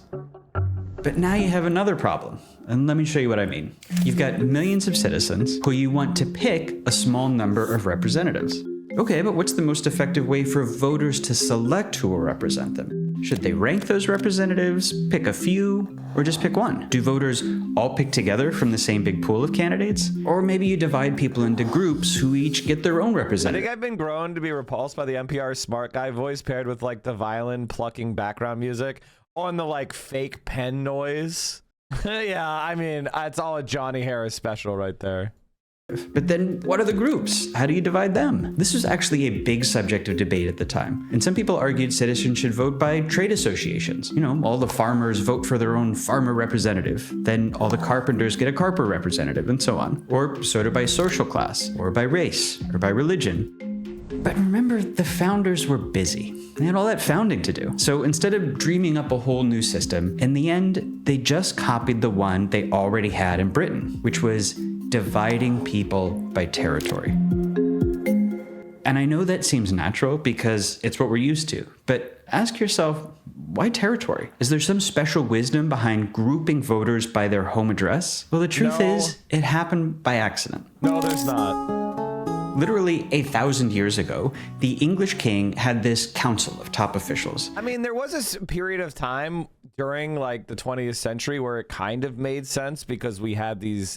But now you have another problem, and let me show you what I mean. You've got millions of citizens who you want to pick a small number of representatives. Okay, but what's the most effective way for voters to select who will represent them? Should they rank those representatives, pick a few, or just pick one? Do voters all pick together from the same big pool of candidates? Or maybe you divide people into groups who each get their own representative. I think I've been grown to be repulsed by the NPR smart guy voice paired with like the violin plucking background music on the like fake pen noise. Yeah, I mean, it's all a Johnny Harris special right there. But then what are the groups? How do you divide them? This was actually a big subject of debate at the time. And some people argued citizens should vote by trade associations. You know, all the farmers vote for their own farmer representative. Then all the carpenters get a carpenter representative and so on. Or sort of by social class, or by race, or by religion. But remember, the founders were busy. They had all that founding to do. So instead of dreaming up a whole new system, in the end, they just copied the one they already had in Britain, which was dividing people by territory. And I know that seems natural because it's what we're used to, but ask yourself, why territory? Is there some special wisdom behind grouping voters by their home address? Well, the truth is, it happened by accident. No, there's not. Literally 1,000 years ago, the English king had this council of top officials. I mean, there was a period of time during like the 20th century where it kind of made sense because we had these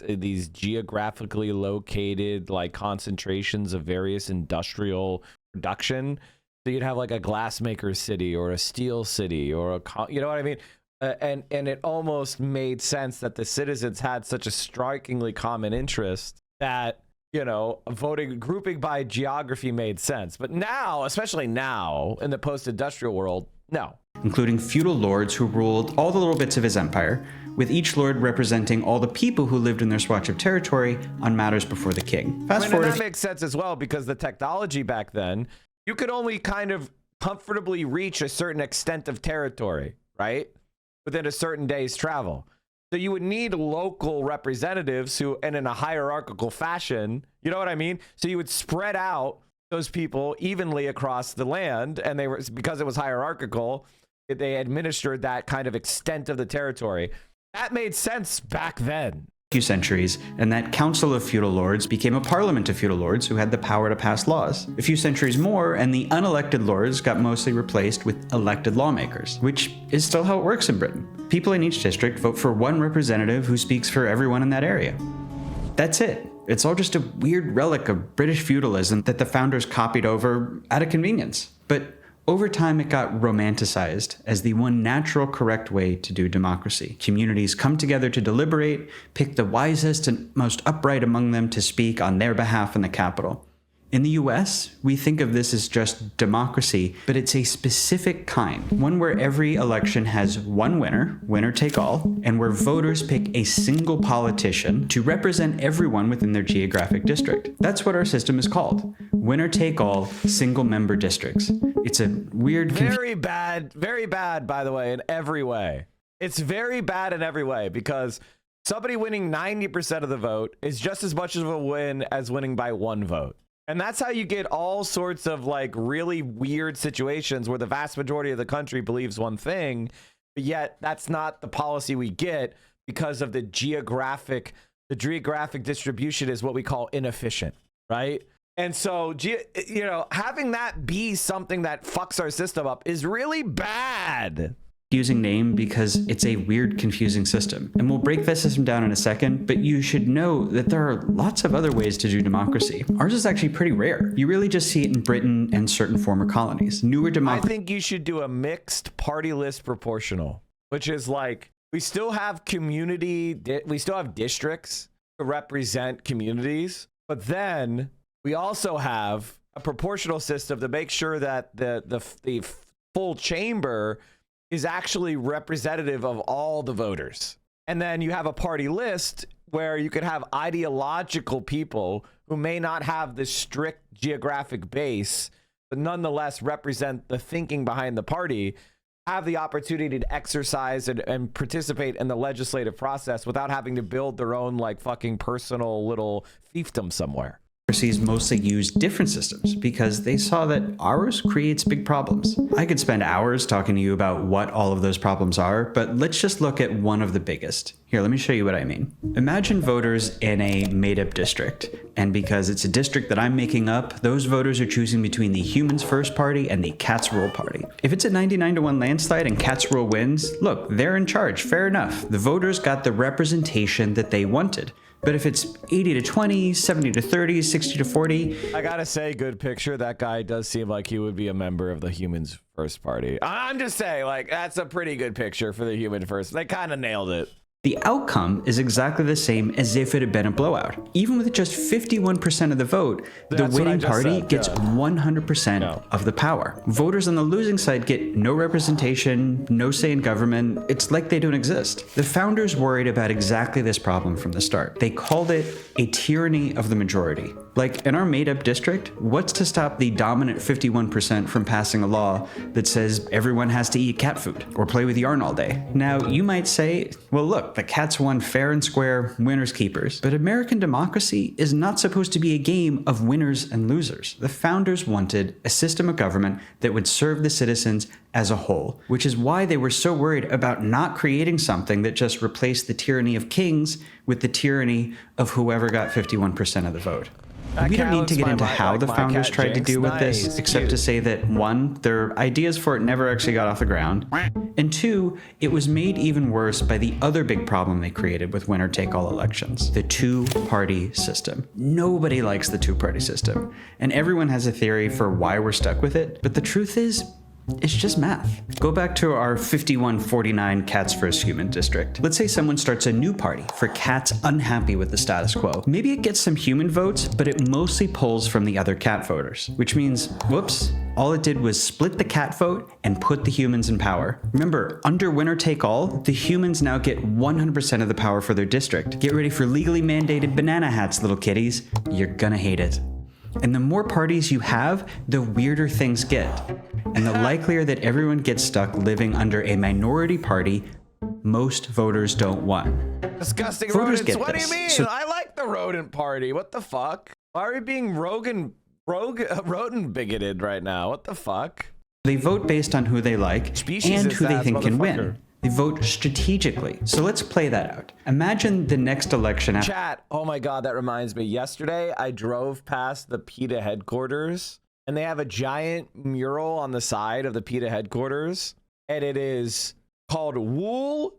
geographically located like concentrations of various industrial production. So you'd have like a glassmaker city or a steel city or you know what I mean? And it almost made sense that the citizens had such a strikingly common interest that, you know, grouping by geography made sense. But now, especially now in the post-industrial world, no. Including feudal lords who ruled all the little bits of his empire, with each lord representing all the people who lived in their swatch of territory on matters before the king. Fast forward. That makes sense as well because the technology back then, you could only kind of comfortably reach a certain extent of territory, right? Within a certain day's travel. So you would need local representatives who, and in a hierarchical fashion, you know what I mean? So you would spread out those people evenly across the land, and they were, because it was hierarchical, they administered that kind of extent of the territory. That made sense back then. Few centuries, and that council of feudal lords became a parliament of feudal lords who had the power to pass laws. A few centuries more, and the unelected lords got mostly replaced with elected lawmakers, which is still how it works in Britain. People in each district vote for one representative who speaks for everyone in that area. That's it. It's all just a weird relic of British feudalism that the founders copied over out of convenience. But over time, it got romanticized as the one natural, correct way to do democracy. Communities come together to deliberate, pick the wisest and most upright among them to speak on their behalf in the Capitol. In the US, we think of this as just democracy, but it's a specific kind, one where every election has one winner, winner take all, and where voters pick a single politician to represent everyone within their geographic district. That's what our system is called, winner take all, single member districts. It's a weird... Very bad, by the way, in every way. It's very bad in every way because somebody winning 90% of the vote is just as much of a win as winning by one vote. And that's how you get all sorts of like really weird situations where the vast majority of the country believes one thing, but yet that's not the policy we get because of the geographic distribution is what we call inefficient, right? And so, you know, having that be something that fucks our system up is really bad. Confusing name because it's a weird, confusing system. And we'll break that system down in a second, but you should know that there are lots of other ways to do democracy. Ours is actually pretty rare. You really just see it in Britain and certain former colonies. Newer democracy. I think you should do a mixed party list proportional, which is like, we still have we still have districts to represent communities, but then we also have a proportional system to make sure that the full chamber is actually representative of all the voters. And then you have a party list where you could have ideological people who may not have the strict geographic base, but nonetheless represent the thinking behind the party, have the opportunity to exercise and participate in the legislative process without having to build their own like fucking personal little fiefdom somewhere. Mostly used different systems because they saw that ours creates big problems. I could spend hours talking to you about what all of those problems are, but let's just look at one of the biggest. Here, let me show you what I mean. Imagine voters in a made-up district, and because it's a district that I'm making up, those voters are choosing between the Humans First Party and the Cats Rule Party. If it's a 99-1 landslide and Cats Rule wins, look, they're in charge, fair enough. The voters got the representation that they wanted. But if it's 80-20, 70-30, 60-40... I gotta say, good picture. That guy does seem like he would be a member of the Humans First Party. I'm just saying, like, that's a pretty good picture for the Human First. They kind of nailed it. The outcome is exactly the same as if it had been a blowout. Even with just 51% of the vote, the winning party gets 100% of the power. Voters on the losing side get no representation, no say in government. It's like they don't exist. The founders worried about exactly this problem from the start. They called it a tyranny of the majority. Like in our made-up district, what's to stop the dominant 51% from passing a law that says everyone has to eat cat food or play with yarn all day? Now, you might say, well, look, the cats won fair and square, winners keepers. But American democracy is not supposed to be a game of winners and losers. The founders wanted a system of government that would serve the citizens as a whole, which is why they were so worried about not creating something that just replaced the tyranny of kings with the tyranny of whoever got 51% of the vote. We don't need to get into how the founders tried to deal with this, except to say that 1, their ideas for it never actually got off the ground, and 2, it was made even worse by the other big problem they created with winner-take-all elections, the two-party system. Nobody likes the two-party system, and everyone has a theory for why we're stuck with it, but the truth is, it's just math. Go back to our 51-49 Cats vs. Human district. Let's say someone starts a new party for cats unhappy with the status quo. Maybe it gets some human votes, but it mostly pulls from the other cat voters, which means, whoops, all it did was split the cat vote and put the humans in power. Remember, under winner take all, the humans now get 100% of the power for their district. Get ready for legally mandated banana hats, little kitties. You're gonna hate it. And the more parties you have, the weirder things get. And the likelier that everyone gets stuck living under a minority party most voters don't want. Disgusting voters rodents. What do you mean? I like the rodent party. What the fuck? Why are we being rodent bigoted right now? What the fuck? They vote based on who they like and who they think can win. They vote strategically. So let's play that out. Imagine the next election. Chat. Oh my God, that reminds me. Yesterday, I drove past the PETA headquarters, and they have a giant mural on the side of the PETA headquarters, and it is called "Wool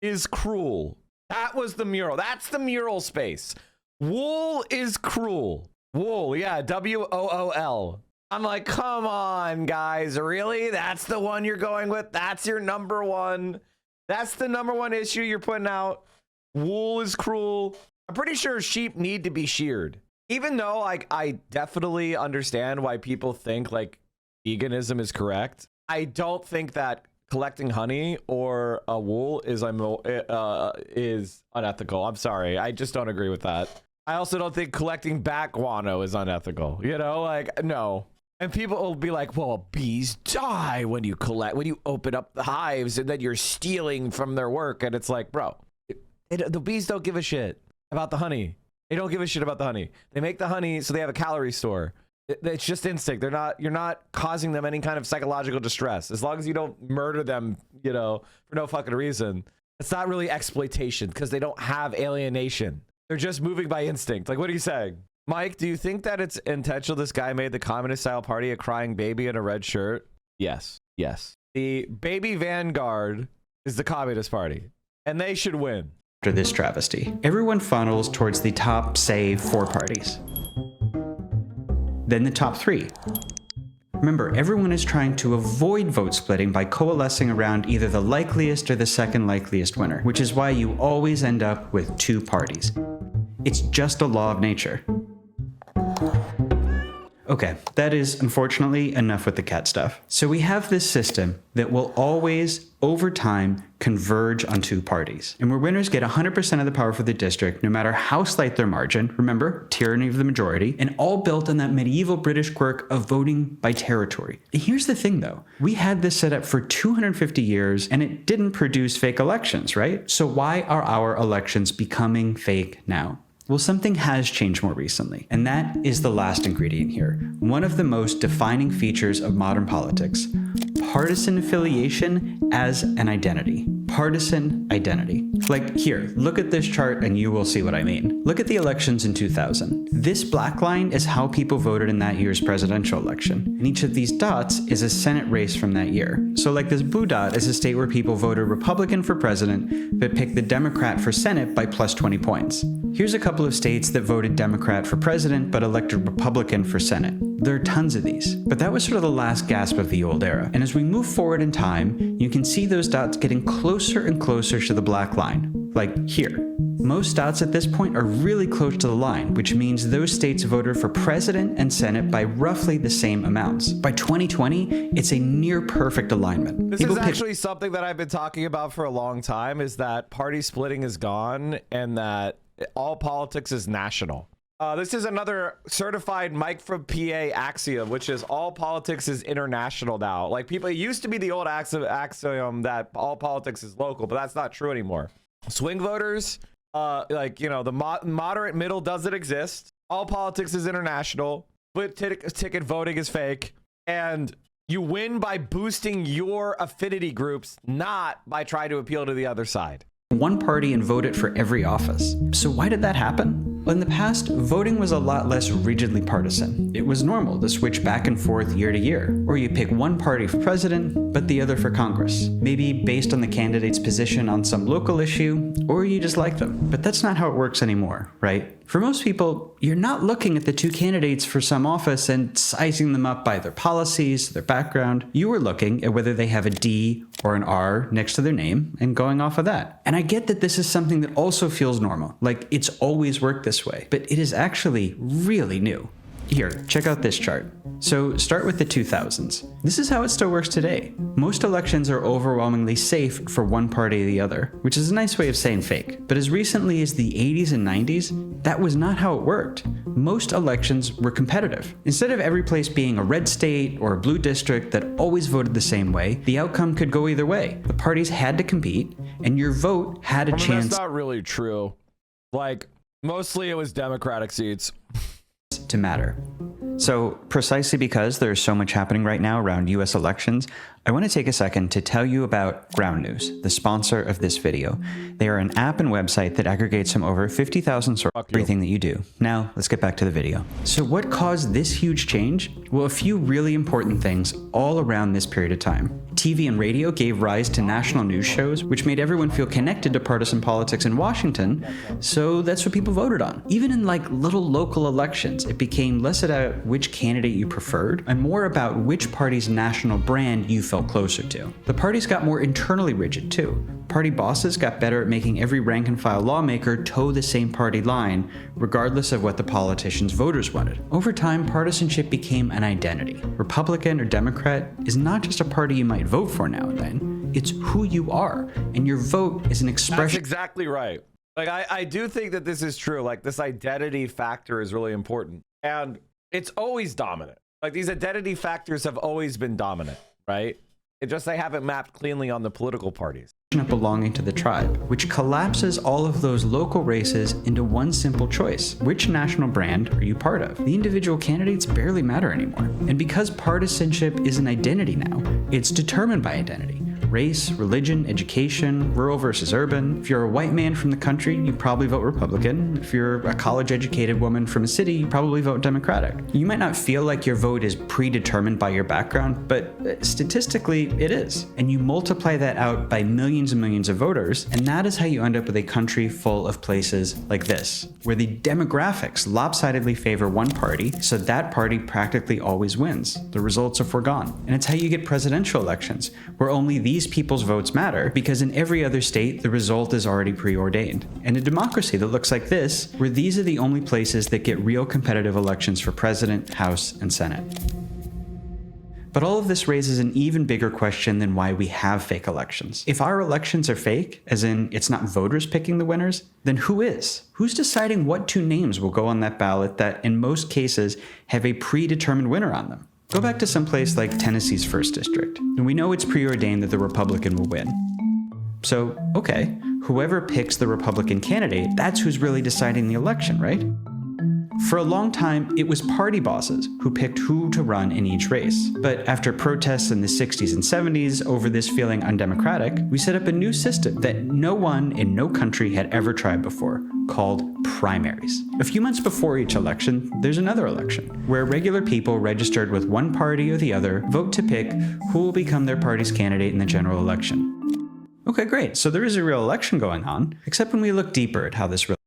is Cruel." That was the mural. That's the mural space. Wool is cruel. Wool, yeah, WOOL. I'm like, come on, guys, really? That's the one you're going with? That's your number one? That's the number one issue you're putting out? Wool is cruel. I'm pretty sure sheep need to be sheared. Even though like I definitely understand why people think like veganism is correct, I don't think that collecting honey or wool is unethical. I'm sorry. I just don't agree with that. I also don't think collecting bat guano is unethical. You know, like, no. And people will be like, well, bees die when you open up the hives and then you're stealing from their work. And it's like, bro, the bees don't give a shit about the honey. They don't give a shit about the honey. They make the honey so they have a calorie store. It's just instinct. You're not causing them any kind of psychological distress. As long as you don't murder them, you know, for no fucking reason. It's not really exploitation because they don't have alienation. They're just moving by instinct. Like, what are you saying? Mike, do you think that it's intentional this guy made the communist-style party a crying baby in a red shirt? Yes. Yes. The baby vanguard is the Communist Party, and they should win. After this travesty, everyone funnels towards the top, say, 4 parties. Then the top 3. Remember, everyone is trying to avoid vote splitting by coalescing around either the likeliest or the second likeliest winner, which is why you always end up with 2 parties. It's just a law of nature. Okay, that is unfortunately enough with the cat stuff. So we have this system that will always, over time, converge on 2 parties, and where winners get 100% of the power for the district, no matter how slight their margin. Remember, tyranny of the majority, and all built on that medieval British quirk of voting by territory. And here's the thing though, we had this set up for 250 years and it didn't produce fake elections, right? So why are our elections becoming fake now? Well, something has changed more recently, and that is the last ingredient here. One of the most defining features of modern politics: partisan affiliation as an identity. Partisan identity. Like here, look at this chart and you will see what I mean. Look at the elections in 2000. This black line is how people voted in that year's presidential election. And each of these dots is a Senate race from that year. So like this blue dot is a state where people voted Republican for president, but picked the Democrat for Senate by plus 20 points. Here's a couple of states that voted Democrat for president, but elected Republican for Senate. There are tons of these, but that was sort of the last gasp of the old era. And as we move forward in time, you can see those dots getting closer and closer to the black line. like here. Most dots at this point are really close to the line, which means those states voted for president and Senate by roughly the same amounts. By 2020, it's a near perfect alignment. This is actually something that I've been talking about for a long time, is that party splitting is gone and that all politics is national. This is another certified Mike from PA axiom, which is all politics is international now. Like, people, it used to be the old axiom that all politics is local, but that's not true anymore. Swing voters, like, you know, the moderate middle doesn't exist. All politics is international. Split ticket voting is fake. And you win by boosting your affinity groups, not by trying to appeal to the other side. One party and vote it for every office. So why did that happen? Well, in the past, voting was a lot less rigidly partisan. It was normal to switch back and forth year to year, or you pick one party for president, but the other for Congress. Maybe based on the candidate's position on some local issue, or you just like them. But that's not how it works anymore, right? For most people, you're not looking at the two candidates for some office and sizing them up by their policies, their background. You are looking at whether they have a D or an R next to their name and going off of that. And I get that this is something that also feels normal, like it's always worked this way, but it is actually really new. Here, check out this chart. So start with the 2000s. This is how it still works today. Most elections are overwhelmingly safe for one party or the other, which is a nice way of saying fake. But as recently as the 80s and 90s, that was not how it worked. Most elections were competitive. Instead of every place being a red state or a blue district that always voted the same way, the outcome could go either way. The parties had to compete, and your vote had a chance. That's not really true. Like, mostly it was Democratic seats. To matter. So precisely because there's so much happening right now around US elections, I want to take a second to tell you about Ground News, the sponsor of this video. They are an app and website that aggregates from over 50,000 sources of everything that you do. Now, let's get back to the video. So what caused this huge change? Well, a few really important things all around this period of time. TV and radio gave rise to national news shows, which made everyone feel connected to partisan politics in Washington, so that's what people voted on. Even in like little local elections, it became less about which candidate you preferred and more about which party's national brand you felt closer to. The parties got more internally rigid too. Party bosses got better at making every rank and file lawmaker toe the same party line, regardless of what the politicians' voters wanted. Over time, partisanship became an identity. Republican or Democrat is not just a party you might vote for now and then. It's who you are, and your vote is an expression. That's exactly right. Like, I do think that this is true. Like, this identity factor is really important. And it's always dominant. Like, these identity factors have always been dominant, right? It just, they haven't mapped cleanly on the political parties. Of belonging to the tribe, which collapses all of those local races into one simple choice. Which national brand are you part of? The individual candidates barely matter anymore. And because partisanship is an identity now, it's determined by identity. Race, religion, education, rural versus urban. If you're a white man from the country, you probably vote Republican. If you're a college-educated woman from a city, you probably vote Democratic. You might not feel like your vote is predetermined by your background, but statistically, it is. And you multiply that out by millions and millions of voters, and that is how you end up with a country full of places like this, where the demographics lopsidedly favor one party, so that party practically always wins. The results are foregone. And it's how you get presidential elections, where only these people's votes matter, because in every other state, the result is already preordained. And a democracy that looks like this, where these are the only places that get real competitive elections for president, House, and Senate. But all of this raises an even bigger question than why we have fake elections. If our elections are fake, as in it's not voters picking the winners, then who is? Who's deciding what two names will go on that ballot that, in most cases, have a predetermined winner on them? Go back to some place like Tennessee's 1st District, and we know it's preordained that the Republican will win. So, okay, whoever picks the Republican candidate, that's who's really deciding the election, right? For a long time, it was party bosses who picked who to run in each race. But after protests in the 60s and 70s over this feeling undemocratic, we set up a new system that no one in no country had ever tried before, called primaries. A few months before each election, there's another election, where regular people registered with one party or the other vote to pick who will become their party's candidate in the general election. Okay, great, so there is a real election going on, except when we look deeper at how this really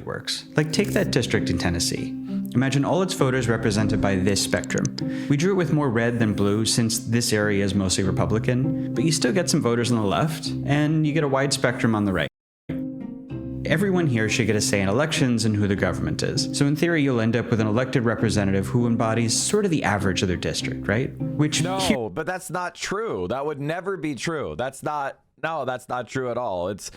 works. Like, take that district in Tennessee. Imagine all its voters represented by this spectrum. We drew it with more red than blue since this area is mostly Republican, but you still get some voters on the left, and you get a wide spectrum on the right. everyone here should get a say in elections and who the government is. So in theory, you'll end up with an elected representative who embodies sort of the average of their district, right? Which no, but that's not true. That would never be true. That's not true at all. It's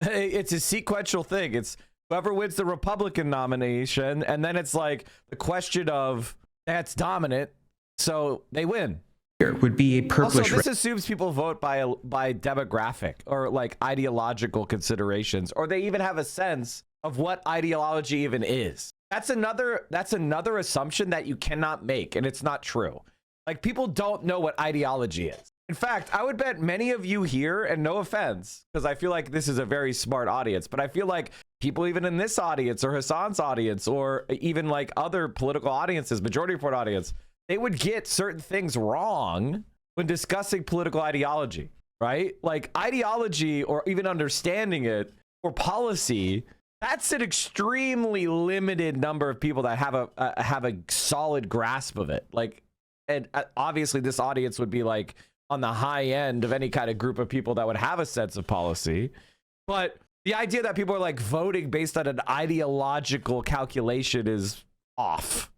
a sequential thing. It's whoever wins the Republican nomination, and then it's like the question of that's dominant, so they win. Would be a purplish. Also, this assumes people vote by demographic or like ideological considerations, or they even have a sense of what ideology even is. That's another assumption that you cannot make, and it's not true. Like, people don't know what ideology is. In fact, I would bet many of you here, and no offense, because I feel like this is a very smart audience, but I feel like people even in this audience or Hasan's audience or even like other political audiences, majority report audience, they would get certain things wrong when discussing political ideology, right? Like ideology or even understanding it or policy, that's an extremely limited number of people that have a solid grasp of it. Like, and obviously this audience would be like on the high end of any kind of group of people that would have a sense of policy. But the idea that people are like voting based on an ideological calculation is off.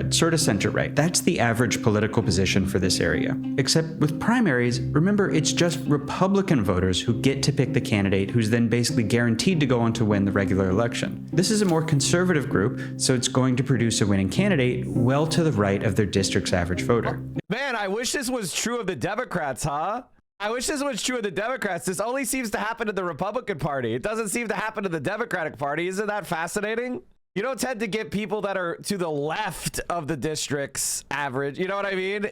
Sort of center right. That's the average political position for this area. Except with primaries, remember, it's just Republican voters who get to pick the candidate who's then basically guaranteed to go on to win the regular election. This is a more conservative group, so it's going to produce a winning candidate well to the right of their district's average voter. Man, I wish this was true of the Democrats, huh? I wish this was true of the Democrats. This only seems to happen to the Republican Party. It doesn't seem to happen to the Democratic Party. Isn't that fascinating? You don't tend to get people that are to the left of the district's average. You know what I mean?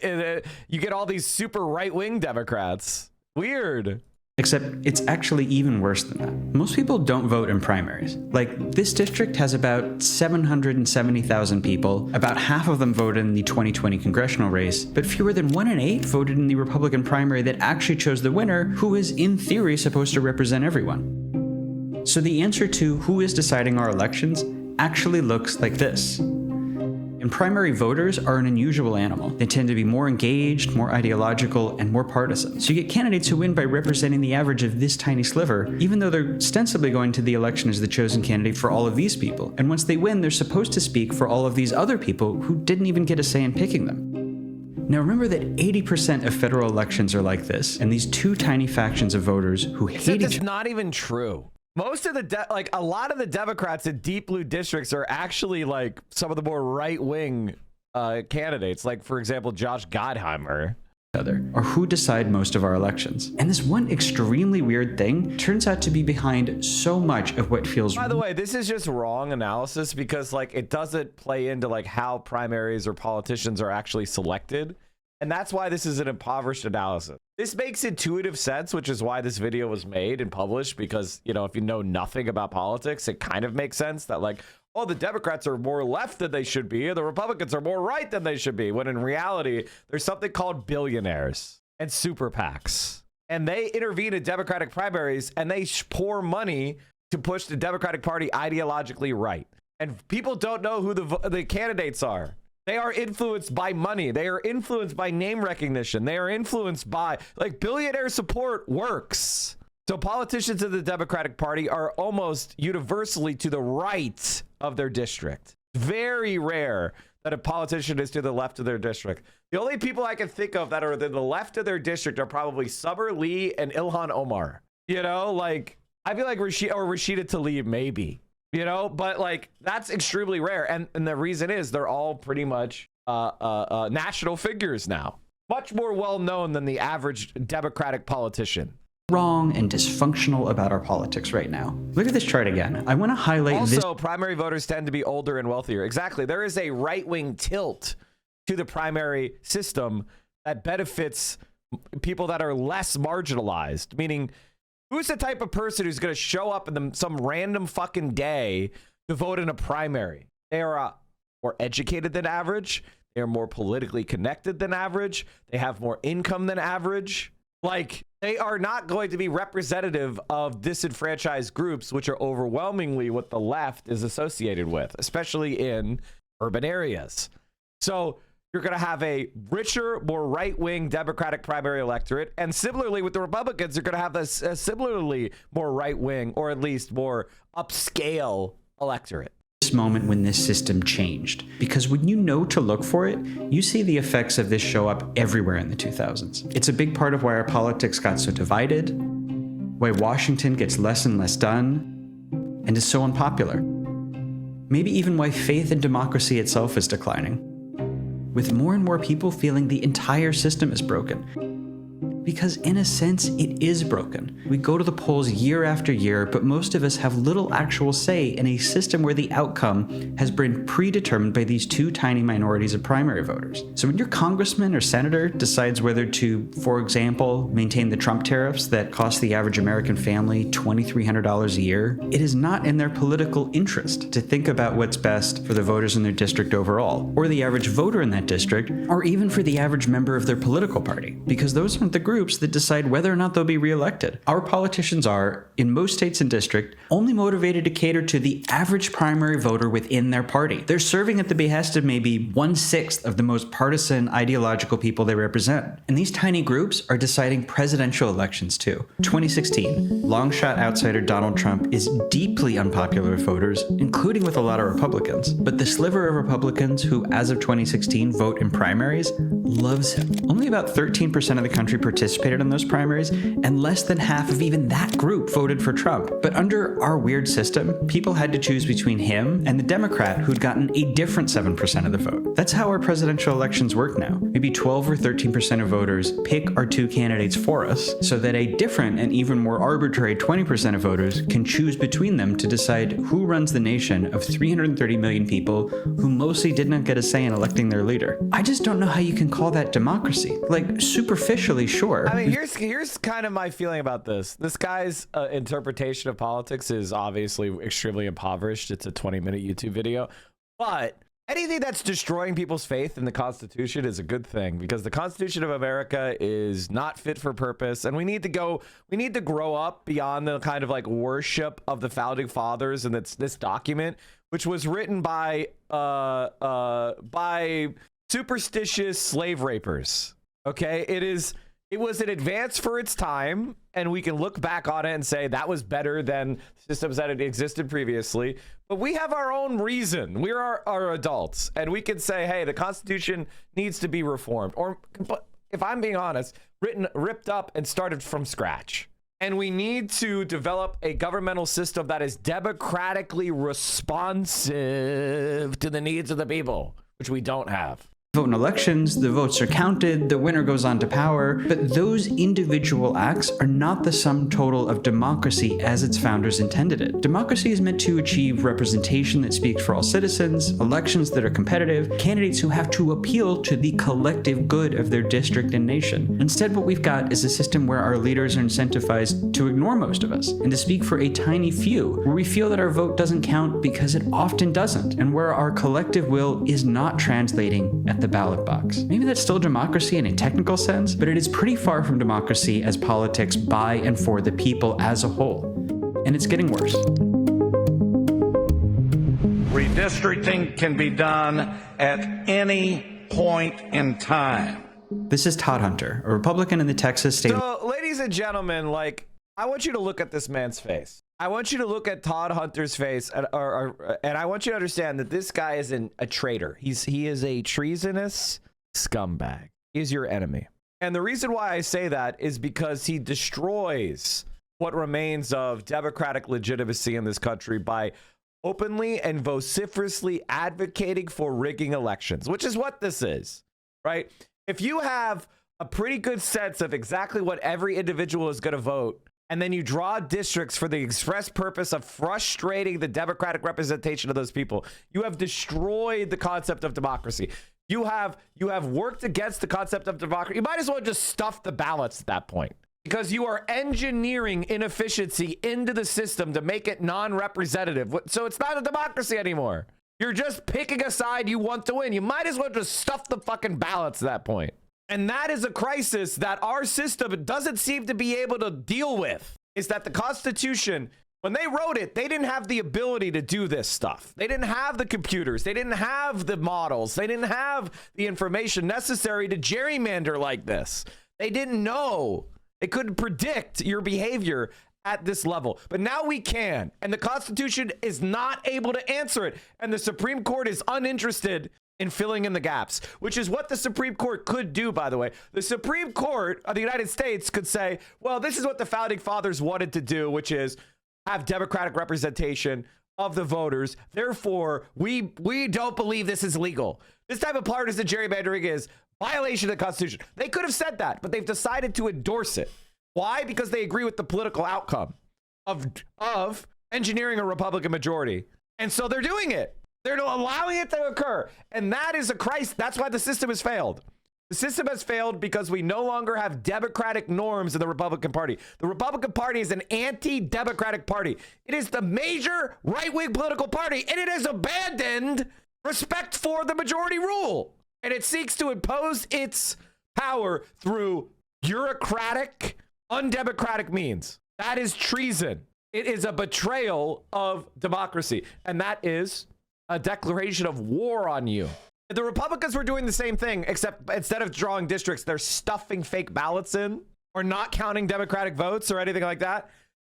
You get all these super right-wing Democrats. Weird. Except it's actually even worse than that. Most people don't vote in primaries. Like, this district has about 770,000 people. About half of them voted in the 2020 congressional race, but fewer than 1 in 8 voted in the Republican primary that actually chose the winner, who is in theory supposed to represent everyone. So the answer to who is deciding our elections actually looks like this. And primary voters are an unusual animal. They tend to be more engaged, more ideological, and more partisan. So you get candidates who win by representing the average of this tiny sliver, even though they're ostensibly going to the election as the chosen candidate for all of these people. And once they win, they're supposed to speak for all of these other people who didn't even get a say in picking them. Now remember that 80% of federal elections are like this, and these two tiny factions of voters who hate each other. It's not even true. Most of the a lot of the Democrats in deep blue districts are actually like some of the more right-wing candidates, like for example Josh Gottheimer. Or who decide most of our elections. And this one extremely weird thing turns out to be behind so much of what feels. By the way, this is just wrong analysis because like it doesn't play into like how primaries or politicians are actually selected. And that's why this is an impoverished analysis. This makes intuitive sense, which is why this video was made and published, because, you know, if you know nothing about politics, it kind of makes sense that like, oh, the Democrats are more left than they should be, and the Republicans are more right than they should be, when in reality, there's something called billionaires and super PACs. And they intervene in Democratic primaries, and they pour money to push the Democratic Party ideologically right. And people don't know who the candidates are. They are influenced by money. They are influenced by name recognition. They are influenced by, like, billionaire support works. So politicians in the Democratic Party are almost universally to the right of their district. Very rare that a politician is to the left of their district. The only people I can think of that are to the left of their district are probably Summer Lee and Ilhan Omar. You know, like, I feel like Rashida Tlaib, maybe. You know, but like that's extremely rare. And the reason is they're all pretty much national figures now. Much more well known than the average Democratic politician. Wrong and dysfunctional about our politics right now. Look at this chart again. I want to highlight this. Also, primary voters tend to be older and wealthier. Exactly. There is a right-wing tilt to the primary system that benefits people that are less marginalized, meaning who's the type of person who's going to show up in some random fucking day to vote in a primary? They are more educated than average. They are more politically connected than average. They have more income than average. Like, they are not going to be representative of disenfranchised groups, which are overwhelmingly what the left is associated with, especially in urban areas. So you're going to have a richer, more right-wing Democratic primary electorate. And similarly with the Republicans, you're going to have a similarly more right-wing, or at least more upscale electorate. This moment when this system changed, because when you know to look for it, you see the effects of this show up everywhere in the 2000s. It's a big part of why our politics got so divided, why Washington gets less and less done, and is so unpopular. Maybe even why faith in democracy itself is declining, with more and more people feeling the entire system is broken. Because in a sense, it is broken. We go to the polls year after year, but most of us have little actual say in a system where the outcome has been predetermined by these two tiny minorities of primary voters. So when your congressman or senator decides whether to, for example, maintain the Trump tariffs that cost the average American family $2,300 a year, it is not in their political interest to think about what's best for the voters in their district overall, or the average voter in that district, or even for the average member of their political party, because those aren't the groups that decide whether or not they'll be reelected. Our politicians are, in most states and districts, only motivated to cater to the average primary voter within their party. They're serving at the behest of maybe 1/6 of the most partisan ideological people they represent. And these tiny groups are deciding presidential elections too. 2016, long-shot outsider Donald Trump is deeply unpopular with voters, including with a lot of Republicans. But the sliver of Republicans who, as of 2016, vote in primaries loves him. Only about 13% of the country participated in those primaries, and less than half of even that group voted for Trump. But under our weird system, people had to choose between him and the Democrat who'd gotten a different 7% of the vote. That's how our presidential elections work now. Maybe 12 or 13% of voters pick our two candidates for us, so that a different and even more arbitrary 20% of voters can choose between them to decide who runs the nation of 330 million people who mostly did not get a say in electing their leader. I just don't know how you can call that democracy. Like, superficially, sure. I mean, here's kind of my feeling about this. This guy's interpretation of politics is obviously extremely impoverished. It's a 20-minute YouTube video. But anything that's destroying people's faith in the Constitution is a good thing, because the Constitution of America is not fit for purpose. And we need to grow up beyond the kind of like worship of the founding fathers and this document, which was written by superstitious slave rapers. Okay, it was an advance for its time, and we can look back on it and say that was better than systems that had existed previously. But we have our own reason. We are our adults, and we can say, hey, the Constitution needs to be reformed. Or, if I'm being honest, ripped up and started from scratch. And we need to develop a governmental system that is democratically responsive to the needs of the people, which we don't have. Vote in elections, the votes are counted, the winner goes on to power, but those individual acts are not the sum total of democracy as its founders intended it. Democracy is meant to achieve representation that speaks for all citizens, elections that are competitive, candidates who have to appeal to the collective good of their district and nation. Instead, what we've got is a system where our leaders are incentivized to ignore most of us and to speak for a tiny few, where we feel that our vote doesn't count because it often doesn't, and where our collective will is not translating at the ballot box. Maybe that's still democracy in a technical sense, but it is pretty far from democracy as politics by and for the people as a whole. And it's getting worse. Redistricting can be done at any point in time. This is Todd Hunter, a Republican in the Texas state. So, ladies and gentlemen, like, I want you to look at this man's face. I want you to look at Todd Hunter's face, and I want you to understand that this guy is a traitor. He is a treasonous scumbag. He's your enemy. And the reason why I say that is because he destroys what remains of democratic legitimacy in this country by openly and vociferously advocating for rigging elections, which is what this is, right? If you have a pretty good sense of exactly what every individual is going to vote, and then you draw districts for the express purpose of frustrating the democratic representation of those people, you have destroyed the concept of democracy. You have worked against the concept of democracy. You might as well just stuff the ballots at that point, because you are engineering inefficiency into the system to make it non-representative. So it's not a democracy anymore. You're just picking a side you want to win. You might as well just stuff the fucking ballots at that point. And that is a crisis that our system doesn't seem to be able to deal with, is that the Constitution When they wrote it, they didn't have the ability to do this stuff. They didn't have the computers. They didn't have the models. They didn't have the information necessary to gerrymander like this. They didn't know. They couldn't predict your behavior at this level. But now we can. And the Constitution is not able to answer it. And the Supreme Court is uninterested in filling in the gaps, which is what the Supreme Court could do, by the way. The Supreme Court of the United States could say, well, this is what the Founding Fathers wanted to do, which is have democratic representation of the voters. Therefore, we don't believe this is legal. This type of partisan gerrymandering is violation of the Constitution. They could have said that, but they've decided to endorse it. Why? Because they agree with the political outcome of engineering a Republican majority. And so they're doing it. They're allowing it to occur. And that is a crisis. That's why the system has failed. The system has failed because we no longer have democratic norms in the Republican Party. The Republican Party is an anti-democratic party. It is the major right-wing political party, and it has abandoned respect for the majority rule. And it seeks to impose its power through bureaucratic, undemocratic means. That is treason. It is a betrayal of democracy. And that is a declaration of war on you. The Republicans were doing the same thing, except instead of drawing districts, they're stuffing fake ballots in or not counting Democratic votes or anything like that.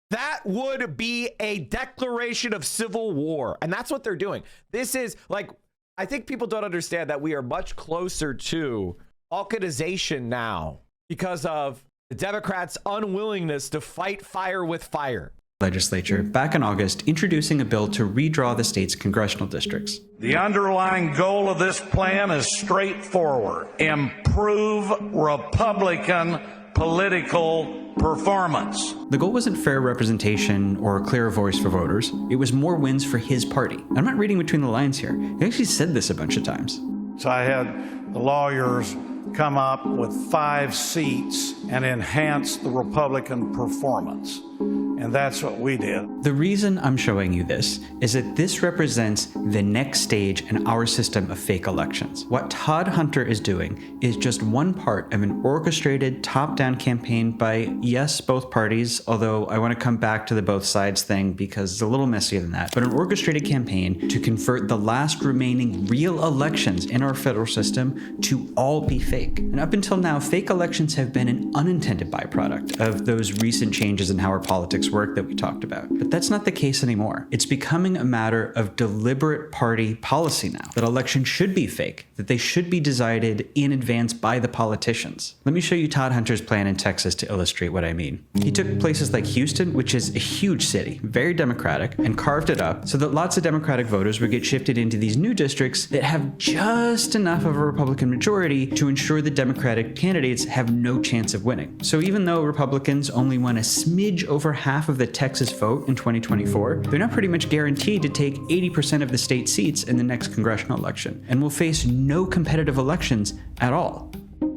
That would be a declaration of civil war. And that's what they're doing. This is like, I think people don't understand that we are much closer to balkanization now because of the Democrats' unwillingness to fight fire with fire. Legislature back in August introducing a bill to redraw the state's congressional districts. The underlying goal of this plan is straightforward: improve Republican political performance. The goal wasn't fair representation or a clear voice for voters. It was more wins for his party. I'm not reading between the lines here. He actually said this a bunch of times. So I had the lawyers come up with 5 seats and enhance the Republican performance. And that's what we did. The reason I'm showing you this is that this represents the next stage in our system of fake elections. What Todd Hunter is doing is just one part of an orchestrated top-down campaign by, yes, both parties, although I want to come back to the both sides thing because it's a little messier than that, but an orchestrated campaign to convert the last remaining real elections in our federal system to all be fake. And up until now, fake elections have been an unintended byproduct of those recent changes in how our politics work that we talked about. But that's not the case anymore. It's becoming a matter of deliberate party policy now, that elections should be fake, that they should be decided in advance by the politicians. Let me show you Todd Hunter's plan in Texas to illustrate what I mean. He took places like Houston, which is a huge city, very Democratic, and carved it up so that lots of Democratic voters would get shifted into these new districts that have just enough of a Republican majority to ensure the Democratic candidates have no chance of winning. So even though Republicans only won a smidge over half of the Texas vote in 2024, they're now pretty much guaranteed to take 80% of the state seats in the next congressional election and will face no competitive elections at all.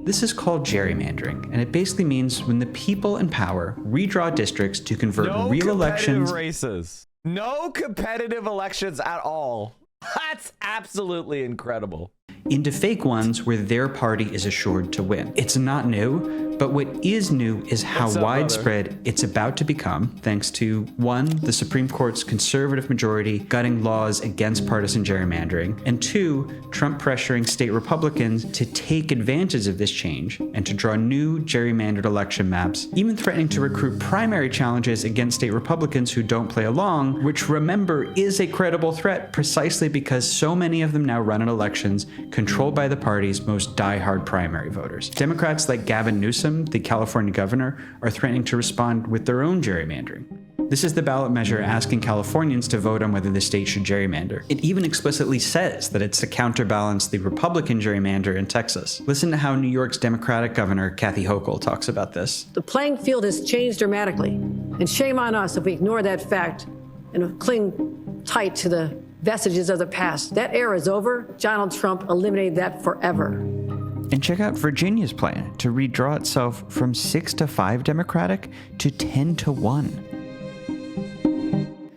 This is called gerrymandering, and it basically means when the people in power redraw districts to convert real elections. Races. No competitive elections at all. That's absolutely incredible. Into fake ones where their party is assured to win. It's not new, but what is new is how widespread it's about to become, thanks to, 1, the Supreme Court's conservative majority gutting laws against partisan gerrymandering, and 2, Trump pressuring state Republicans to take advantage of this change and to draw new gerrymandered election maps, even threatening to recruit primary challenges against state Republicans who don't play along, which, remember, is a credible threat precisely because so many of them now run in elections controlled by the party's most diehard primary voters. Democrats like Gavin Newsom, the California governor, are threatening to respond with their own gerrymandering. This is the ballot measure asking Californians to vote on whether the state should gerrymander. It even explicitly says that it's to counterbalance the Republican gerrymander in Texas. Listen to how New York's Democratic Governor Kathy Hochul talks about this. The playing field has changed dramatically, and shame on us if we ignore that fact and cling tight to the vestiges of the past. That era is over. Donald Trump eliminated that forever. And check out Virginia's plan to redraw itself from 6-5 Democratic to 10-1.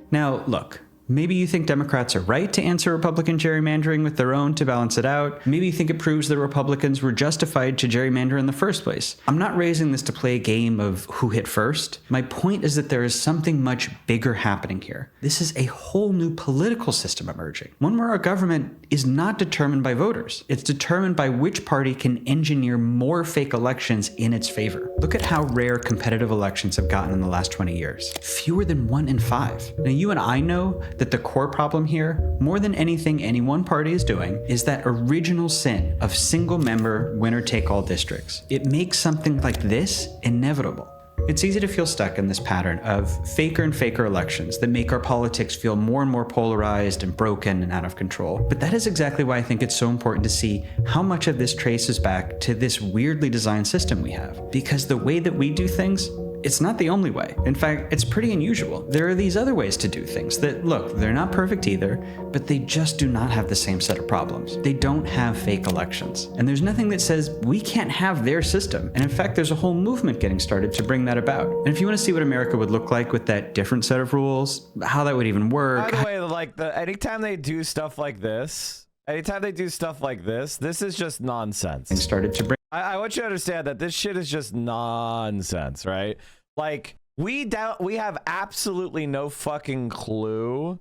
Now, look, Maybe you think Democrats are right to answer Republican gerrymandering with their own to balance it out. Maybe you think it proves that Republicans were justified to gerrymander in the first place. I'm not raising this to play a game of who hit first. My point is that there is something much bigger happening here. This is a whole new political system emerging, one where our government is not determined by voters. It's determined by which party can engineer more fake elections in its favor. Look at how rare competitive elections have gotten in the last 20 years. Fewer than 1 in 5. Now, you and I know that the core problem here, more than anything any one party is doing, is that original sin of single-member winner-take-all districts. It makes something like this inevitable. It's easy to feel stuck in this pattern of faker and faker elections that make our politics feel more and more polarized and broken and out of control. But that is exactly why I think it's so important to see how much of this traces back to this weirdly designed system we have. Because the way that we do things, it's not the only way. In fact, it's pretty unusual. There are these other ways to do things that, look, they're not perfect either, but they just do not have the same set of problems. They don't have fake elections. And there's nothing that says we can't have their system. And in fact, there's a whole movement getting started to bring that about. And if you want to see what America would look like with that different set of rules, how that would even work. By the way, like anytime they do stuff like this, this is just nonsense. And started to bring. I want you to understand that this shit is just nonsense, right? Like we have absolutely no fucking clue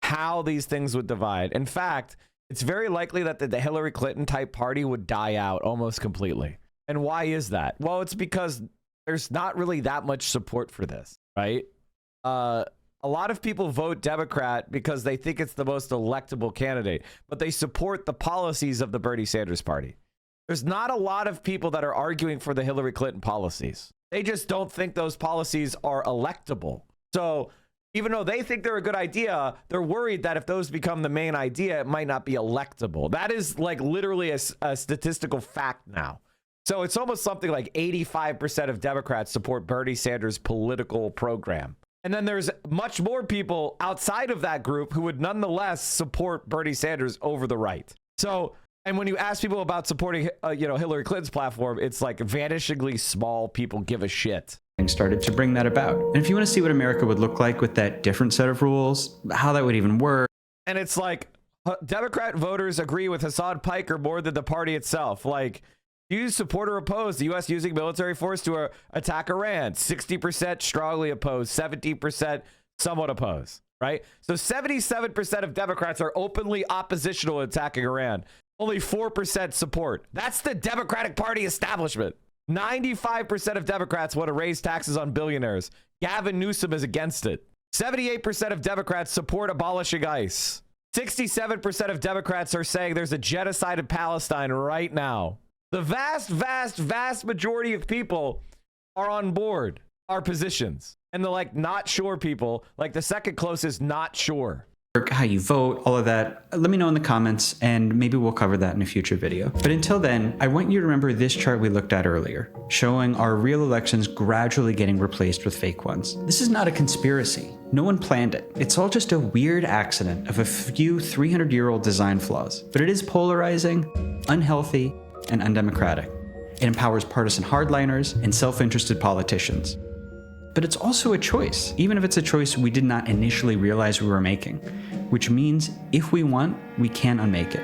how these things would divide. In fact, it's very likely that the Hillary Clinton type party would die out almost completely. And why is that? Well, it's because there's not really that much support for this, right? A lot of people vote Democrat because they think it's the most electable candidate, but they support the policies of the Bernie Sanders party. There's not a lot of people that are arguing for the Hillary Clinton policies. They just don't think those policies are electable. So even though they think they're a good idea, they're worried that if those become the main idea, it might not be electable. That is like literally a statistical fact now. So it's almost something like 85% of Democrats support Bernie Sanders' political program. And then there's much more people outside of that group who would nonetheless support Bernie Sanders over the right. So, and when you ask people about supporting, Hillary Clinton's platform, it's like vanishingly small people give a shit. Started to bring that about. And if you want to see what America would look like with that different set of rules, how that would even work. And it's like Democrat voters agree with Hasan Piker more than the party itself. Like, do you support or oppose the U.S. using military force to attack Iran? 60% strongly opposed, 70% somewhat opposed, right? So 77% of Democrats are openly oppositional to attacking Iran. Only 4% support. That's the Democratic Party establishment. 95% of Democrats want to raise taxes on billionaires. Gavin Newsom is against it. 78% of Democrats support abolishing ICE. 67% of Democrats are saying there's a genocide in Palestine right now. The vast, vast, vast majority of people are on board our positions. And the not sure people, like the second closest, not sure. How you vote, all of that. Let me know in the comments and maybe we'll cover that in a future video. But until then, I want you to remember this chart we looked at earlier, showing our real elections gradually getting replaced with fake ones. This is not a conspiracy. No one planned it. It's all just a weird accident of a few 300-year-old design flaws. But it is polarizing, unhealthy, and undemocratic. It empowers partisan hardliners and self-interested politicians. But it's also a choice, even if it's a choice we did not initially realize we were making, which means if we want, we can unmake it.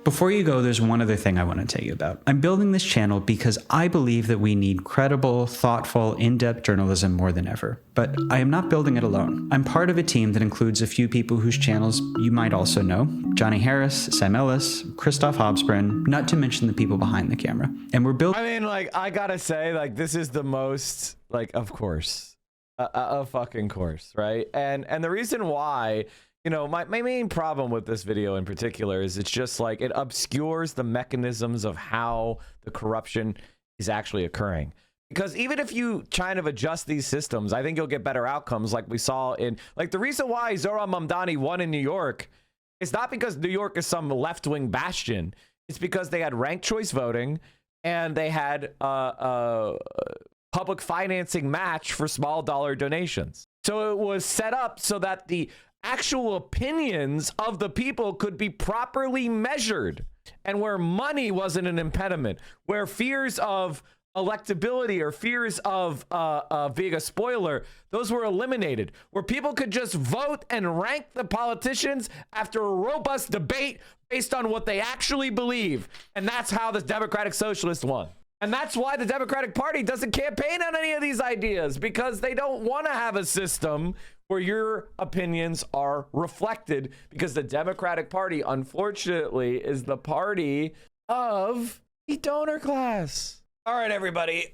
Before you go, there's one other thing I want to tell you about. I'm building this channel because I believe that we need credible, thoughtful, in-depth journalism more than ever. But I am not building it alone. I'm part of a team that includes a few people whose channels you might also know. Johnny Harris, Sam Ellis, Christoph Hobsbawm, not to mention the people behind the camera. And we're building... I mean, I gotta say, this is the most, of course, a fucking course, right? And the reason why... my main problem with this video in particular is it's just it obscures the mechanisms of how the corruption is actually occurring. Because even if you kind of adjust these systems, I think you'll get better outcomes like we saw in, the reason why Zohran Mamdani won in New York is not because New York is some left-wing bastion. It's because they had ranked choice voting and they had public financing match for small dollar donations. So it was set up so that the actual opinions of the people could be properly measured, and where money wasn't an impediment, where fears of electability or fears of being a spoiler, those were eliminated, where people could just vote and rank the politicians after a robust debate based on what they actually believe. And that's how the Democratic Socialists won. And that's why the Democratic Party doesn't campaign on any of these ideas, because they don't want to have a system where your opinions are reflected, because the Democratic Party, unfortunately, is the party of the donor class. All right, everybody.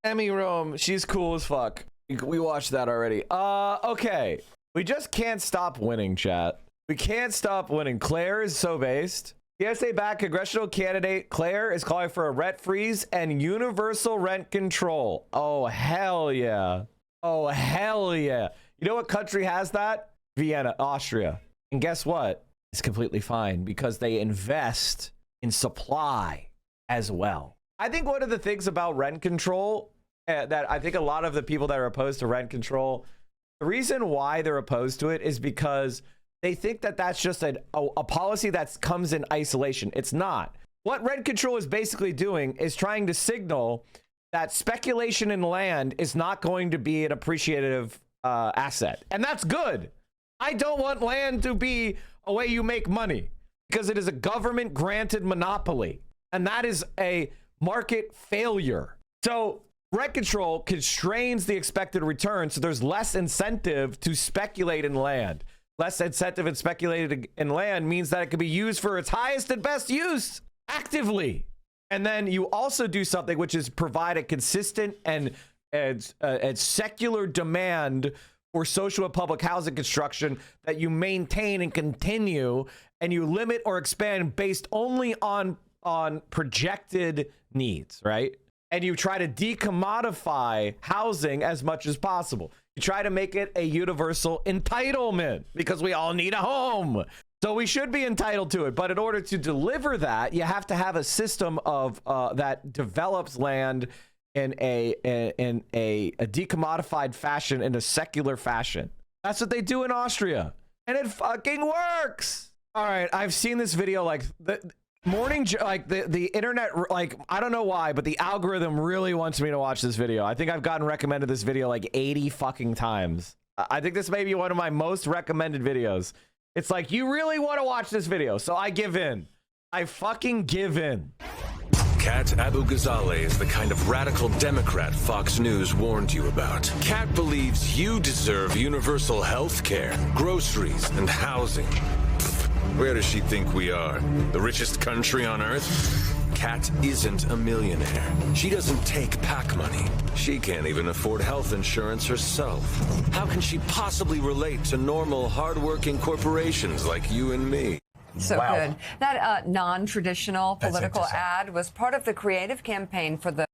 Emmy Rome, she's cool as fuck. We watched that already. Okay. We just can't stop winning, chat. We can't stop winning. Claire is so based. TSA-backed congressional candidate Claire is calling for a rent freeze and universal rent control. Oh, hell yeah. Oh, hell yeah. You know what country has that? Vienna, Austria. And guess what? It's completely fine because they invest in supply as well. I think one of the things about rent control that I think a lot of the people that are opposed to rent control, the reason why they're opposed to it is because they think that that's just a policy that comes in isolation. It's not. What rent control is basically doing is trying to signal that speculation in land is not going to be an appreciative asset. And that's good. I don't want land to be a way you make money, because it is a government granted monopoly. And that is a market failure. So rent control constrains the expected return. So there's less incentive to speculate in land. Less incentive in speculating in land means that it can be used for its highest and best use actively. And then you also do something which is provide a consistent and secular demand for social and public housing construction that you maintain and continue, and you limit or expand based only on projected needs, right? And you try to decommodify housing as much as possible. You try to make it a universal entitlement because we all need a home. So we should be entitled to it. But in order to deliver that, you have to have a system of that develops land in a decommodified fashion, in a secular fashion. That's what they do in Austria. And it fucking works. All right, I've seen this video like the internet, like, I don't know why, but the algorithm really wants me to watch this video. I think I've gotten recommended this video like 80 fucking times. I think this may be one of my most recommended videos. It's like, you really want to watch this video, so I give in. I fucking give in. Kat Abu-Ghazaleh is the kind of radical Democrat Fox News warned you about. Kat believes you deserve universal health care, groceries, and housing. Where does she think we are? The richest country on earth? Kat isn't a millionaire. She doesn't take PAC money. She can't even afford health insurance herself. How can she possibly relate to normal, hardworking corporations like you and me? So good. That non-traditional political ad was part of the creative campaign for the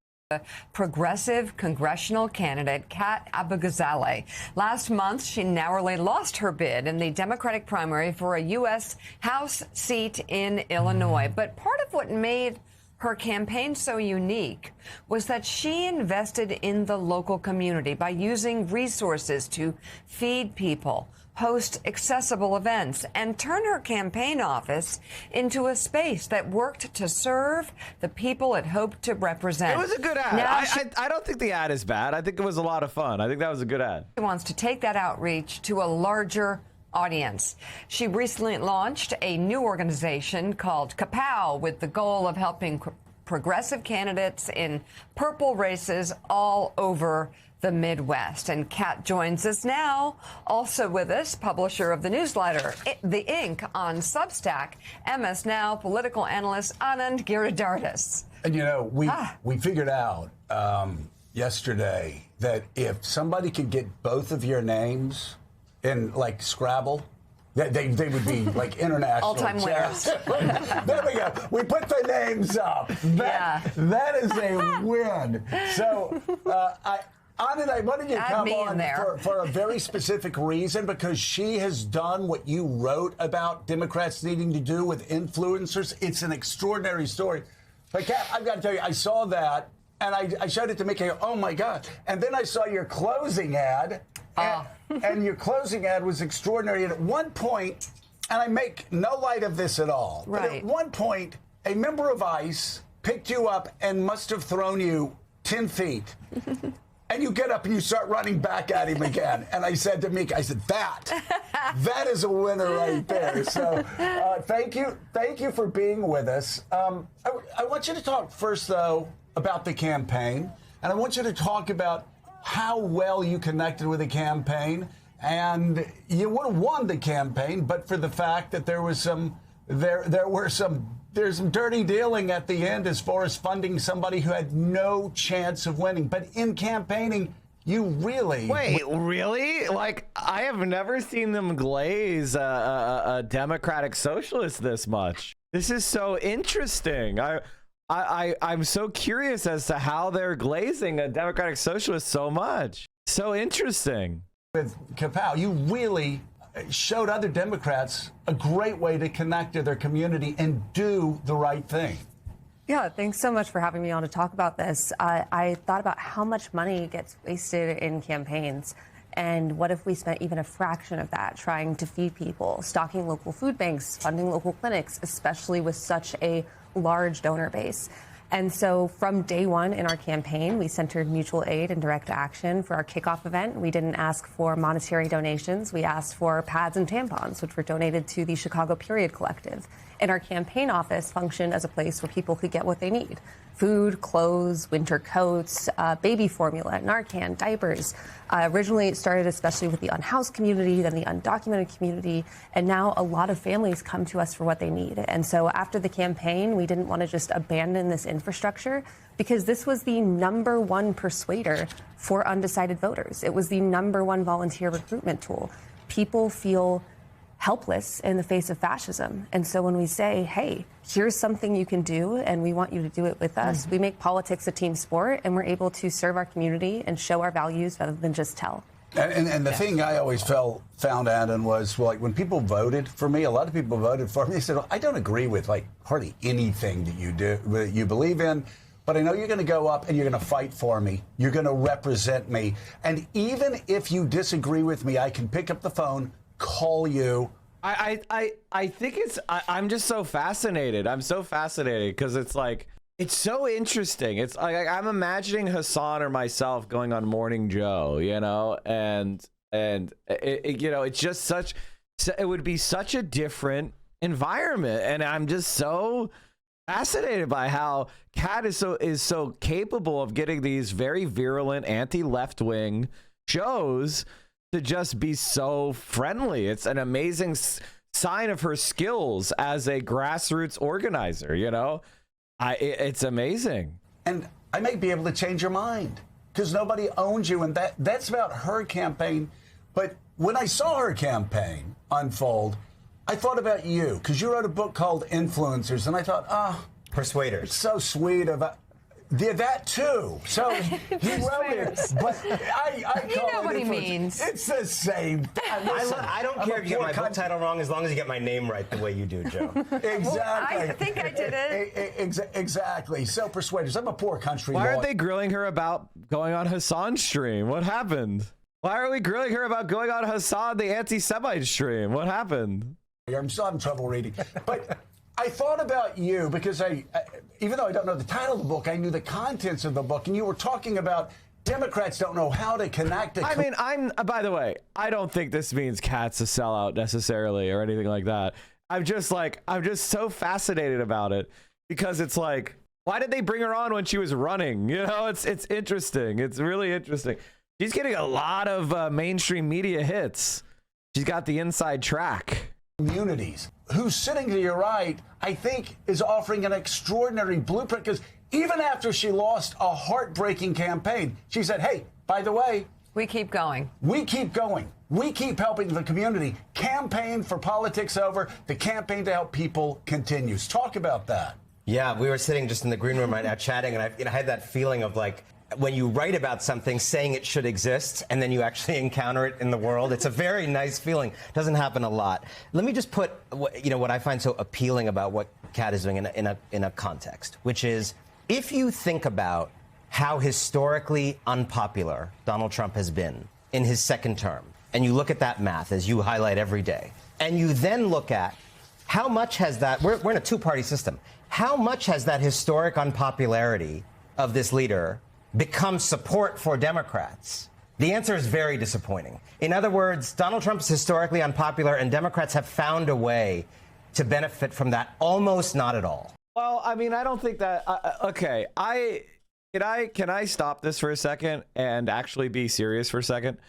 progressive congressional candidate Kat Abu-Ghazaleh. Last month, she narrowly lost her bid in the Democratic primary for a U.S. House seat in Illinois. But part of what made her campaign so unique was that she invested in the local community by using resources to feed people, host accessible events, and turn her campaign office into a space that worked to serve the people it hoped to represent. It was a good ad. I don't think the ad is bad. I think it was a lot of fun. I think that was a good ad. She wants to take that outreach to a larger audience. She recently launched a new organization called Kapow with the goal of helping progressive candidates in purple races all over the Midwest. And Kat joins us now. Also with us, publisher of the newsletter, The Ink on Substack, MS Now political analyst Anand Giridharadas. And you know, we figured out yesterday that if somebody could get both of your names in like Scrabble, they would be like international all-time winners. There we go. We put the names up. That is a win. So Anand, I wanted you to come on for a very specific reason, because she has done what you wrote about Democrats needing to do with influencers. It's an extraordinary story. But Kat, I've got to tell you, I saw that, and I showed it to Mickey. Oh, my God. And then I saw your closing ad, and your closing ad was extraordinary. And at one point, and I make no light of this at all, but at one point, a member of ICE picked you up and must have thrown you 10 feet. And you get up and you start running back at him again. And I said to Mika, I said, that is a winner right there. So thank you for being with us. I want you to talk first, though, about the campaign. And I want you to talk about how well you connected with the campaign. And you would have won the campaign, but for the fact that there's some dirty dealing at the end as far as funding somebody who had no chance of winning. But in campaigning, you really... Wait, really? Like, I have never seen them glaze a Democratic Socialist this much. This is so interesting. I'm so curious as to how they're glazing a Democratic Socialist so much. So interesting. With Kapow, you really showed other Democrats a great way to connect to their community and do the right thing. Yeah, thanks so much for having me on to talk about this. I thought about how much money gets wasted in campaigns, and what if we spent even a fraction of that trying to feed people, stocking local food banks, funding local clinics, especially with such a large donor base. And so from day one in our campaign, we centered mutual aid and direct action for our kickoff event. We didn't ask for monetary donations. We asked for pads and tampons, which were donated to the Chicago Period Collective. And our campaign office functioned as a place where people could get what they need: food, clothes, winter coats, baby formula, Narcan, diapers. Originally, it started especially with the unhoused community, then the undocumented community, and now a lot of families come to us for what they need. And so after the campaign, we didn't want to just abandon this infrastructure, because this was the #1 persuader for undecided voters. It was the #1 volunteer recruitment tool. People feel helpless in the face of fascism. And so when we say, hey, here's something you can do, and we want you to do it with us, we make politics a team sport, and we're able to serve our community and show our values rather than just tell. And the thing I always found out and was, well, like, when people voted for me, a lot of people voted for me. They said, well, I don't agree with like hardly anything that you do, that you believe in, but I know you're going to go up and you're going to fight for me. You're going to represent me. And even if you disagree with me, I can pick up the phone, call you. I think I'm just so fascinated. I'm so fascinated because it's like, it's so interesting. It's like I'm imagining Hasan or myself going on Morning Joe, you know, and you know, it's just it would be such a different environment. And I'm just so fascinated by how Kat is so capable of getting these very virulent anti-left wing shows to just be so friendly. It's an amazing sign of her skills as a grassroots organizer, you know? It's amazing. And I may be able to change your mind because nobody owns you, and that's about her campaign. But when I saw her campaign unfold, I thought about you because you wrote a book called Influencers, and I thought, Persuaders. It's so sweet about... Yeah, that too. So he wrote it, but I You call know it what he influence. means. It's the same. I don't care if you get my book title wrong as long as you get my name right the way you do, Joe. Exactly. Well, I think I did it. Exactly. So Persuaders. I'm a poor country Why boy. aren't they grilling her about going on Hasan's stream? What happened? Why are we grilling her about going on Hasan, the anti-Semite stream? What happened? I'm still having trouble reading. But I thought about you because I even though I don't know the title of the book, I knew the contents of the book. And you were talking about Democrats don't know how to connect. I mean, by the way, I don't think this means Kat's a sellout necessarily or anything like that. I'm just so fascinated about it because it's like, why did they bring her on when she was running? You know, it's interesting. It's really interesting. She's getting a lot of mainstream media hits. She's got the inside track. Communities. Who's sitting to your right, I think, is offering an extraordinary blueprint because even after she lost a heartbreaking campaign, she said, hey, by the way, we keep going. We keep going. We keep helping the community. Campaign for politics over. The campaign to help people continues. Talk about that. Yeah, we were sitting just in the green room right now chatting, and I had that feeling of like, when you write about something saying it should exist and then you actually encounter it in the world, it's a very nice feeling. Doesn't happen a lot. Let me just put what I find so appealing about what Kat is doing in a context, which is if you think about how historically unpopular Donald Trump has been in his second term, and you look at that math as you highlight every day, and you then look at how much has that, we're in a two-party system, how much has that historic unpopularity of this leader become support for Democrats? The answer is very disappointing. In other words, Donald Trump is historically unpopular, and Democrats have found a way to benefit from that almost not at all. Well, I mean, I don't think that. Okay, can I stop this for a second and actually be serious for a second?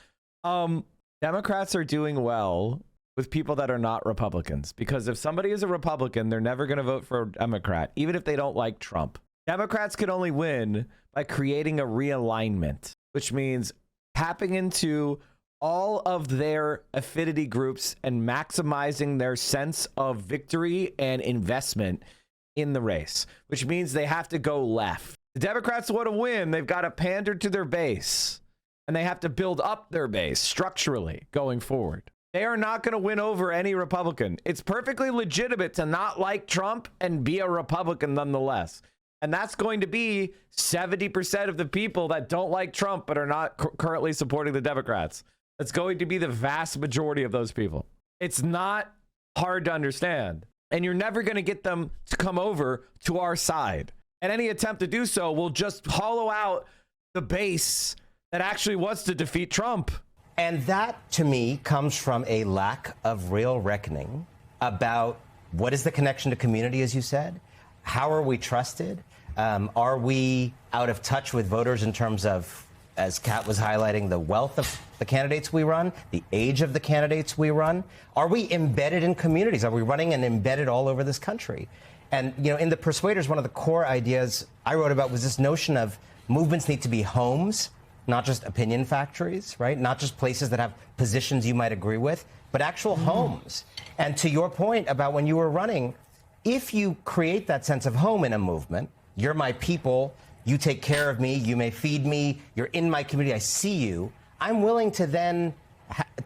Democrats are doing well with people that are not Republicans, because if somebody is a Republican, they're never going to vote for a Democrat, even if they don't like Trump. Democrats can only win by creating a realignment, which means tapping into all of their affinity groups and maximizing their sense of victory and investment in the race, which means they have to go left. The Democrats want to win. They've got to pander to their base, and they have to build up their base structurally going forward. They are not going to win over any Republican. It's perfectly legitimate to not like Trump and be a Republican nonetheless. And that's going to be 70% of the people that don't like Trump but are not currently supporting the Democrats. That's going to be the vast majority of those people. It's not hard to understand. And you're never going to get them to come over to our side. And any attempt to do so will just hollow out the base that actually wants to defeat Trump. And that, to me, comes from a lack of real reckoning about what is the connection to community, as you said. How are we trusted? Are we out of touch with voters in terms of, as Kat was highlighting, the wealth of the candidates we run, the age of the candidates we run? Are we embedded in communities? Are we running and embedded all over this country? And, you know, in The Persuaders, one of the core ideas I wrote about was this notion of movements need to be homes, not just opinion factories, right? Not just places that have positions you might agree with, but actual homes. And to your point about when you were running, if you create that sense of home in a movement, you're my people, you take care of me, you may feed me, you're in my community, I see you, I'm willing to then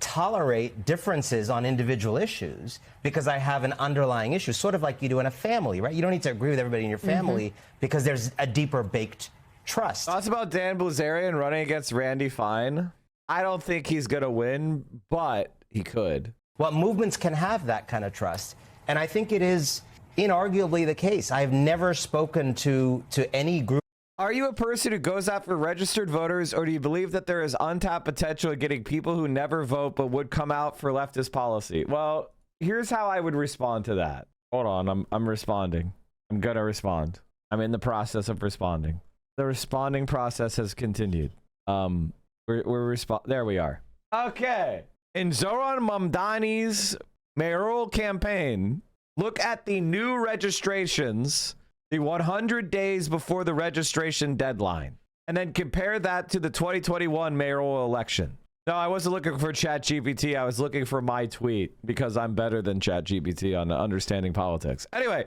tolerate differences on individual issues because I have an underlying issue, sort of like you do in a family, right? You don't need to agree with everybody in your family because there's a deeper baked trust. Thoughts about Dan Bilzerian running against Randy Fine? I don't think he's going to win, but he could. Well, movements can have that kind of trust. And I think it is inarguably the case. I've never spoken to any group. Are you a person who goes after registered voters, or do you believe that there is untapped potential in getting people who never vote but would come out for leftist policy? Well, here's how I would respond to that. Hold on, I'm responding. I'm going to respond. I'm in the process of responding. The responding process has continued. There we are. Okay. In Zoran Mamdani's mayoral campaign, look at the new registrations, the 100 days before the registration deadline, and then compare that to the 2021 mayoral election. No, I wasn't looking for ChatGPT. I was looking for my tweet because I'm better than ChatGPT on45 politics. Anyway,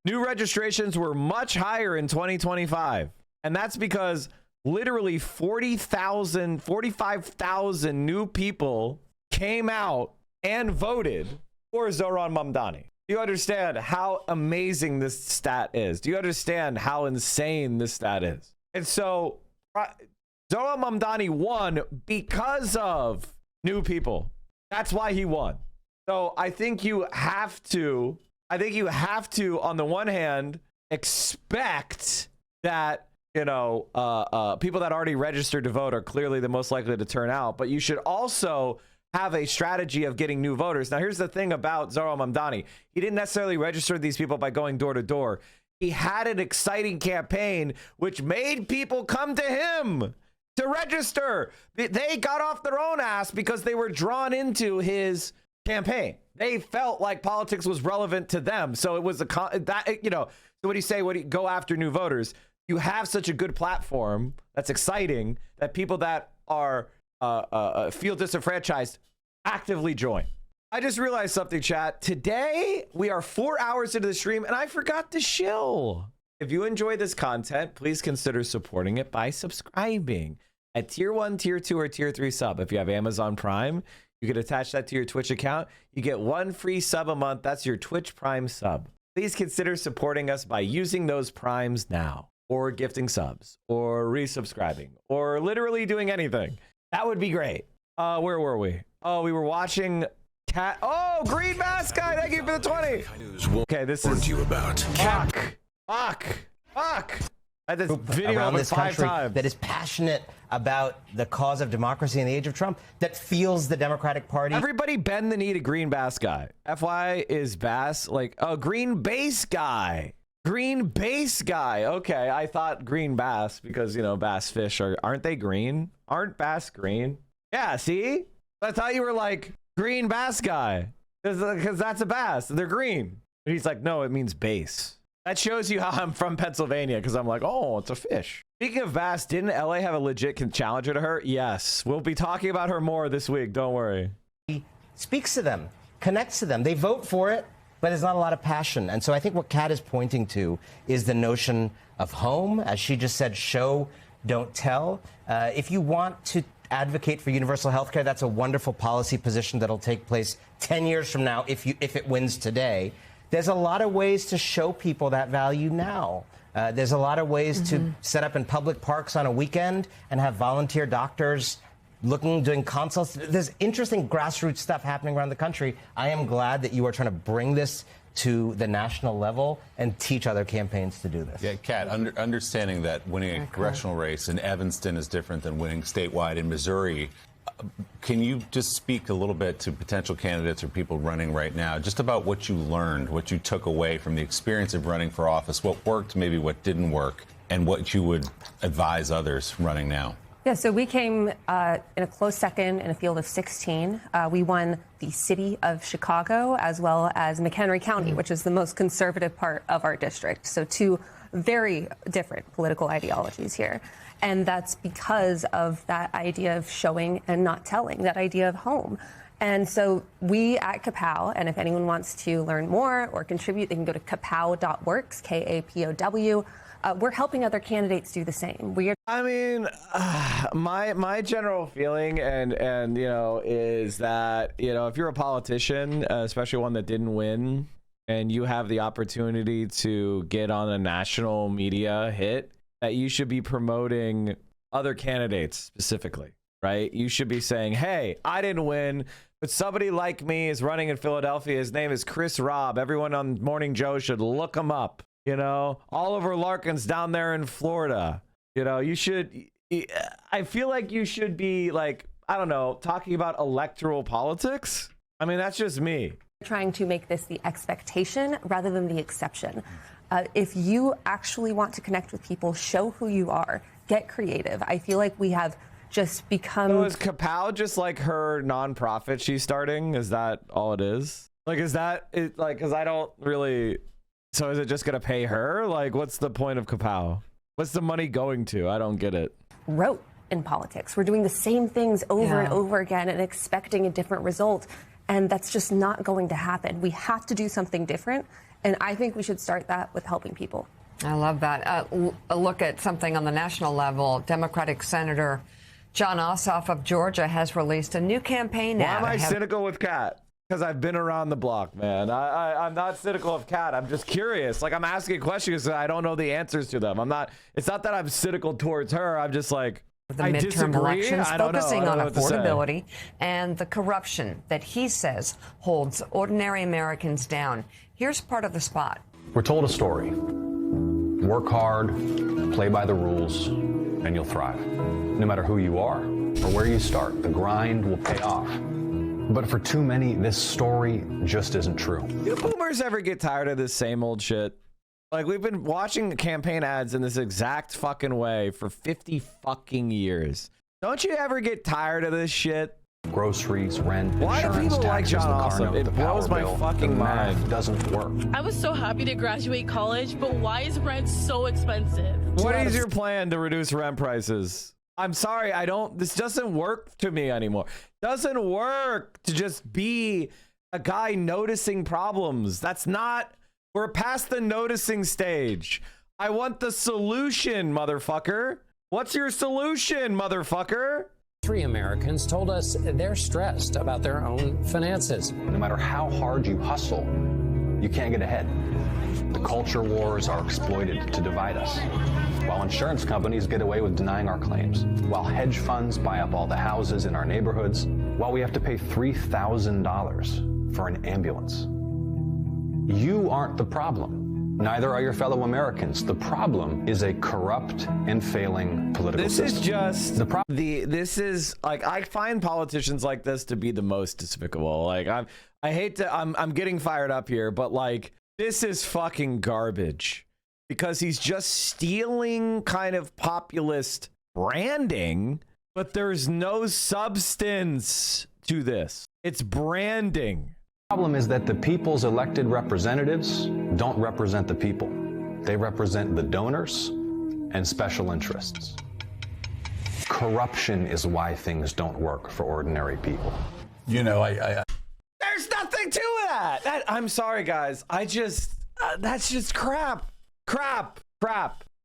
new registrations were much higher in 2025. And that's because literally 45,000 new people came out and voted for Zoran Mamdani. Do you understand how amazing this stat is? Do you understand how insane this stat is? And so Zoran Mamdani won because of new people. That's why he won. So I think you have to, on the one hand, expect that, you know, people that already registered to vote are clearly the most likely to turn out. But you should also have a strategy of getting new voters. Now, here's the thing about Zoran Mamdani. He didn't necessarily register these people by going door to door. He had an exciting campaign, which made people come to him to register. They got off their own ass because they were drawn into his campaign. They felt like politics was relevant to them. So it was so when you say, go after new voters, you have such a good platform that's exciting that people that are feel disenfranchised actively join. I just realized something, chat. Today, we are 4 hours into the stream, and I forgot to shill. If you enjoy this content, please consider supporting it by subscribing at tier 1, tier 2, or tier 3 sub. If you have Amazon Prime, you can attach that to your Twitch account. You get 1 free sub a month. That's your Twitch Prime sub. Please consider supporting us by using those primes now, or gifting subs, or resubscribing, or literally doing anything. That would be great. Where were we? Oh, we were watching Cat. Oh, green mask guy. Thank you for the 20. Okay, this is you about. Fuck. I had this video around of this 5 country times. that is passionate about the cause of democracy in the age of Trump, that feels the Democratic Party. Everybody bend the knee to green bass guy. FY is bass like a green base guy. Green base guy. Okay, I thought green bass because, you know, bass fish aren't they green? Aren't bass green? Yeah, see? I thought you were like green bass guy because that's a bass. They're green. But he's like, no, it means base. That shows you how I'm from Pennsylvania because I'm like, oh, it's a fish. Speaking of bass, didn't LA have a legit challenger to her? Yes. We'll be talking about her more this week. Don't worry. He speaks to them, connects to them. They vote for it, but there's not a lot of passion. And so I think what Kat is pointing to is the notion of home. As she just said, show, don't tell. If you want to advocate for universal health care, that's a wonderful policy position that'll take place 10 years from now if it wins today. There's a lot of ways to show people that value now. There's a lot of ways to set up in public parks on a weekend and have volunteer doctors doing consults. There's interesting grassroots stuff happening around the country. I am glad that you are trying to bring this to the national level and teach other campaigns to do this. Yeah, Kat, understanding that winning a congressional race in Evanston is different than winning statewide in Missouri, can you just speak a little bit to potential candidates or people running right now, just about what you learned, what you took away from the experience of running for office, what worked, maybe what didn't work, and what you would advise others running now? Yeah, so we came in a close second in a field of 16. We won the city of Chicago as well as McHenry County, which is the most conservative part of our district. So two very different political ideologies here. And that's because of that idea of showing and not telling, that idea of home. And so we at Kapow, and if anyone wants to learn more or contribute, they can go to kapow.works, K-A-P-O-W. We're helping other candidates do the same. I mean, my general feeling and you know is that, you know, if you're a politician, especially one that didn't win, and you have the opportunity to get on a national media hit, that you should be promoting other candidates specifically, right? You should be saying, hey, I didn't win, but somebody like me is running in Philadelphia. His name is Chris Robb. Everyone on Morning Joe should look him up. You know, Oliver Larkin's down there in Florida. You know, you should, I feel like you should be like, I don't know, talking about electoral politics. I mean, that's just me. Trying to make this the expectation rather than the exception. If you actually want to connect with people, show who you are, get creative. I feel like we have just become... So is Kapow just like her nonprofit she's starting? Is that all it is? Like, is that it? Like, because I don't really... So is it just going to pay her? Like, what's the point of Kapow? What's the money going to? I don't get it. Rote in politics. We're doing the same things over and over again and expecting a different result. And that's just not going to happen. We have to do something different. And I think we should start that with helping people. I love that. A look at something on the national level. Democratic Senator John Ossoff of Georgia has released a new campaign ad. Why am I cynical with Kat? Because I've been around the block, man. I'm not cynical of Kat. I'm just curious. Like, I'm asking questions because I don't know the answers to them. It's not that I'm cynical towards her. I'm just like, the I midterm disagree. elections, I don't know. focusing I don't on know what to say. affordability and the corruption that he says holds ordinary Americans down. Here's part of the spot. We're told a story. Work hard, play by the rules, and you'll thrive. No matter who you are or where you start, the grind will pay off. But for too many, this story just isn't true. Do boomers ever get tired of this same old shit? Like, we've been watching campaign ads in this exact fucking way for 50 fucking years. Don't you ever get tired of this shit? Groceries, rent, Why do insurance, people like taxes, John the car Ossoff? note, It the blows power my bill, fucking the math mind. doesn't work. I was so happy to graduate college, but why is rent so expensive? What is your plan to reduce rent prices? I'm sorry, this doesn't work to me anymore. Doesn't work to just be a guy noticing problems. We're past the noticing stage. I want the solution, motherfucker. What's your solution, motherfucker? 3 Americans told us they're stressed about their own finances. No matter how hard you hustle, you can't get ahead. The culture wars are exploited to divide us, while insurance companies get away with denying our claims, while hedge funds buy up all the houses in our neighborhoods, while we have to pay $3,000 for an ambulance. You aren't the problem. Neither are your fellow Americans. The problem is a corrupt and failing political system. This is just this is like, I find politicians like this to be the most despicable. Like, I'm getting fired up here, but like, this is fucking garbage because he's just stealing kind of populist branding, but there's no substance to this. It's branding. The problem is that the people's elected representatives don't represent the people. They represent the donors and special interests. Corruption is why things don't work for ordinary people. You know, There's nothing to that. I'm sorry, guys. That's just crap.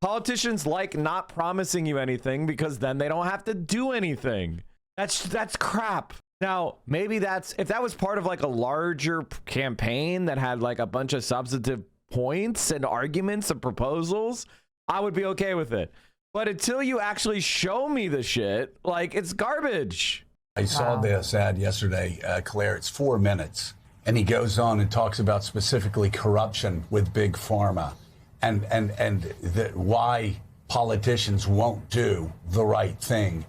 Politicians like not promising you anything because then they don't have to do anything. That's crap. Now, maybe if that was part of like a larger campaign that had like a bunch of substantive points and arguments and proposals, I would be okay with it. But until you actually show me the shit, like, it's garbage. I saw this ad yesterday, Claire. It's 4 minutes. And he goes on and talks about specifically corruption with Big Pharma and why politicians won't do the right thing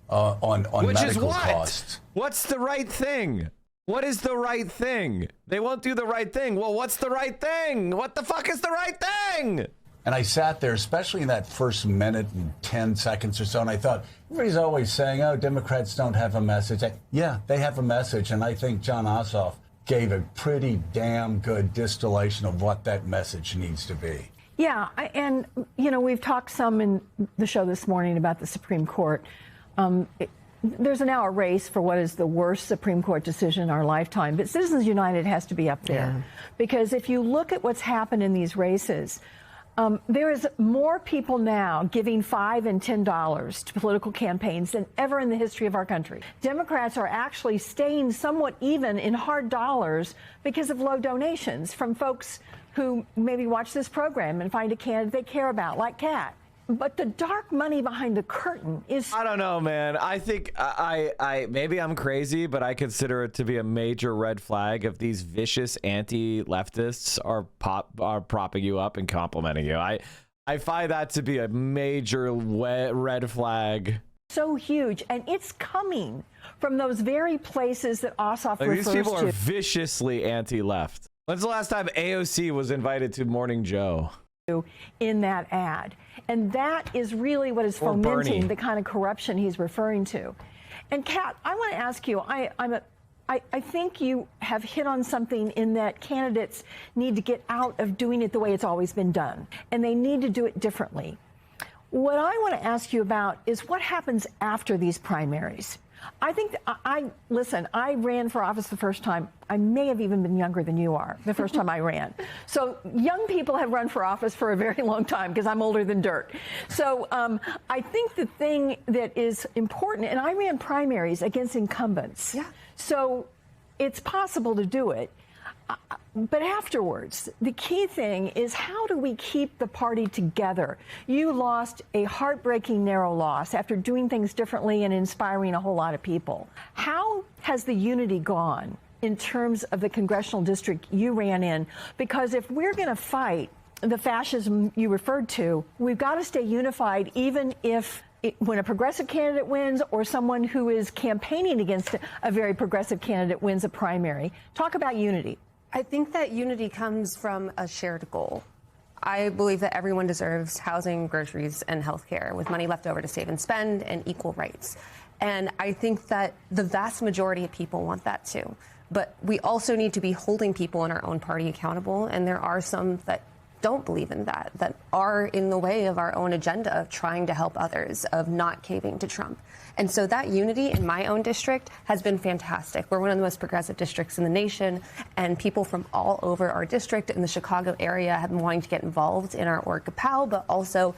on Which medical is what? costs. What's the right thing? What is the right thing? They won't do the right thing. Well, what's the right thing? What the fuck is the right thing? And I sat there, especially in that first minute and 10 seconds or so, and I thought, everybody's always saying, oh, Democrats don't have a message. Yeah, they have a message, and I think John Ossoff gave a pretty damn good distillation of what that message needs to be. Yeah, and, you know, we've talked some in the show this morning about the Supreme Court. There's now a race for what is the worst Supreme Court decision in our lifetime, but Citizens United has to be up there. Yeah. Because if you look at what's happened in these races, there is more people now giving $5 and $10 to political campaigns than ever in the history of our country. Democrats are actually staying somewhat even in hard dollars because of low donations from folks who maybe watch this program and find a candidate they care about, like Kat. But the dark money behind the curtain is... I don't know, man. I think I maybe I'm crazy, but I consider it to be a major red flag if these vicious anti-leftists are propping you up and complimenting you. I find that to be a major red flag. So huge, and it's coming from those very places that Ossoff refers to. These people are viciously anti-left. When's the last time AOC was invited to Morning Joe? In that ad. And that is really what is fomenting the kind of corruption he's referring to. And Kat, I want to ask you, I think you have hit on something in that candidates need to get out of doing it the way it's always been done, and they need to do it differently. What I want to ask you about is what happens after these primaries. I think, listen, I ran for office the first time. I may have even been younger than you are the first time I ran. So young people have run for office for a very long time because I'm older than dirt. So I think the thing that is important, and I ran primaries against incumbents. Yeah. So it's possible to do it. But afterwards, the key thing is, how do we keep the party together? You lost a heartbreaking narrow loss after doing things differently and inspiring a whole lot of people. How has the unity gone in terms of the congressional district you ran in? Because if we're going to fight the fascism you referred to, we've got to stay unified, even if when a progressive candidate wins or someone who is campaigning against a very progressive candidate wins a primary. Talk about unity. I think that unity comes from a shared goal. I believe that everyone deserves housing, groceries, and health care with money left over to save and spend and equal rights. And I think that the vast majority of people want that too. But we also need to be holding people in our own party accountable. And there are some that don't believe in that, that are in the way of our own agenda of trying to help others, of not caving to Trump. And so that unity in my own district has been fantastic. We're one of the most progressive districts in the nation, and people from all over our district in the Chicago area have been wanting to get involved in our Org Kapow, but also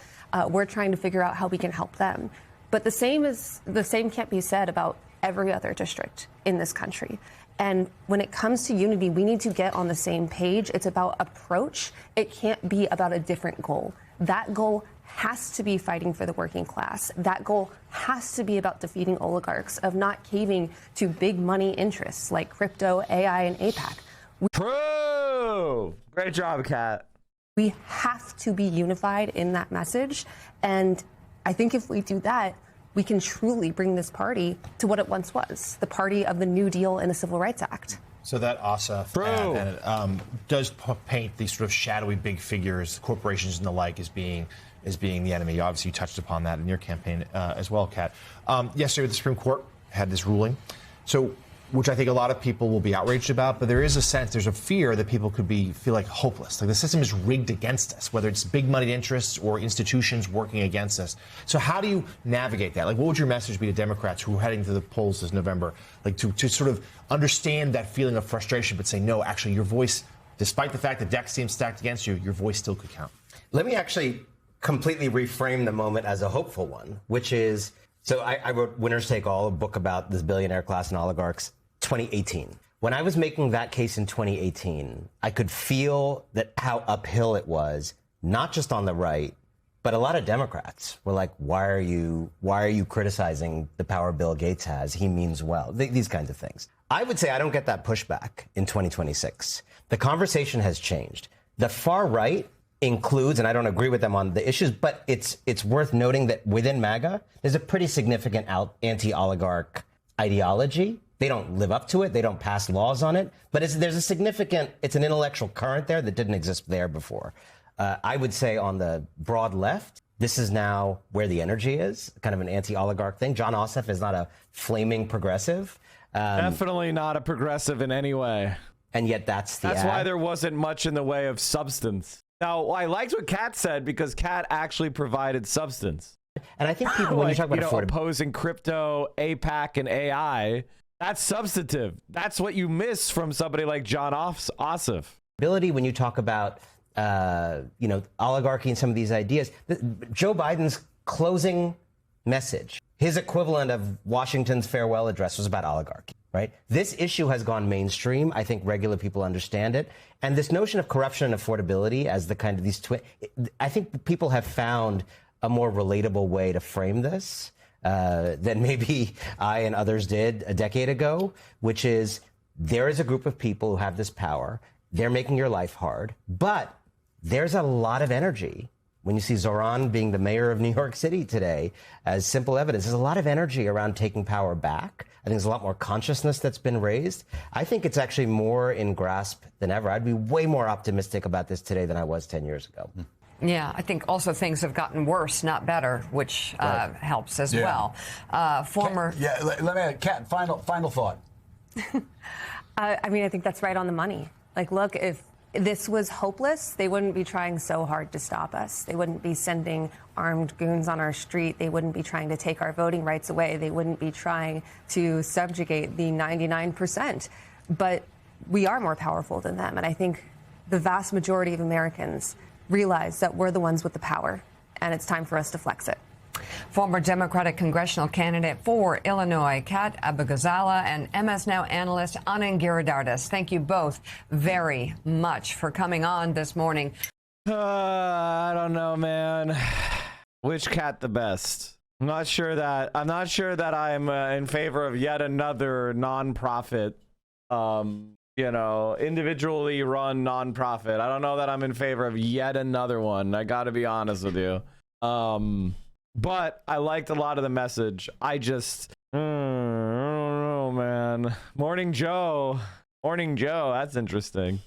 we're trying to figure out how we can help them. But the same can't be said about every other district in this country. And when it comes to unity, we need to get on the same page. It's about approach. It can't be about a different goal. That goal has to be fighting for the working class. That goal has to be about defeating oligarchs, of not caving to big money interests like crypto, AI, and APAC. True. Great job, Kat. We have to be unified in that message. And I think if we do that, we can truly bring this party to what it once was, the party of the New Deal and the Civil Rights Act. So that Asaf does paint these sort of shadowy big figures, corporations and the like, as being the enemy. Obviously, you touched upon that in your campaign as well, Kat. Yesterday, the Supreme Court had this ruling, which I think a lot of people will be outraged about, but there is a sense, there's a fear that people could feel like hopeless. Like the system is rigged against us, whether it's big money interests or institutions working against us. So how do you navigate that? Like, what would your message be to Democrats who are heading to the polls this November, like to sort of understand that feeling of frustration, but say, no, actually, your voice, despite the fact the deck seems stacked against you, your voice still could count? Let me actually completely reframe the moment as a hopeful one, which is, so I wrote Winners Take All, a book about this billionaire class and oligarchs, 2018. When I was making that case in 2018, I could feel that how uphill it was, not just on the right, but a lot of Democrats were like, why are you criticizing the power Bill Gates has? He means well. These kinds of things. I would say I don't get that pushback in 2026. The conversation has changed. The far right includes, and I don't agree with them on the issues, but it's worth noting that within MAGA, there's a pretty significant anti-oligarch ideology. They don't live up to it. They don't pass laws on it. But it's an intellectual current there that didn't exist there before. I would say on the broad left, this is now where the energy is, kind of an anti-oligarch thing. John Ossoff is not a flaming progressive. Definitely not a progressive in any way. And yet that's why there wasn't much in the way of substance. Now, I liked what Kat said because Kat actually provided substance. And I think people, when you talk about opposing crypto, APAC, and AI, that's substantive. That's what you miss from somebody like John Ossoff. When you talk about oligarchy and some of these ideas, Joe Biden's closing message, his equivalent of Washington's farewell address, was about oligarchy, right? This issue has gone mainstream. I think regular people understand it. And this notion of corruption and affordability as the kind of I think people have found a more relatable way to frame this than maybe I and others did a decade ago, which is there is a group of people who have this power. They're making your life hard, but there's a lot of energy. When you see Zoran being the mayor of New York City today, as simple evidence, there's a lot of energy around taking power back. I think there's a lot more consciousness that's been raised. I think it's actually more in grasp than ever. I'd be way more optimistic about this today than I was 10 years ago. Yeah, I think also things have gotten worse, not better, which helps as well. Let me add, Kat, final thought. I mean, I think that's right on the money. Like, look, if this was hopeless, they wouldn't be trying so hard to stop us. They wouldn't be sending armed goons on our street. They wouldn't be trying to take our voting rights away. They wouldn't be trying to subjugate the 99%. But we are more powerful than them. And I think the vast majority of Americans realize that we're the ones with the power, and it's time for us to flex it. Former Democratic congressional candidate for Illinois, Kat Abou-Ghazaleh, and MS Now analyst Anand Giridharadas. Thank you both very much for coming on this morning. I don't know, man. Which cat the best? I'm not sure that I'm in favor of yet another nonprofit, individually run nonprofit. I don't know that I'm in favor of yet another one. I got to be honest with you. But I liked a lot of the message. I don't know, man. Morning Joe. That's interesting.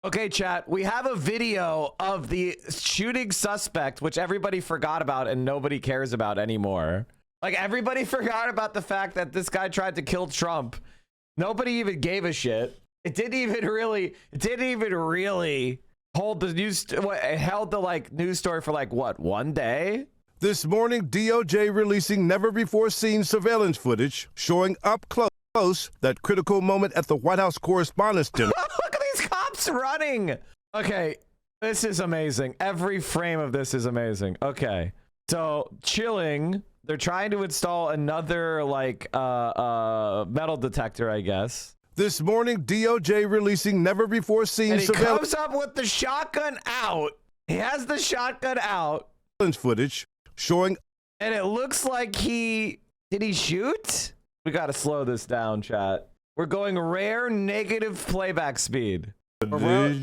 Okay, chat. We have a video of the shooting suspect, which everybody forgot about and nobody cares about anymore. Like, everybody forgot about the fact that this guy tried to kill Trump. Nobody even gave a shit. It didn't even really hold the news. It held the news story for one day. This morning, DOJ releasing never-before-seen surveillance footage showing up close that critical moment at the White House Correspondents' Dinner. Look at these cops running. Okay, this is amazing. Every frame of this is amazing. Okay, so chilling. They're trying to install another metal detector, I guess. This morning, DOJ releasing never-before-seen and he surveillance. Comes up with the shotgun out. He has the shotgun out. footage showing. And it looks like did he shoot? We got to slow this down, chat. We're going rare negative playback speed. Oh,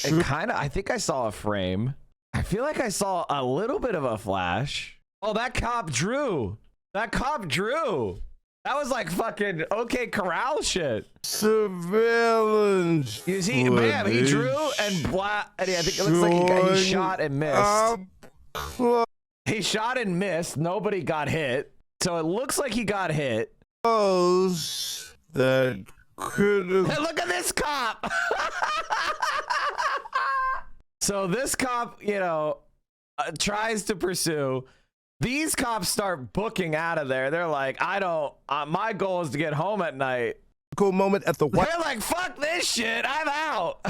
it kind of, I think I saw a frame. I feel like I saw a little bit of a flash. Oh, that cop drew. That cop drew. That was like fucking OK Corral shit. Surveillance. You see, bam, he drew and I think it looks like he shot and missed. He shot and missed. Nobody got hit. So it looks like he got hit. That could have. Hey, look at this cop. So this cop, tries to pursue. These cops start booking out of there. They're like, my goal is to get home at night. Cool moment at the White. They're like, fuck this shit. I'm out.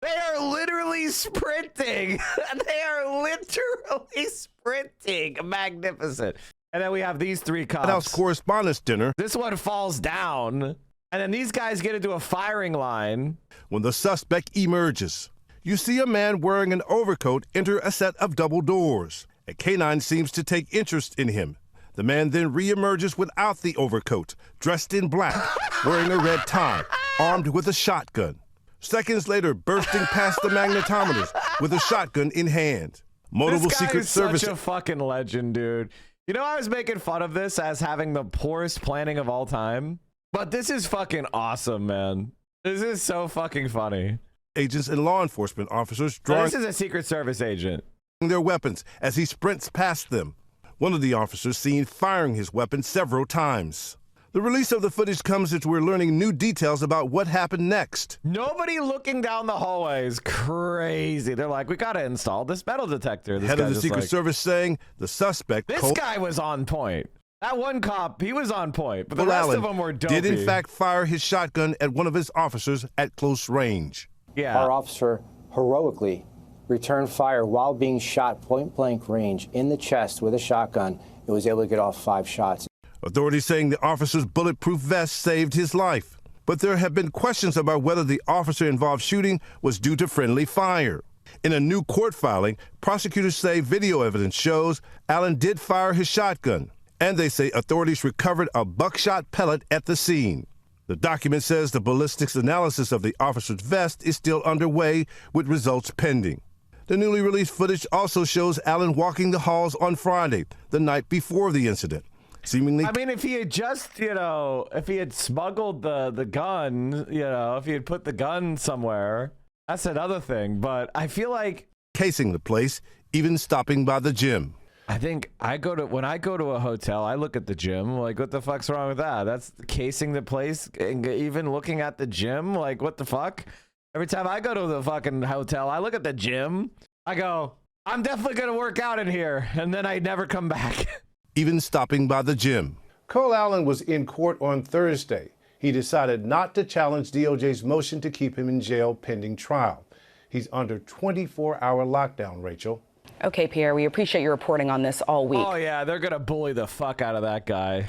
They are literally sprinting. They are literally sprinting. Magnificent. And then we have these three cops. White House Correspondents' Dinner. This one falls down. And then these guys get into a firing line. When the suspect emerges, you see a man wearing an overcoat enter a set of double doors. A canine seems to take interest in him. The man then reemerges without the overcoat, dressed in black, wearing a red tie, armed with a shotgun. Seconds later, bursting past the magnetometers with a shotgun in hand. Multiple this guy Secret is Service. Such a fucking legend, dude. I was making fun of this as having the poorest planning of all time, but this is fucking awesome, man. This is so fucking funny. Agents and law enforcement officers drawing. This is a Secret Service agent. Their weapons as he sprints past them. One of the officers seen firing his weapon several times. The release of the footage comes as we're learning new details about what happened next. Nobody looking down the hallway is crazy. They're like, we got to install this metal detector. Head of the Secret Service saying the suspect. This guy was on point. That one cop, he was on point, but the rest of them were dopey. Did in fact fire his shotgun at one of his officers at close range. Yeah. Our officer heroically returned fire while being shot point-blank range in the chest with a shotgun and was able to get off 5 shots. Authorities saying the officer's bulletproof vest saved his life. But there have been questions about whether the officer involved shooting was due to friendly fire. In a new court filing, prosecutors say video evidence shows Allen did fire his shotgun, and they say authorities recovered a buckshot pellet at the scene. The document says the ballistics analysis of the officer's vest is still underway, with results pending. The newly released footage also shows Allen walking the halls on Friday, the night before the incident. Seemingly, I mean, if he had just, if he had smuggled the gun, if he had put the gun somewhere, that's another thing. But I feel like casing the place, even stopping by the gym. I think when I go to a hotel, I look at the gym. Like, what the fuck's wrong with that? That's casing the place, and even looking at the gym. Like, what the fuck? Every time I go to the fucking hotel, I look at the gym. I go, I'm definitely gonna work out in here, and then I never come back. Even stopping by the gym. Cole Allen was in court on Thursday. He decided not to challenge DOJ's motion to keep him in jail pending trial. He's under 24-hour lockdown, Rachel. Okay, Pierre, we appreciate your reporting on this all week. Oh, yeah, they're going to bully the fuck out of that guy.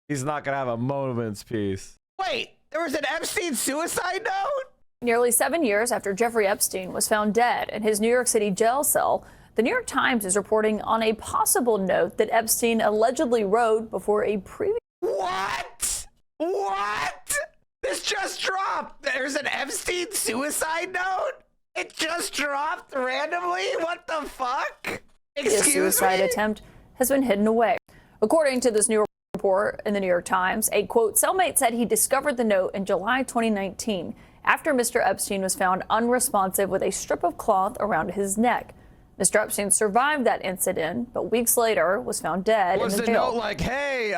He's not going to have a moment's peace. Wait, there was an Epstein suicide note? Nearly 7 years after Jeffrey Epstein was found dead in his New York City jail cell, the New York Times is reporting on a possible note that Epstein allegedly wrote before a previous... What? What? This just dropped. There's an Epstein suicide note? It just dropped randomly? What the fuck? Excuse me? Suicide attempt has been hidden away. According to this new report in the New York Times, a, quote, cellmate said he discovered the note in July 2019 after Mr. Epstein was found unresponsive with a strip of cloth around his neck. Mr. Epstein survived that incident, but weeks later was found dead was in the the jail. Note like, hey,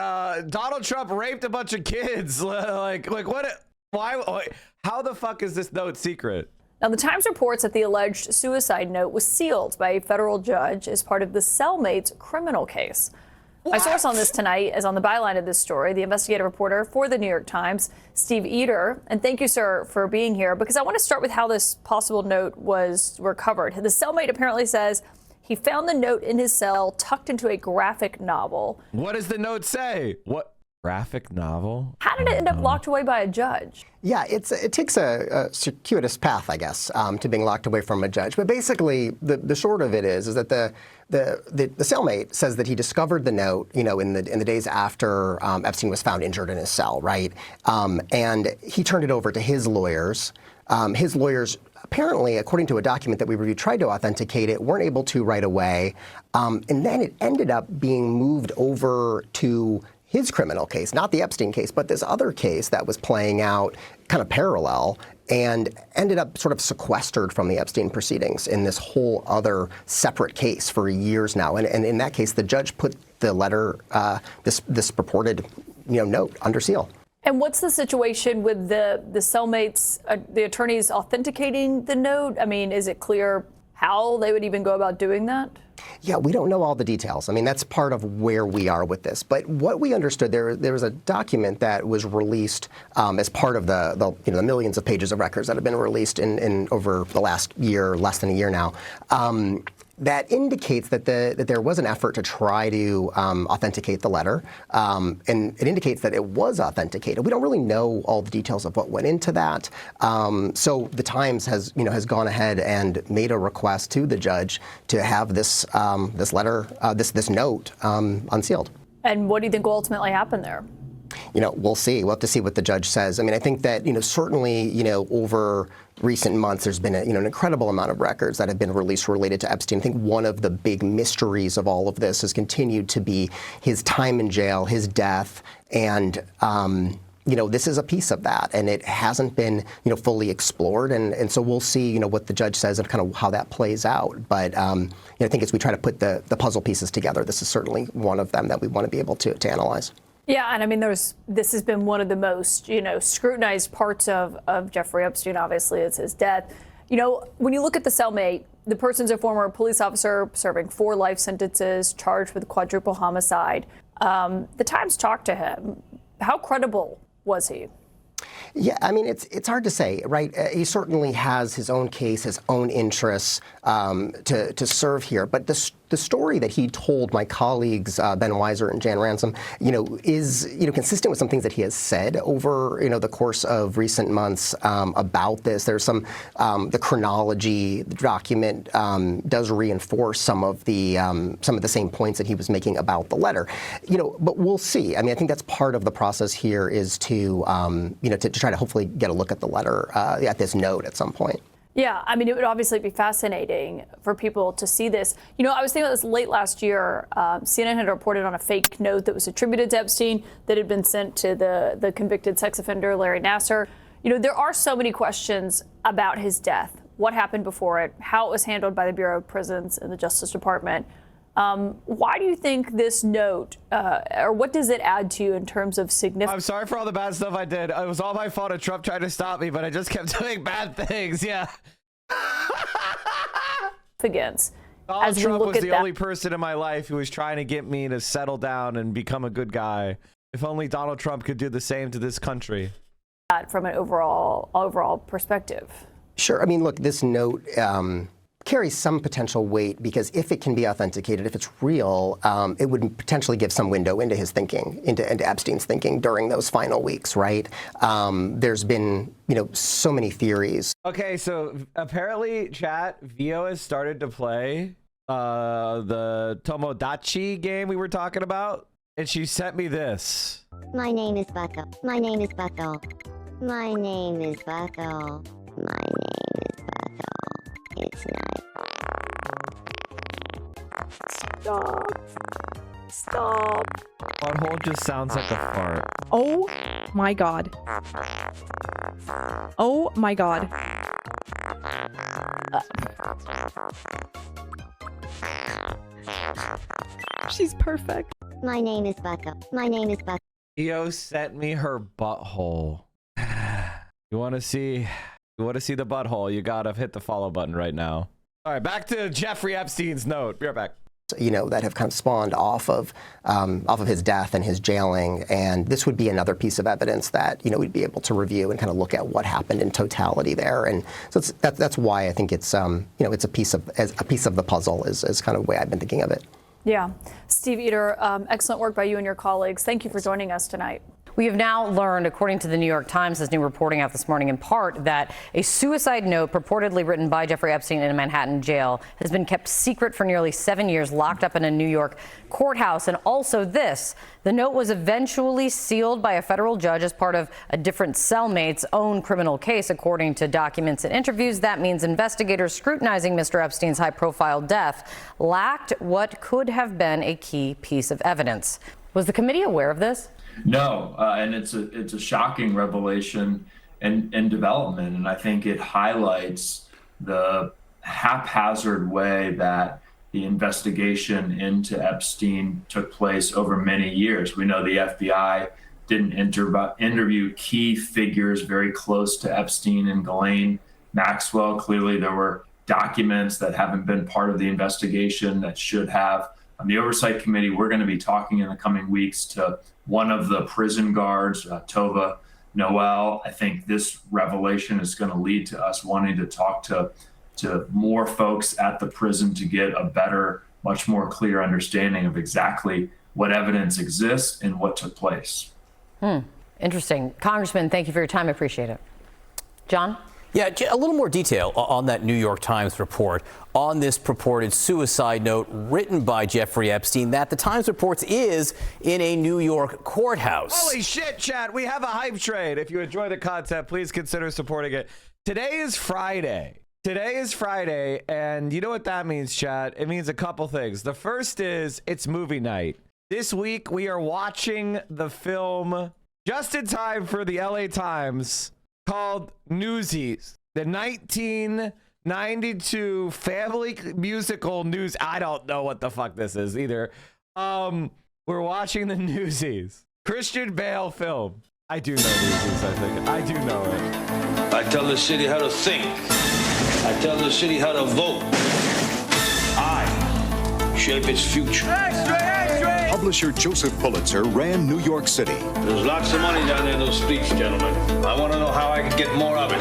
Donald Trump raped a bunch of kids? like what? Why? How the fuck is this note secret? Now, the Times reports that the alleged suicide note was sealed by a federal judge as part of the cellmate's criminal case. My source on this tonight is on the byline of this story, the investigative reporter for the New York Times, Steve Eder. And thank you, sir, for being here, because I want to start with how this possible note was recovered. The cellmate apparently says he found the note in his cell tucked into a graphic novel. What does the note say? What? Graphic novel? How did it end up locked away by a judge? Yeah, it takes a circuitous path, I guess, to being locked away from a judge. But basically, the short of it is that the cellmate says that he discovered the note, in the days after Epstein was found injured in his cell, right? And he turned it over to his lawyers. His lawyers, apparently, according to a document that we reviewed, tried to authenticate it, weren't able to right away. And then it ended up being moved over to his criminal case, not the Epstein case, but this other case that was playing out kind of parallel and ended up sort of sequestered from the Epstein proceedings in this whole other separate case for years now. And in that case, the judge put the letter, this purported note under seal. And what's the situation with the cellmates, the attorneys authenticating the note? I mean, is it clear how they would even go about doing that? Yeah, we don't know all the details. I mean, that's part of where we are with this. But what we understood, there was a document that was released as part of the millions of pages of records that have been released in over the last year, less than a year now. That indicates that there was an effort to try to authenticate the letter, and it indicates that it was authenticated. We don't really know all the details of what went into that. So the Times has gone ahead and made a request to the judge to have this letter, this note unsealed. And what do you think will ultimately happen there? We'll see. We'll have to see what the judge says. I mean, I think that certainly over recent months, there's been an incredible amount of records that have been released related to Epstein. I think one of the big mysteries of all of this has continued to be his time in jail, his death, and this is a piece of that, and it hasn't been fully explored, and so we'll see what the judge says and kind of how that plays out. But I think as we try to put the puzzle pieces together, this is certainly one of them that we want to be able to analyze. Yeah, and I mean, this has been one of the most, scrutinized parts of Jeffrey Epstein, obviously, is his death. When you look at the cellmate, the person's a former police officer serving 4 life sentences, charged with quadruple homicide. The Times talked to him. How credible was he? Yeah, I mean, it's hard to say, right? He certainly has his own case, his own interests to serve here. But the story that he told my colleagues, Ben Weiser and Jan Ransom, is consistent with some things that he has said over the course of recent months about this. There's some the chronology. The document does reinforce some of the same points that he was making about the letter. But we'll see. I mean, I think that's part of the process here is to try to hopefully get a look at the letter, at this note at some point. Yeah, I mean, it would obviously be fascinating for people to see this. I was thinking about this late last year. CNN had reported on a fake note that was attributed to Epstein that had been sent to the convicted sex offender, Larry Nassar. There are so many questions about his death, what happened before it, how it was handled by the Bureau of Prisons and the Justice Department. Why do you think this note, or what does it add to you in terms of significance? I'm sorry for all the bad stuff I did. It was all my fault and Trump tried to stop me, but I just kept doing bad things. Yeah. Donald Trump was the only person in my life who was trying to get me to settle down and become a good guy. If only Donald Trump could do the same to this country. From an overall perspective. Sure. I mean, look, this note carries some potential weight because if it can be authenticated, if it's real, it would potentially give some window into his thinking, into Epstein's thinking during those final weeks, right? There's been, so many theories. Okay, so apparently, chat, Vio has started to play the Tomodachi game we were talking about, and she sent me this. My name is Bucko. My name is Bucko. My name is Bucko. My name is Bucko. It's night. Stop. Butthole just sounds like a fart. Oh my god. Oh my god. She's perfect. My name is Bucko. My name is Bucko. Theo sent me her butthole. You want to see the butthole? You gotta hit the follow button right now. All right, back to Jeffrey Epstein's note. Be right back. That have kind of spawned off of his death and his jailing, and this would be another piece of evidence that we'd be able to review and kind of look at what happened in totality there. And so that's why I think it's it's a piece of the puzzle is kind of the way I've been thinking of it. Yeah. Steve Eater, excellent work by you and your colleagues. Thank you for joining us tonight. We have now learned, according to the New York Times, as new reporting out this morning in part, that a suicide note purportedly written by Jeffrey Epstein in a Manhattan jail has been kept secret for nearly 7 years, locked up in a New York courthouse. And also this, the note was eventually sealed by a federal judge as part of a different cellmate's own criminal case, according to documents and interviews. That means investigators scrutinizing Mr. Epstein's high-profile death lacked what could have been a key piece of evidence. Was the committee aware of this? No, and it's a shocking revelation and development, and I think it highlights the haphazard way that the investigation into Epstein took place over many years. We know the FBI didn't interview key figures very close to Epstein and Ghislaine Maxwell. Clearly, there were documents that haven't been part of the investigation that should have. On the Oversight Committee, we're going to be talking in the coming weeks to one of the prison guards, Tova Noel. I think this revelation is going to lead to us wanting to talk to more folks at the prison to get a better, much more clear understanding of exactly what evidence exists and what took place. Interesting. Congressman, thank you for your time. I appreciate it. John? Yeah, a little more detail on that New York Times report on this purported suicide note written by Jeffrey Epstein that the Times reports is in a New York courthouse. Holy shit, chat. We have a hype train. If you enjoy the content, please consider supporting it. Today is Friday. And you know what that means, chat? It means a couple things. The first is it's movie night. This week, we are watching the film just in time for the LA Times called Newsies, the 1992 family musical news. I don't know what the fuck this is either. We're watching the Newsies. Christian Bale film. I do know Newsies, I think. I do know it. I tell the city how to think. I tell the city how to vote. I shape its future. Publisher Joseph Pulitzer ran New York City. There's lots of money down there in those streets, gentlemen. I want to know how I can get more of it.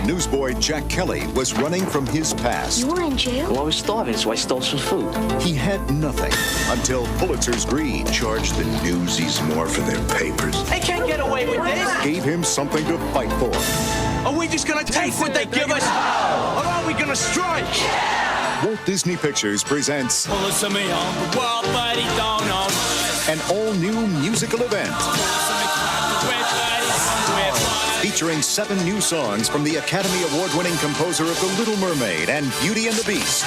Newsboy Jack Kelly was running from his past. You were in jail? Well, I was starving, so I stole some food. He had nothing until Pulitzer's greed charged the Newsies more for their papers. They can't get away with this. Gave him something to fight for. Are we just going to take what they give us? Or are we going to strike? Yeah! Walt Disney Pictures presents an all-new musical event featuring 7 new songs from the Academy Award-winning composer of The Little Mermaid and Beauty and the Beast.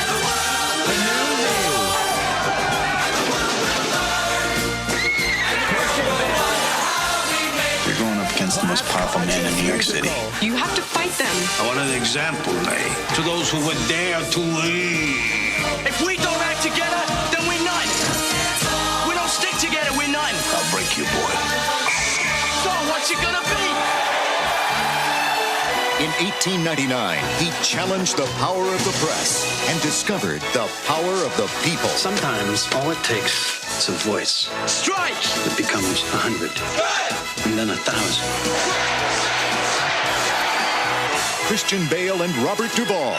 You're going up against the most powerful man in New York City. You have to fight them. I want an example made to those who would dare to lead. If we don't act together, then we're none. We don't stick together, we're none. I'll break you, boy. So what's it gonna be? In 1899, he challenged the power of the press and discovered the power of the people. Sometimes all it takes is a voice. Strike! That becomes 100. And then 1,000. Christian Bale and Robert Duvall.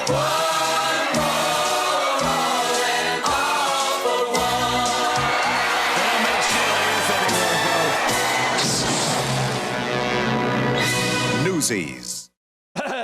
Newsies.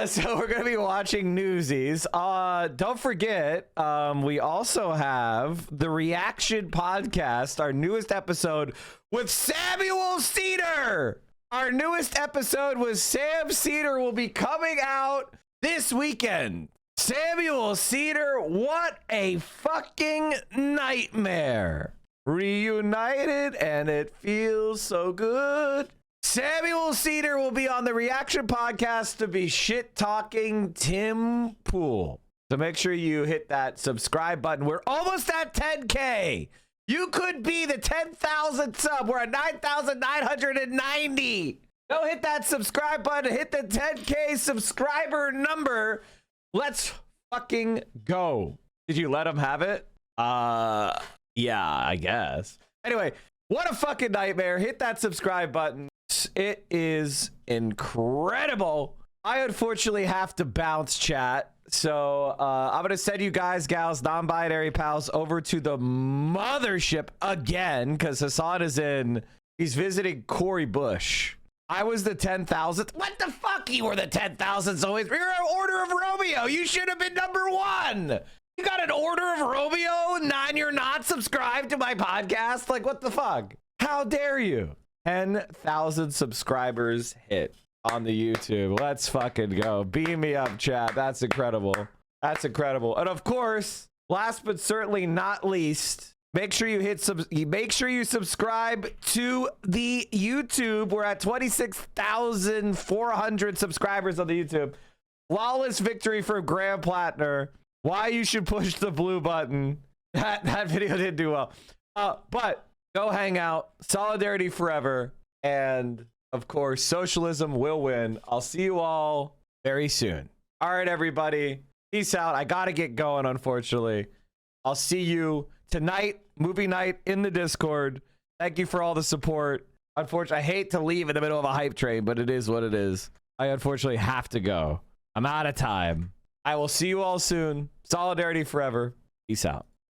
So we're going to be watching Newsies. Don't forget, we also have the Reaction Podcast, our newest episode with Samuel Cedar. Our newest episode with Sam Cedar will be coming out this weekend. Samuel Cedar, what a fucking nightmare. Reunited and it feels so good. Samuel Cedar will be on the Reaction Podcast to be shit-talking Tim Pool. So make sure you hit that subscribe button. We're almost at 10K. You could be the 10,000 sub. We're at 9,990. Go hit that subscribe button. Hit the 10K subscriber number. Let's fucking go. Did you let him have it? Yeah, I guess. Anyway, what a fucking nightmare. Hit that subscribe button. It is incredible. I unfortunately have to bounce, chat. So I'm going to send you guys, gals, non-binary pals over to the mothership again because Hasan is he's visiting Corey Bush. I was the 10,000th. What the fuck? You were the 10,000th always. You're an Order of Romeo. You should have been number 1. You got an Order of Romeo, and you're not subscribed to my podcast? Like, what the fuck? How dare you? 10,000 subscribers hit on the YouTube. Let's fucking go. Beam me up, chat. That's incredible. That's incredible. And of course, last but certainly not least, make sure you subscribe to the YouTube. We're at 26,400 subscribers on the YouTube. Flawless victory for Graham Platner. Why you should push the blue button. That video didn't do well. But go hang out. Solidarity forever. And of course, socialism will win. I'll see you all very soon. All right, everybody. Peace out. I got to get going, unfortunately. I'll see you tonight, movie night in the Discord. Thank you for all the support. Unfortunately, I hate to leave in the middle of a hype train, but it is what it is. I unfortunately have to go. I'm out of time. I will see you all soon. Solidarity forever. Peace out.